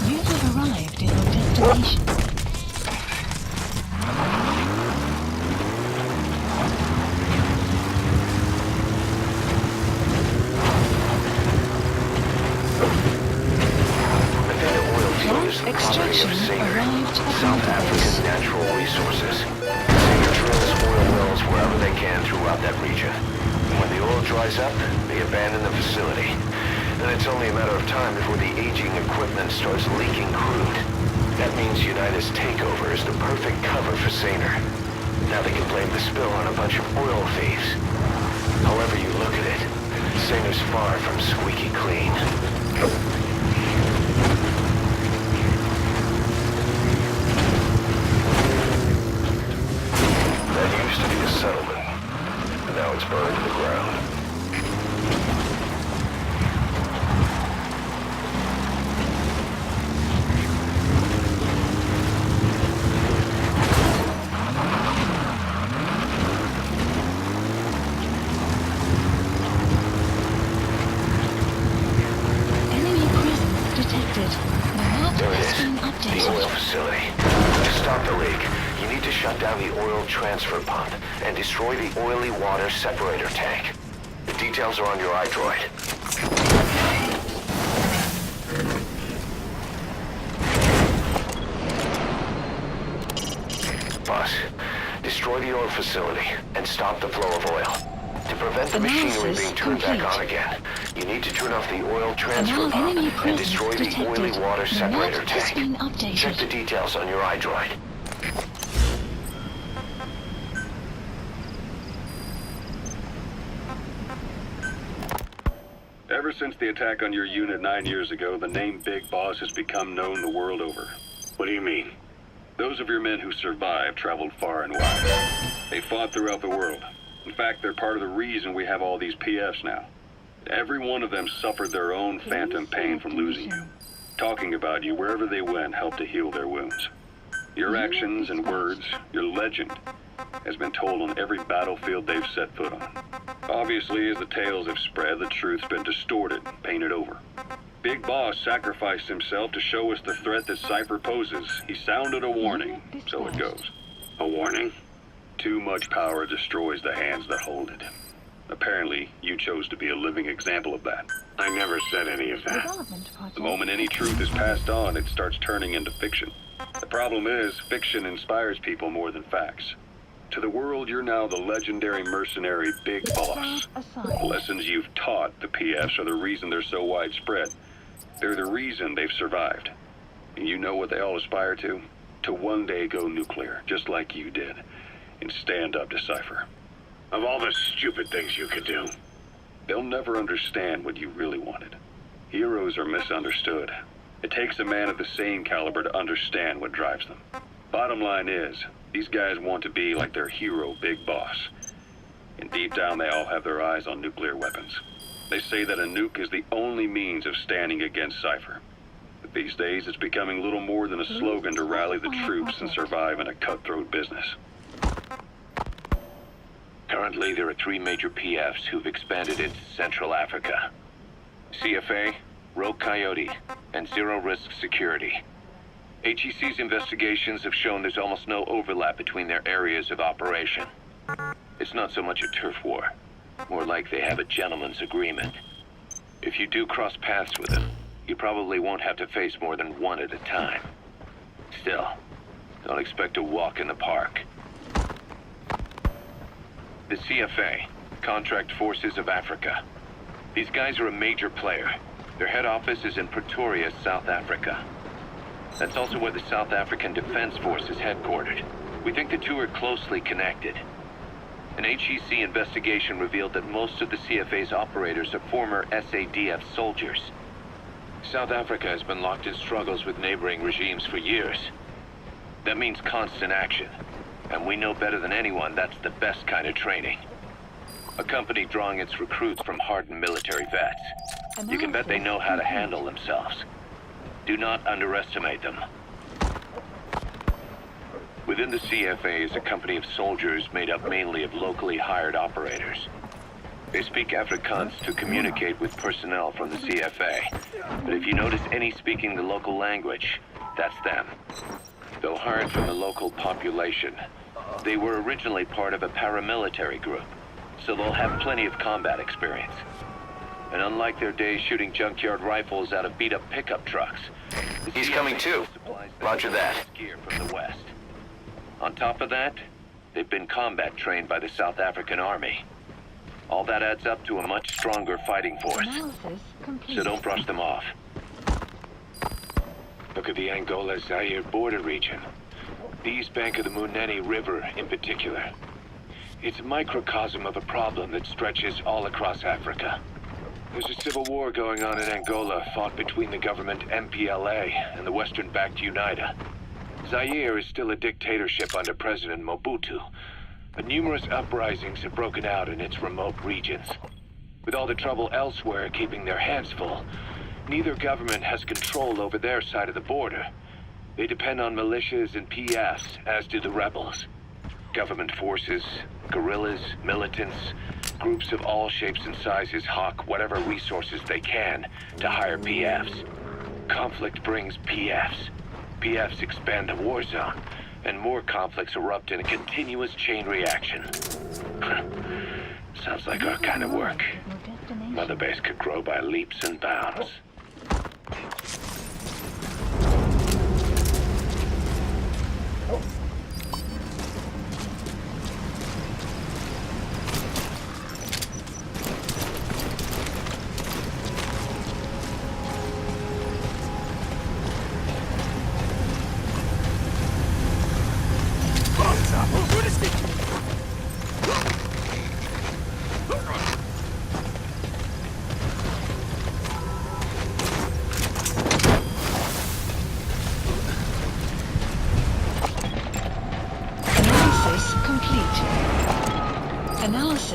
You have arrived in your destination. Extraction arrived at South Africa's natural resources. Sanger drills oil wells wherever they can throughout that region. And when the oil dries up, they abandon the facility. And it's only a matter of time before the aging equipment starts leaking crude. That means United's takeover is the perfect cover for Sanger. Now they can blame the spill on a bunch of oil thieves. However you look at it, Sanger's far from squeaky clean. Settlement, and now it's burned to the ground. Enemy presence detected. The map There it has is, been the updated. oil facility. To stop the leak, you need to shut down the oil transfer pump and destroy the oily water separator tank. The details are on your iDroid. Boss, destroy the oil facility and stop the flow of oil. To prevent the machinery being turned back on again, you need to turn off the oil transfer pump and destroy the oily water separator tank. Check the details on your iDroid. Ever since the attack on your unit 9 years ago, the name Big Boss has become known the world over. What do you mean? Those of your men who survived traveled far and wide. They fought throughout the world. In fact, they're part of the reason we have all these PFs now. Every one of them suffered their own phantom pain from losing you. Talking about you wherever they went helped to heal their wounds. Your actions and words, your legend, has been told on every battlefield they've set foot on. Obviously, as the tales have spread, the truth's been distorted and painted over. Big Boss sacrificed himself to show us the threat that Cypher poses. He sounded a warning, so it goes. A warning? Too much power destroys the hands that hold it. Apparently, you chose to be a living example of that. I never said any of that. The moment any truth is passed on, it starts turning into fiction. The problem is, fiction inspires people more than facts. To the world, you're now the legendary mercenary Big Boss. The lessons you've taught the PFs are the reason they're so widespread. They're the reason they've survived. And you know what they all aspire to? To one day go nuclear, just like you did, and stand up to Cypher. Of all the stupid things you could do. They'll never understand what you really wanted. Heroes are misunderstood. It takes a man of the same caliber to understand what drives them. Bottom line is, these guys want to be like their hero, Big Boss. And deep down, they all have their eyes on nuclear weapons. They say that a nuke is the only means of standing against Cypher. But these days, it's becoming little more than a slogan to rally the troops and survive in a cutthroat business. Currently, there are 3 major PFs who've expanded into Central Africa. CFA, Rogue Coyote, and Zero Risk Security. HEC's investigations have shown there's almost no overlap between their areas of operation. It's not so much a turf war, more like they have a gentleman's agreement. If you do cross paths with them, you probably won't have to face more than one at a time. Still, don't expect a walk in the park. The CFA, Contract Forces of Africa. These guys are a major player. Their head office is in Pretoria, South Africa. That's also where the South African Defense Force is headquartered. We think the two are closely connected. An HEC investigation revealed that most of the CFA's operators are former SADF soldiers. South Africa has been locked in struggles with neighboring regimes for years. That means constant action. And we know better than anyone that's the best kind of training. A company drawing its recruits from hardened military vets. You can bet they know how to handle themselves. Do not underestimate them. Within the CFA is a company of soldiers made up mainly of locally hired operators. They speak Afrikaans to communicate with personnel from the CFA. But if you notice any speaking the local language, that's them. Though hired from the local population, they were originally part of a paramilitary group, so they'll have plenty of combat experience. And unlike their days shooting junkyard rifles out of beat-up pickup trucks, he's coming too. Roger that. Gear from the West. On top of that, they've been combat trained by the South African Army. All that adds up to a much stronger fighting force. So don't brush them off. Look at the Angola-Zaire border region. The east bank of the Munene River in particular. It's a microcosm of a problem that stretches all across Africa. There's a civil war going on in Angola, fought between the government MPLA and the Western-backed UNITA. Zaire is still a dictatorship under President Mobutu, but numerous uprisings have broken out in its remote regions. With all the trouble elsewhere keeping their hands full, neither government has control over their side of the border. They depend on militias and PFs, as do the rebels. Government forces, guerrillas, militants, groups of all shapes and sizes hawk whatever resources they can to hire PFs. Conflict brings PFs. PFs expand the war zone, and more conflicts erupt in a continuous chain reaction. Sounds like our kind of work. Mother Base could grow by leaps and bounds.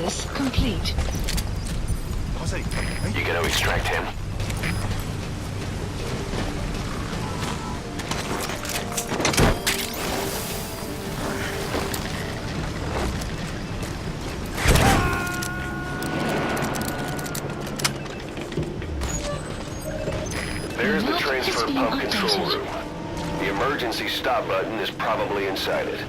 Analysis complete. You gonna extract him? There's the transfer pump control room. The emergency stop button is probably inside it.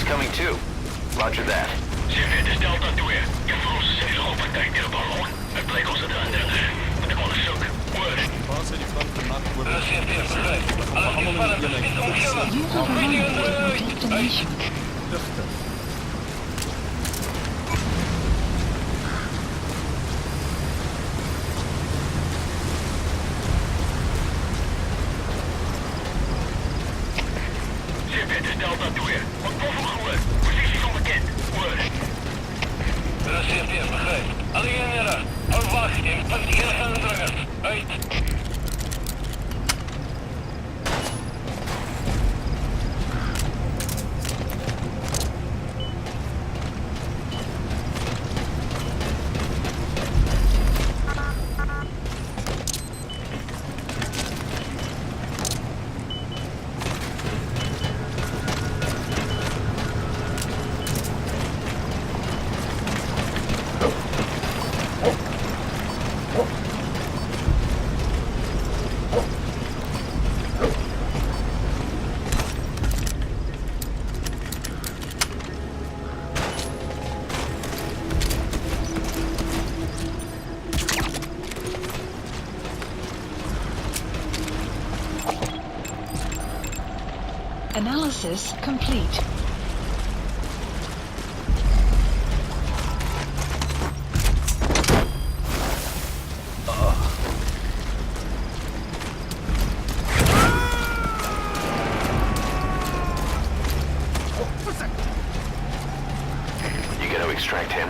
Coming too. Roger that. CV, dit is Delta 2. Je verlost zijn looppartij in de ballon. Het bleek ons het renderen. Maar de man is zoek. Word. You have arrived at your destination. CV, dit is Delta 2. Wat bovengehoord. Posities onbekend. Word. CV, begrijp. Alliëneren. Verwacht in punt ingedrangers. Uit. Analysis complete. You gonna extract him?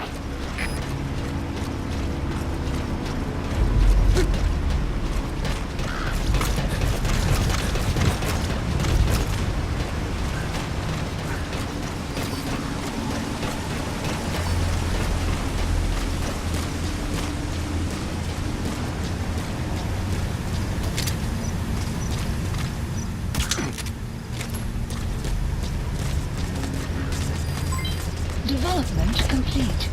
Development complete.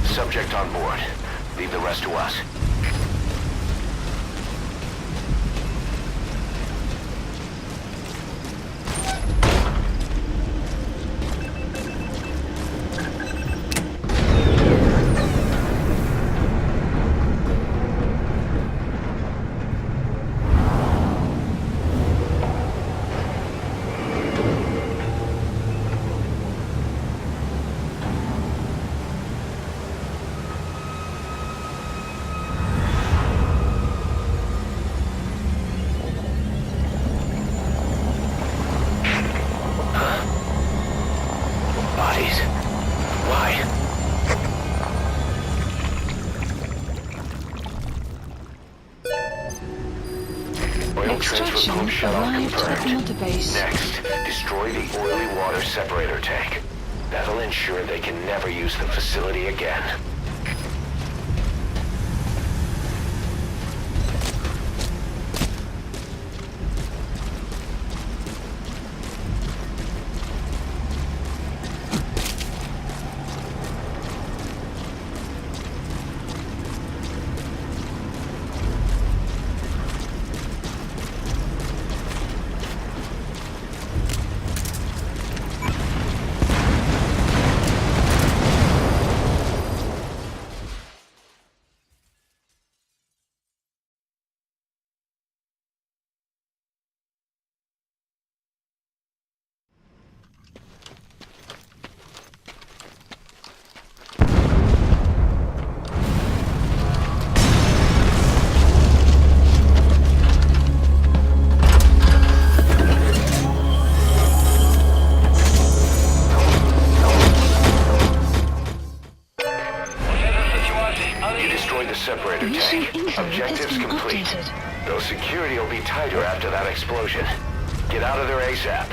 Subject on board. Leave the rest to us. Bodies. Why? Oil transfer pump shut-off confirmed. Next, destroy the oily water separator tank. That'll ensure they can never use the facility again. separator Mission tank. info has Objectives been complete. updated. Though security will be tighter after that explosion. Get out of there ASAP.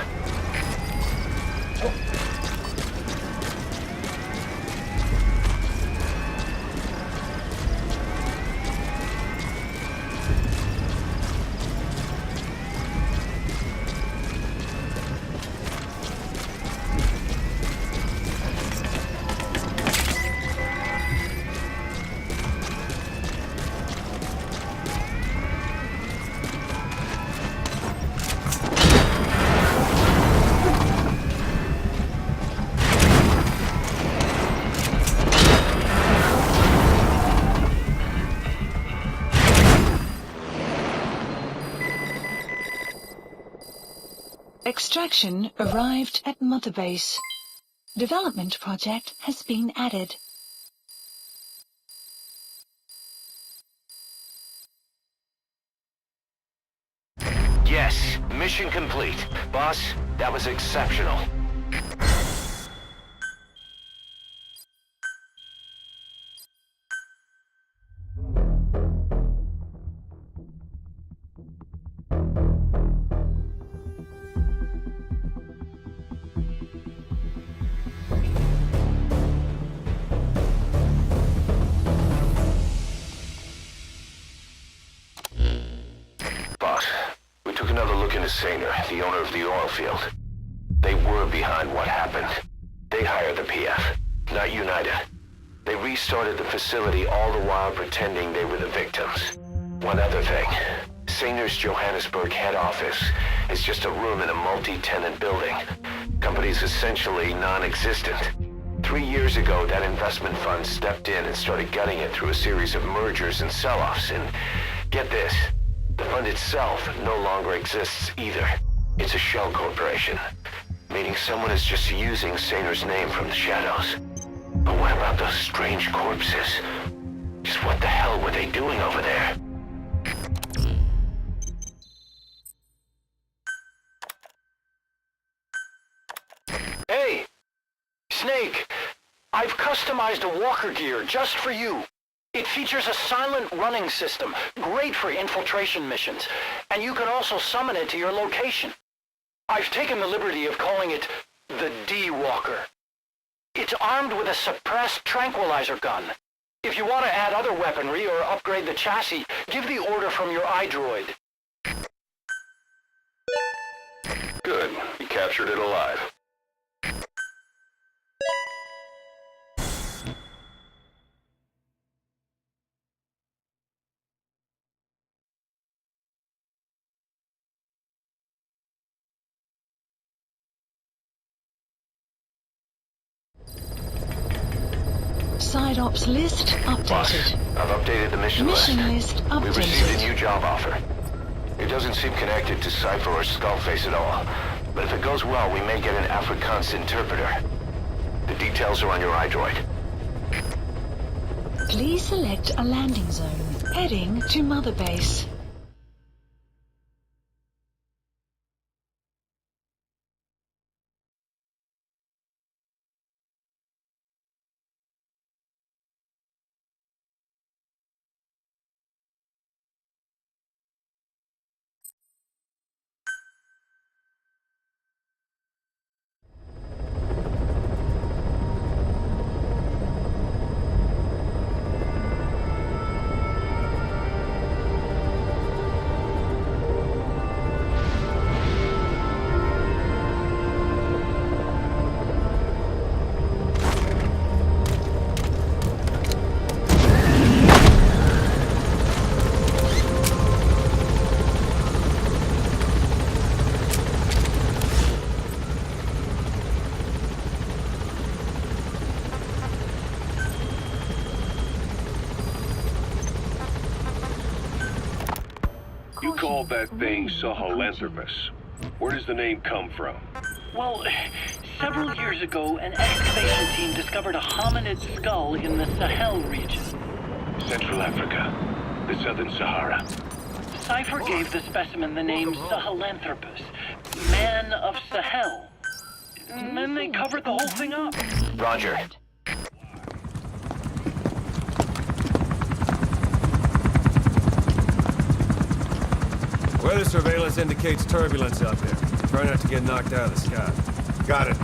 Extraction arrived at Mother Base. Development project has been added. Yes, mission complete. Boss, that was exceptional. Boss, we took another look into Sainer, the owner of the oil field. They were behind what happened. They hired the PF, not United. They restarted the facility all the while pretending they were the victims. One other thing. Sainer's Johannesburg head office is just a room in a multi-tenant building. Company's essentially non-existent. 3 years ago, that investment fund stepped in and started gutting it through a series of mergers and sell-offs. And get this, the fund itself no longer exists either. It's a shell corporation, meaning someone is just using Sainer's name from the shadows. But what about those strange corpses? Just what the hell were they doing over there? Hey! Snake! I've customized a walker gear just for you. It features a silent running system, great for infiltration missions, and you can also summon it to your location. I've taken the liberty of calling it the D-Walker. It's armed with a suppressed tranquilizer gun. If you want to add other weaponry or upgrade the chassis, give the order from your iDroid. Good. You captured it alive. Side ops list updated. Boss, I've updated the mission list. updated. We received a new job offer. It doesn't seem connected to Cypher or Skullface at all. But if it goes well, we may get an Afrikaans interpreter. The details are on your iDroid. Please select a landing zone. Heading to Mother Base. You called that thing Sahelanthropus. Where does the name come from? Well, several years ago, an excavation team discovered a hominid skull in the Sahel region. Central Africa, the Southern Sahara. Cypher gave the specimen the name Sahelanthropus, Man of Sahel. And then they covered the whole thing up. Weather surveillance indicates turbulence out there. Try not to get knocked out of the sky. Got it.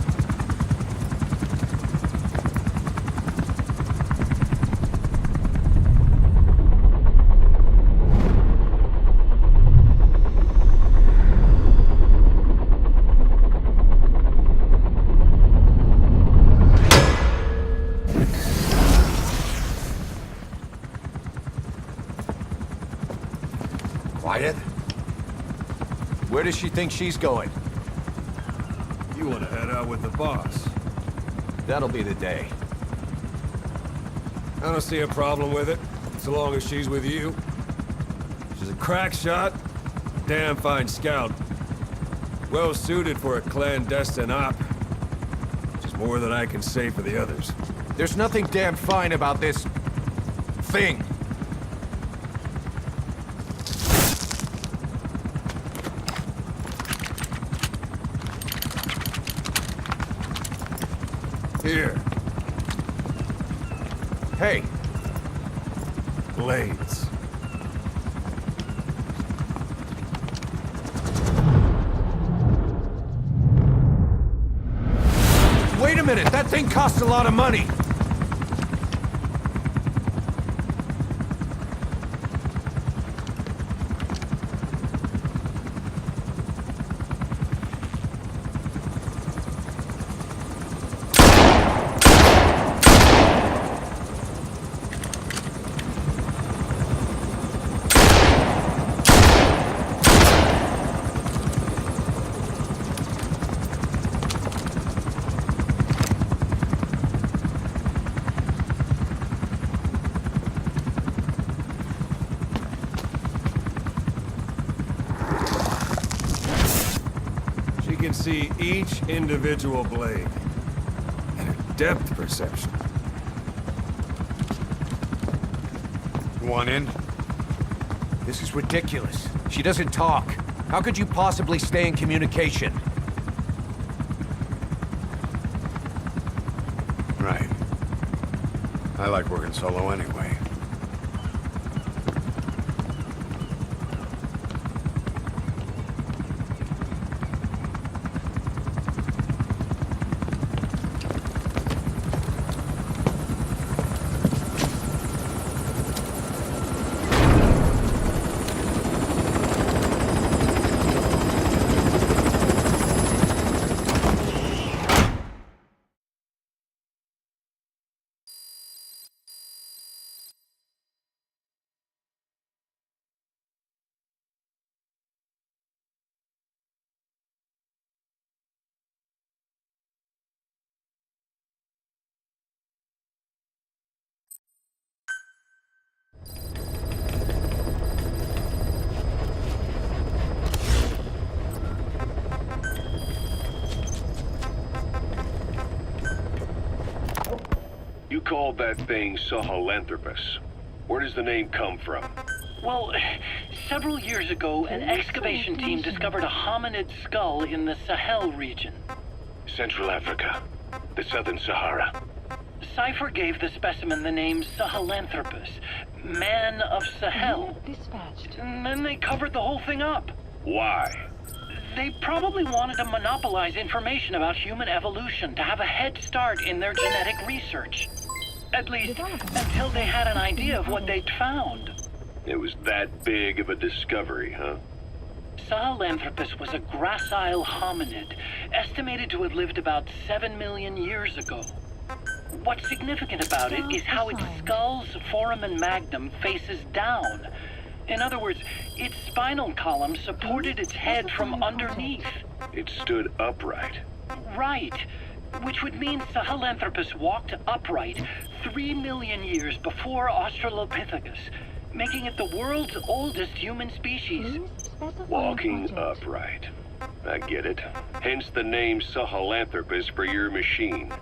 Quiet? Where does she think she's going? You want to head out with the boss? That'll be the day. I don't see a problem with it, so long as she's with you. She's a crack shot, a damn fine scout. Well suited for a clandestine op. Which is more than I can say for the others. There's nothing damn fine about this... thing. Here. Hey. Blades. Wait a minute, that thing costs a lot of money. Can see each individual blade and a depth perception. You want in? This is ridiculous. She doesn't talk. How could you possibly stay in communication? Right. I like working solo anyway. You called that thing Sahelanthropus. Where does the name come from? Well, several years ago, an excavation team discovered a hominid skull in the Sahel region. Central Africa. The Southern Sahara. Cypher gave the specimen the name Sahelanthropus, Man of Sahel. Dispatched. And then they covered the whole thing up. Why? They probably wanted to monopolize information about human evolution to have a head start in their genetic research. At least, until they had an idea of what they'd found. It was that big of a discovery, huh? Sahelanthropus was a gracile hominid, estimated to have lived about 7 million years ago. What's significant about it is how its skull's foramen magnum faces down. In other words, its spinal column supported its head from underneath. It stood upright. Right. Which would mean Sahelanthropus walked upright 3 million years before Australopithecus, making it the world's oldest human species. Walking upright. I get it. Hence the name Sahelanthropus for your machine.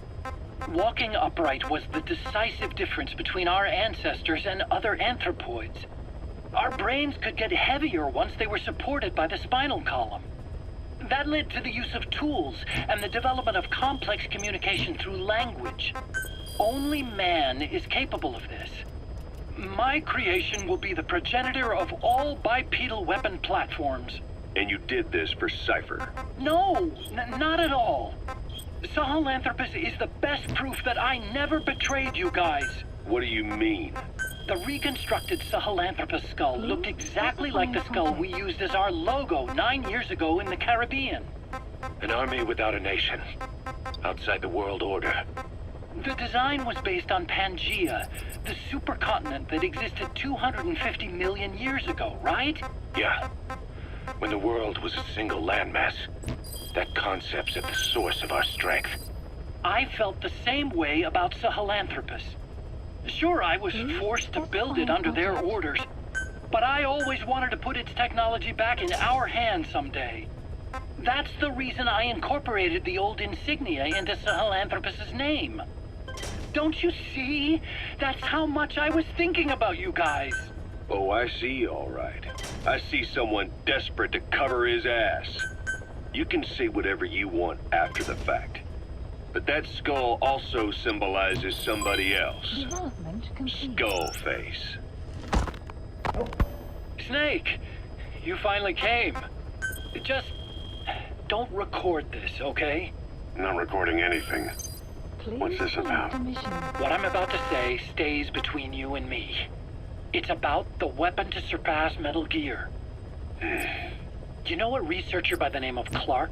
Walking upright was the decisive difference between our ancestors and other anthropoids. Our brains could get heavier once they were supported by the spinal column. That led to the use of tools and the development of complex communication through language. Only man is capable of this. My creation will be the progenitor of all bipedal weapon platforms. And you did this for Cypher? No, not at all. Sahelanthropus is the best proof that I never betrayed you guys. What do you mean? The reconstructed Sahelanthropus skull looked exactly like the skull we used as our logo 9 years ago in the Caribbean. An army without a nation. Outside the world order. The design was based on Pangea, the supercontinent that existed 250 million years ago, right? Yeah. When the world was a single landmass. That concept's at the source of our strength. I felt the same way about Sahelanthropus. Sure, I was forced to build it under their orders, but I always wanted to put its technology back in our hands someday. That's the reason I incorporated the old insignia into Sahelanthropus's name. Don't you see? That's how much I was thinking about you guys. Oh, I see, all right. I see someone desperate to cover his ass. You can say whatever you want after the fact. But that skull also symbolizes somebody else. Development complete. Skullface. Snake, you finally came. Just don't record this, okay? Not recording anything. What's this about? What I'm about to say stays between you and me. It's about the weapon to surpass Metal Gear. You know a researcher by the name of Clark?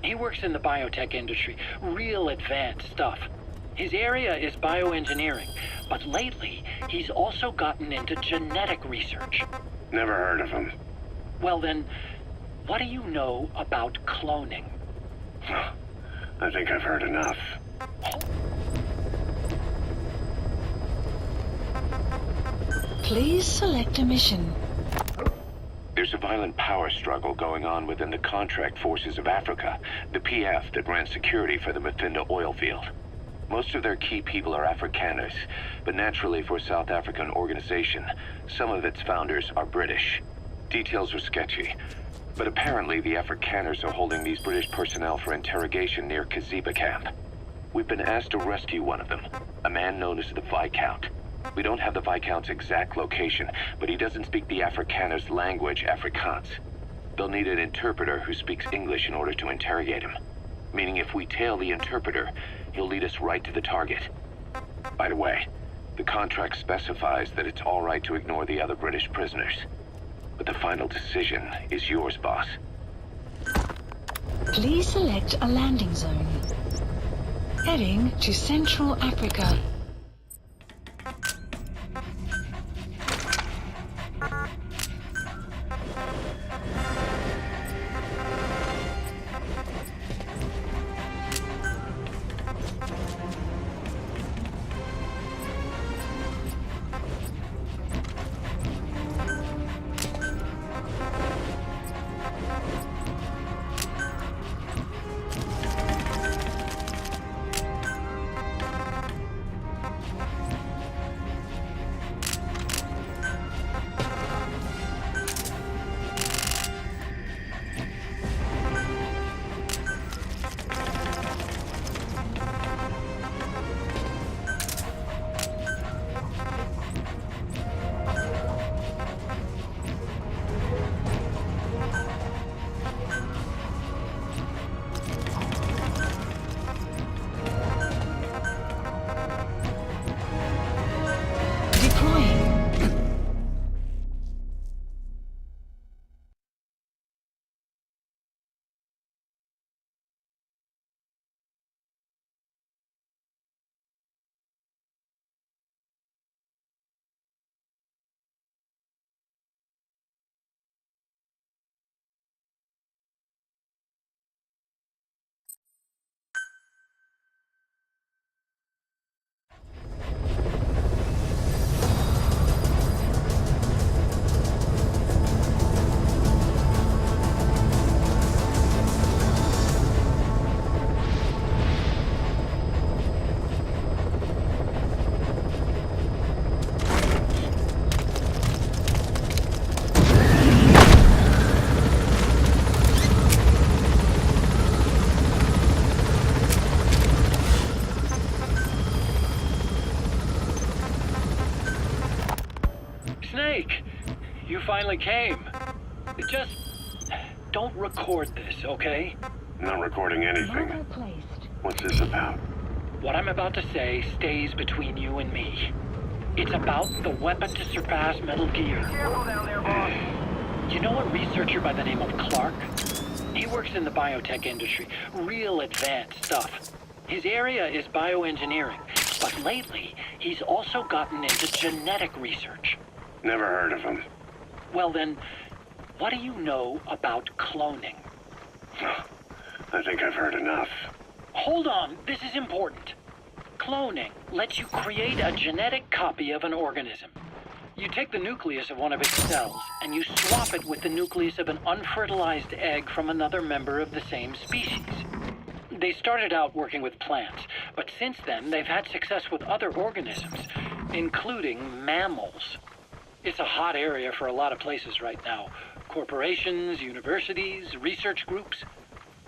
He works in the biotech industry, real advanced stuff. His area is bioengineering, but lately he's also gotten into genetic research. Never heard of him. Well then, what do you know about cloning? I think I've heard enough. Please select a mission. There's a violent power struggle going on within the contract forces of Africa, the PF that ran security for the Mafinda oil field. Most of their key people are Afrikaners, but naturally for a South African organization, some of its founders are British. Details are sketchy, but apparently the Afrikaners are holding these British personnel for interrogation near Kaziba camp. We've been asked to rescue one of them, a man known as the Viscount. We don't have the Viscount's exact location, but he doesn't speak the Afrikaners' language, Afrikaans. They'll need an interpreter who speaks English in order to interrogate him. Meaning if we tail the interpreter, he'll lead us right to the target. By the way, the contract specifies that it's all right to ignore the other British prisoners. But the final decision is yours, boss. Please select a landing zone. Heading to Central Africa. Snake, you finally came. Just don't record this, okay? Not recording anything. Marker placed. What's this about? What I'm about to say stays between you and me. It's about the weapon to surpass Metal Gear. You know a researcher by the name of Clark? He works in the biotech industry. Real advanced stuff. His area is bioengineering, but lately he's also gotten into genetic research. Never heard of him. Well then, what do you know about cloning? I think I've heard enough. Hold on, this is important. Cloning lets you create a genetic copy of an organism. You take the nucleus of one of its cells, and you swap it with the nucleus of an unfertilized egg from another member of the same species. They started out working with plants, but since then they've had success with other organisms, including mammals. It's a hot area for a lot of places right now. Corporations, universities, research groups.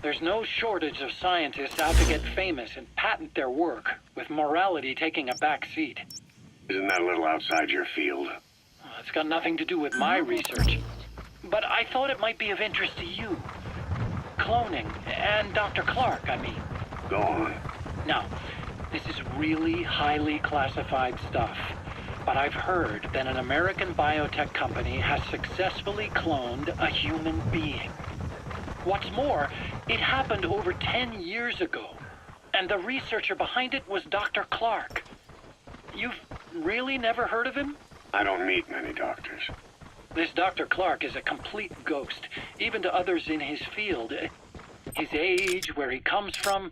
There's no shortage of scientists out to get famous and patent their work, with morality taking a back seat. Isn't that a little outside your field? It's got nothing to do with my research. But I thought it might be of interest to you. Cloning, and Dr. Clark, I mean. Go on. Now, this is really highly classified stuff. But I've heard that an American biotech company has successfully cloned a human being. What's more, it happened over 10 years ago. And the researcher behind it was Dr. Clark. You've really never heard of him? I don't meet many doctors. This Dr. Clark is a complete ghost, even to others in his field. His age, where he comes from,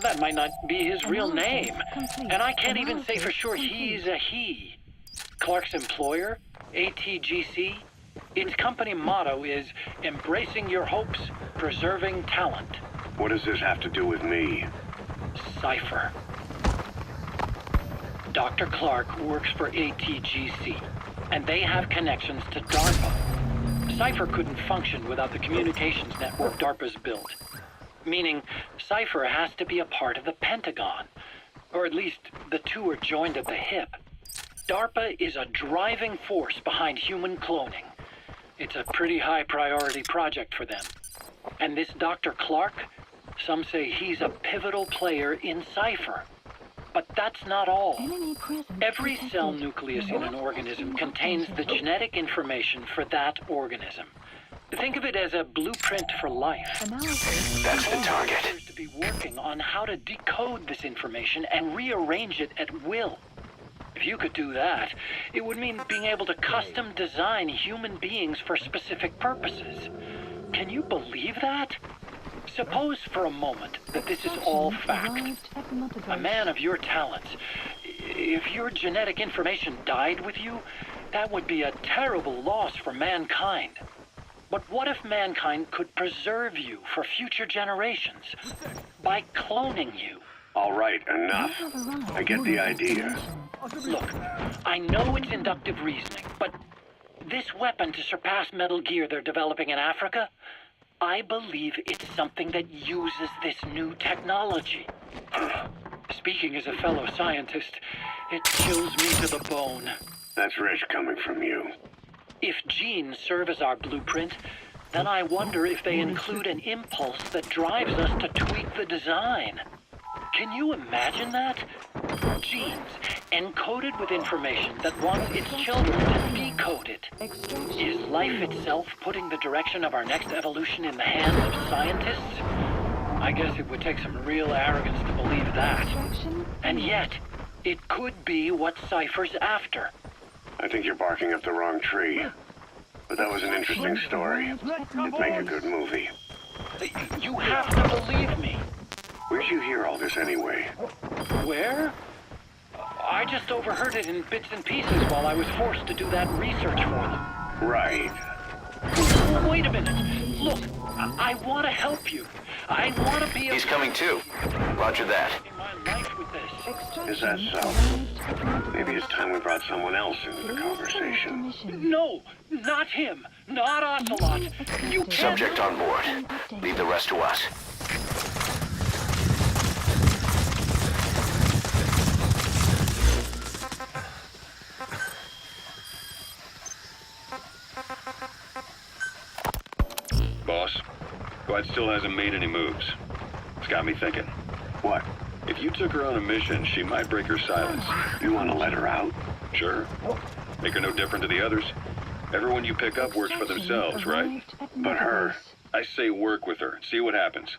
that might not be his real name. And I can't even say for sure he's a he. Clark's employer, ATGC, its company motto is embracing your hopes, preserving talent. What does this have to do with me? Cypher. Dr. Clark works for ATGC, and they have connections to DARPA. Cypher couldn't function without the communications network DARPA's built. Meaning, Cypher has to be a part of the Pentagon. Or at least, the two are joined at the hip. DARPA is a driving force behind human cloning. It's a pretty high priority project for them. And this Dr. Clark, some say he's a pivotal player in Cypher. But that's not all. Every cell nucleus in an organism contains the genetic information for that organism. Think of it as a blueprint for life. That's the target. Appears to be working on how to decode this information and rearrange it at will. If you could do that, it would mean being able to custom design human beings for specific purposes. Can you believe that? Suppose for a moment that this is all fact. A man of your talents, if your genetic information died with you, that would be a terrible loss for mankind. But what if mankind could preserve you for future generations by cloning you? All right, enough. I get the idea. Look, I know it's inductive reasoning, but this weapon to surpass Metal Gear they're developing in Africa, I believe it's something that uses this new technology. Speaking as a fellow scientist, it chills me to the bone. That's rich coming from you. If genes serve as our blueprint, then I wonder if they include an impulse that drives us to tweak the design. Can you imagine that? Genes, encoded with information that wants its children to decode it. Is life itself putting the direction of our next evolution in the hands of scientists? I guess it would take some real arrogance to believe that. And yet, it could be what Cypher's after. I think you're barking up the wrong tree. But that was an interesting story. It'd make a good movie. You have to believe me. Where'd you hear all this anyway? Where? I just overheard it in bits and pieces while I was forced to do that research for them. Right. Wait a minute. Look, I want to help you. I want to be a... He's coming too. Roger that. ...in my life with this. Is that so? Maybe it's time we brought someone else into the conversation. No, not him. Not Ocelot. You can't... Subject on board. Leave the rest to us. Squad still hasn't made any moves. It's got me thinking. What? If you took her on a mission, she might break her silence. You want to let her out? Sure. Make her no different to the others. Everyone you pick up works for themselves, right? But her. I say work with her. See what happens.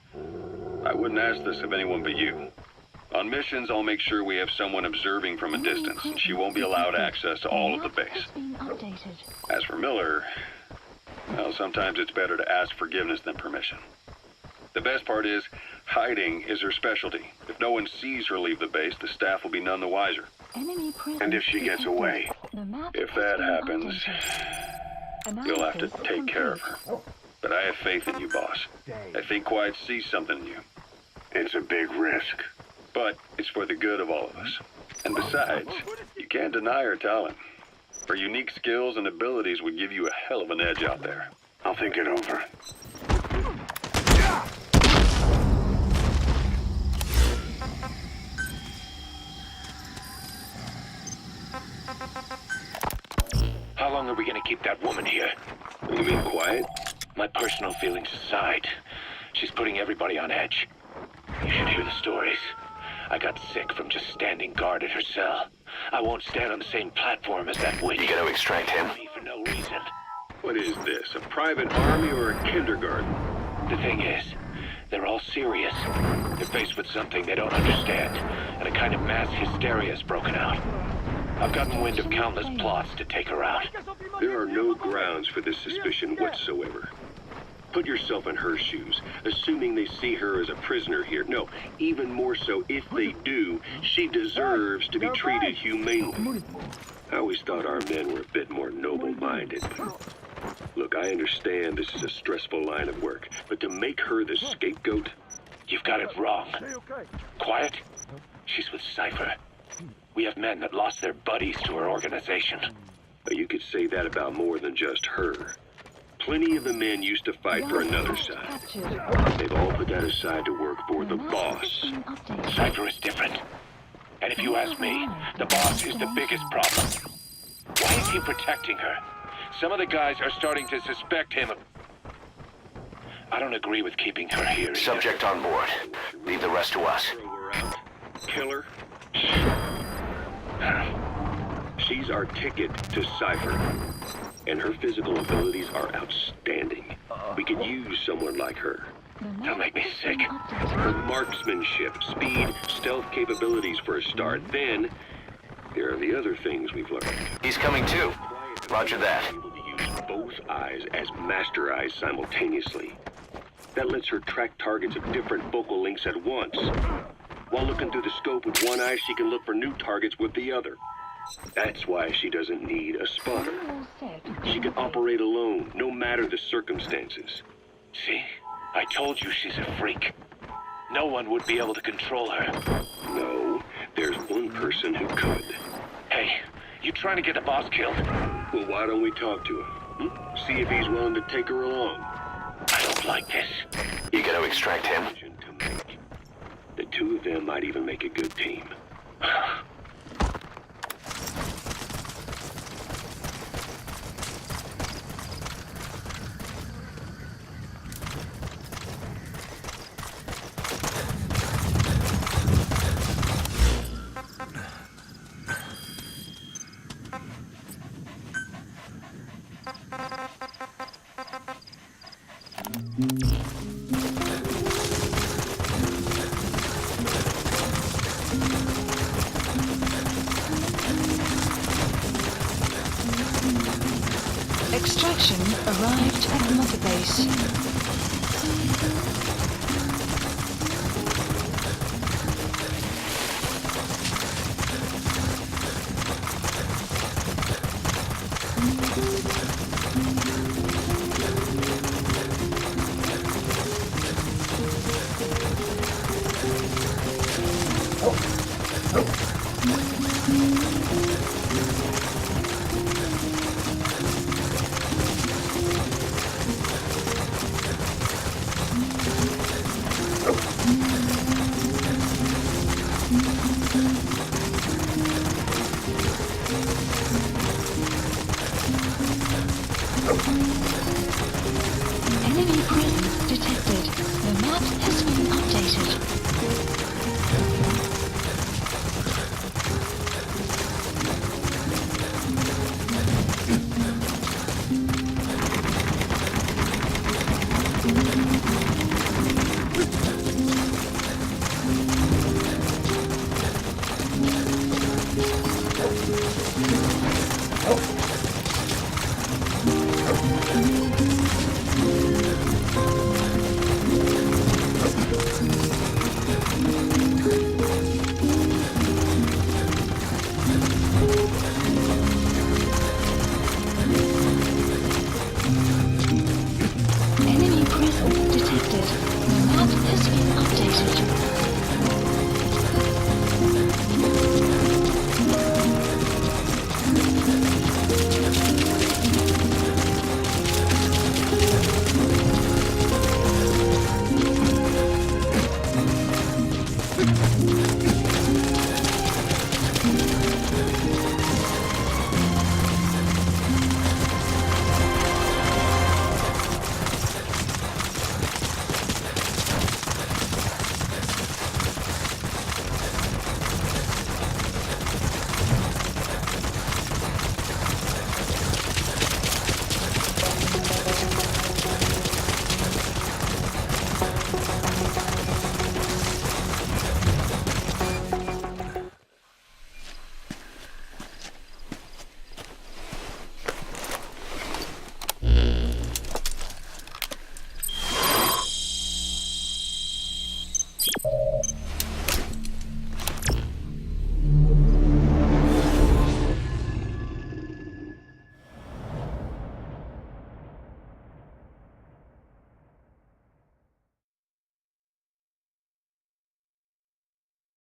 I wouldn't ask this of anyone but you. On missions, I'll make sure we have someone observing from a distance, and she won't be allowed access to all of the base. As for Miller, well, sometimes it's better to ask forgiveness than permission. The best part is, hiding is her specialty. If no one sees her leave the base, the staff will be none the wiser. And if she gets away? If that happens, you'll have to take care of her. But I have faith in you, boss. I think Quiet sees something in you. It's a big risk. But it's for the good of all of us. And besides, you can't deny her talent. Her unique skills and abilities would give you a hell of an edge out there. I'll think it over. How long are we gonna keep that woman here? You mean Quiet? My personal feelings aside, she's putting everybody on edge. You should hear the stories. I got sick from just standing guard at her cell. I won't stand on the same platform as that witch. You gonna extract him? For no reason. What is this, a private army or a kindergarten? The thing is, they're all serious. They're faced with something they don't understand, and a kind of mass hysteria has broken out. I've gotten wind of countless plots to take her out. There are no grounds for this suspicion whatsoever. Put yourself in her shoes, assuming they see her as a prisoner here. No, even more so, if they do, she deserves to be treated humanely. I always thought our men were a bit more noble-minded. Look, I understand this is a stressful line of work, but to make her the scapegoat... You've got it wrong. Quiet? She's with Cypher. We have men that lost their buddies to her organization. You could say that about more than just her. Plenty of the men used to fight for another side. They've all put that aside to work for the boss. Cypher is different. And if you ask me, the boss is the biggest problem. Why is he protecting her? Some of the guys are starting to suspect him of... I don't agree with keeping her here. Subject on board. Leave the rest to us. Kill her? She's our ticket to Cypher. And her physical abilities are outstanding. We could use someone like her. Don't make me sick. Her marksmanship, speed, stealth capabilities for a start. Then, there are the other things we've learned. He's coming too. Roger that. Able to use both eyes as master eyes simultaneously. That lets her track targets of different focal lengths at once. While looking through the scope with one eye, she can look for new targets with the other. That's why she doesn't need a spotter. She can operate alone, no matter the circumstances. See? I told you she's a freak. No one would be able to control her. No, there's one person who could. Hey, you trying to get the boss killed? Well, why don't we talk to him? See if he's willing to take her along. I don't like this. You gonna extract him? The two of them might even make a good team. Extraction arrived at the mother base. Enemy presence detected. Oh.